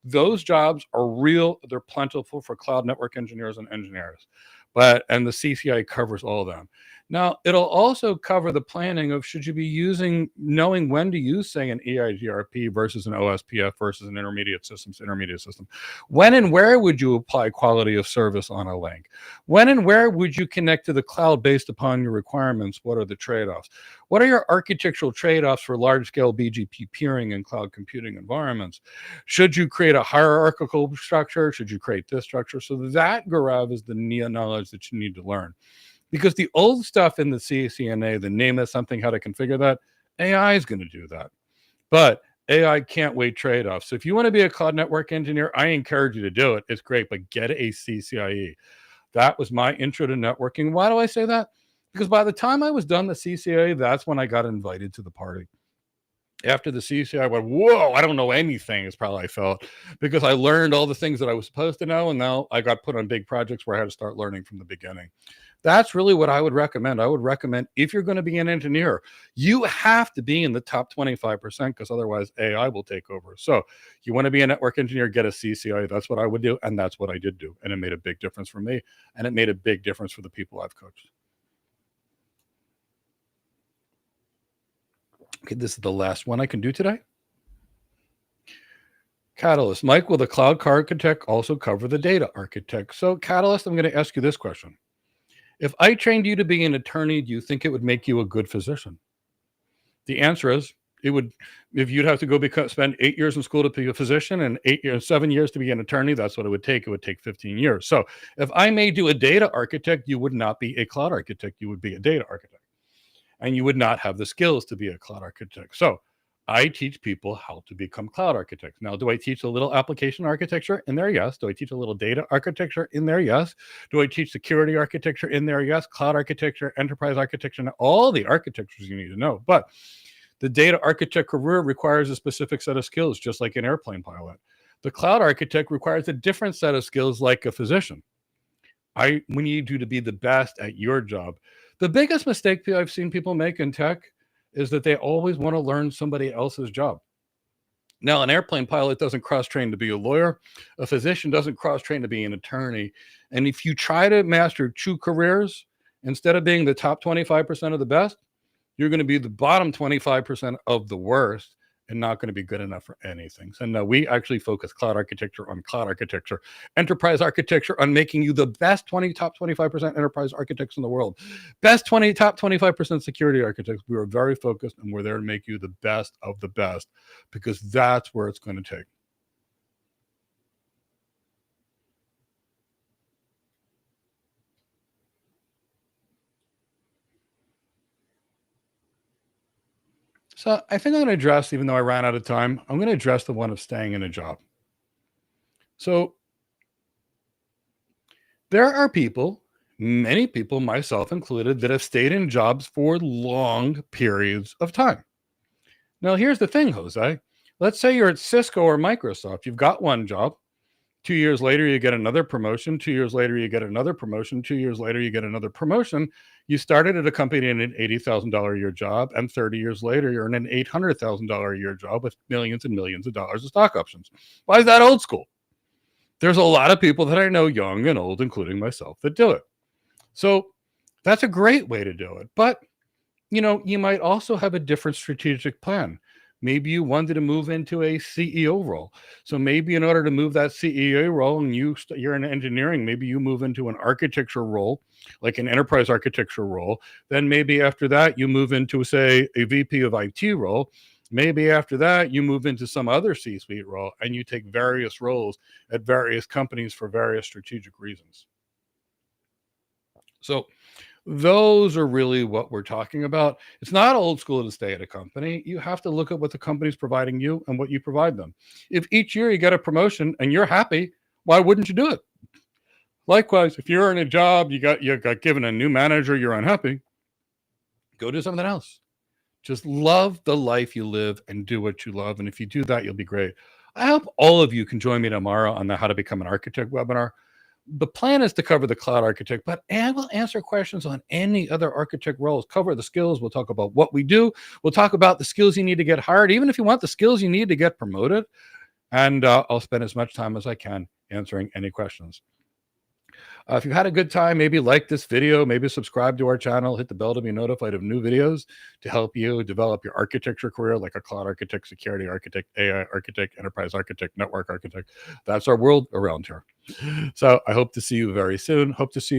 Those jobs are real. They're plentiful for cloud network engineers and engineers. And the CCI covers all of them. Now, it'll also cover the planning of should you be knowing when to use, say, an EIGRP versus an OSPF versus an intermediate system. When and where would you apply quality of service on a link? When and where would you connect to the cloud based upon your requirements? What are the trade-offs? What are your architectural trade-offs for large-scale BGP peering in cloud computing environments? Should you create a hierarchical structure? Should you create this structure? So that, Gaurav, is the knowledge that you need to learn. Because the old stuff in the CCNA, the name of something, how to configure that, AI is going to do that. But AI can't weigh trade-offs. So if you want to be a cloud network engineer, I encourage you to do it. It's great, but get a CCIE. That was my intro to networking. Why do I say that? Because by the time I was done the CCIE, that's when I got invited to the party. After the CCIE, I went, whoa, I don't know anything, is probably I felt, because I learned all the things that I was supposed to know, and now I got put on big projects where I had to start learning from the beginning. That's really what I would recommend. I would recommend, if you're going to be an engineer, you have to be in the top 25%, because otherwise AI will take over. So you want to be a network engineer, get a CCIE. That's what I would do, and that's what I did do. And it made a big difference for me, and it made a big difference for the people I've coached. Okay, this is the last one I can do today. Catalyst. Mike, will the cloud architect also cover the data architect? So Catalyst, I'm going to ask you this question. If I trained you to be an attorney, do you think it would make you a good physician? The answer is it would. If you'd have to go spend 8 years in school to be a physician and 7 years to be an attorney, that's what it would take. It would take 15 years. So if I made you a data architect, you would not be a cloud architect. You would be a data architect. And you would not have the skills to be a cloud architect. So I teach people how to become cloud architects. Now, do I teach a little application architecture in there? Yes. Do I teach a little data architecture in there? Yes. Do I teach security architecture in there? Yes. Cloud architecture, enterprise architecture, and all the architectures you need to know. But the data architect career requires a specific set of skills, just like an airplane pilot. The cloud architect requires a different set of skills, like a physician. We need you to be the best at your job. The biggest mistake I've seen people make in tech is that they always want to learn somebody else's job. Now, an airplane pilot doesn't cross-train to be a lawyer. A physician doesn't cross-train to be an attorney. And if you try to master 2 careers, instead of being the top 25% of the best, you're going to be the bottom 25% of the worst and not going to be good enough for anything. So no, we actually focus cloud architecture on cloud architecture, enterprise architecture on making you the best top 25% enterprise architects in the world, top 25% security architects. We are very focused, and we're there to make you the best of the best, because that's where it's going to take. So I think I'm going to address, even though I ran out of time, I'm going to address the one of staying in a job. So there are people, many people, myself included, that have stayed in jobs for long periods of time. Now, here's the thing, Jose. Let's say you're at Cisco or Microsoft. You've got one job. 2 years later, you get another promotion. 2 years later, you get another promotion. 2 years later, you get another promotion. You started at a company in an $80,000 a year job, and 30 years later, you're in an $800,000 a year job with millions and millions of dollars of stock options. Why is that old school? There's a lot of people that I know, young and old, including myself, that do it. So that's a great way to do it. But, you might also have a different strategic plan. Maybe you wanted to move into a CEO role. So maybe in order to move that CEO role, and you're in engineering, maybe you move into an architecture role, like an enterprise architecture role. Then maybe after that, you move into, say, a VP of IT role. Maybe after that, you move into some other C-suite role, and you take various roles at various companies for various strategic reasons. So those are really what we're talking about. It's not old school to stay at a company. You have to look at what the company's providing you and what you provide them. If each year you get a promotion and you're happy, why wouldn't you do it? Likewise, if you're in a job, you got given a new manager, you're unhappy, go do something else. Just love the life you live and do what you love. And if you do that, you'll be great. I hope all of you can join me tomorrow on the How to Become an Architect webinar. The plan is to cover the cloud architect, but I will answer questions on any other architect roles, cover the skills. We'll talk about what we do. We'll talk about the skills you need to get hired, even if you want the skills you need to get promoted. And I'll spend as much time as I can answering any questions. If you've had a good time, maybe like this video, maybe subscribe to our channel, hit the bell to be notified of new videos to help you develop your architecture career, like a cloud architect, security architect, AI architect, enterprise architect, network architect. That's our world around here. So I hope to see you very soon. Hope to see you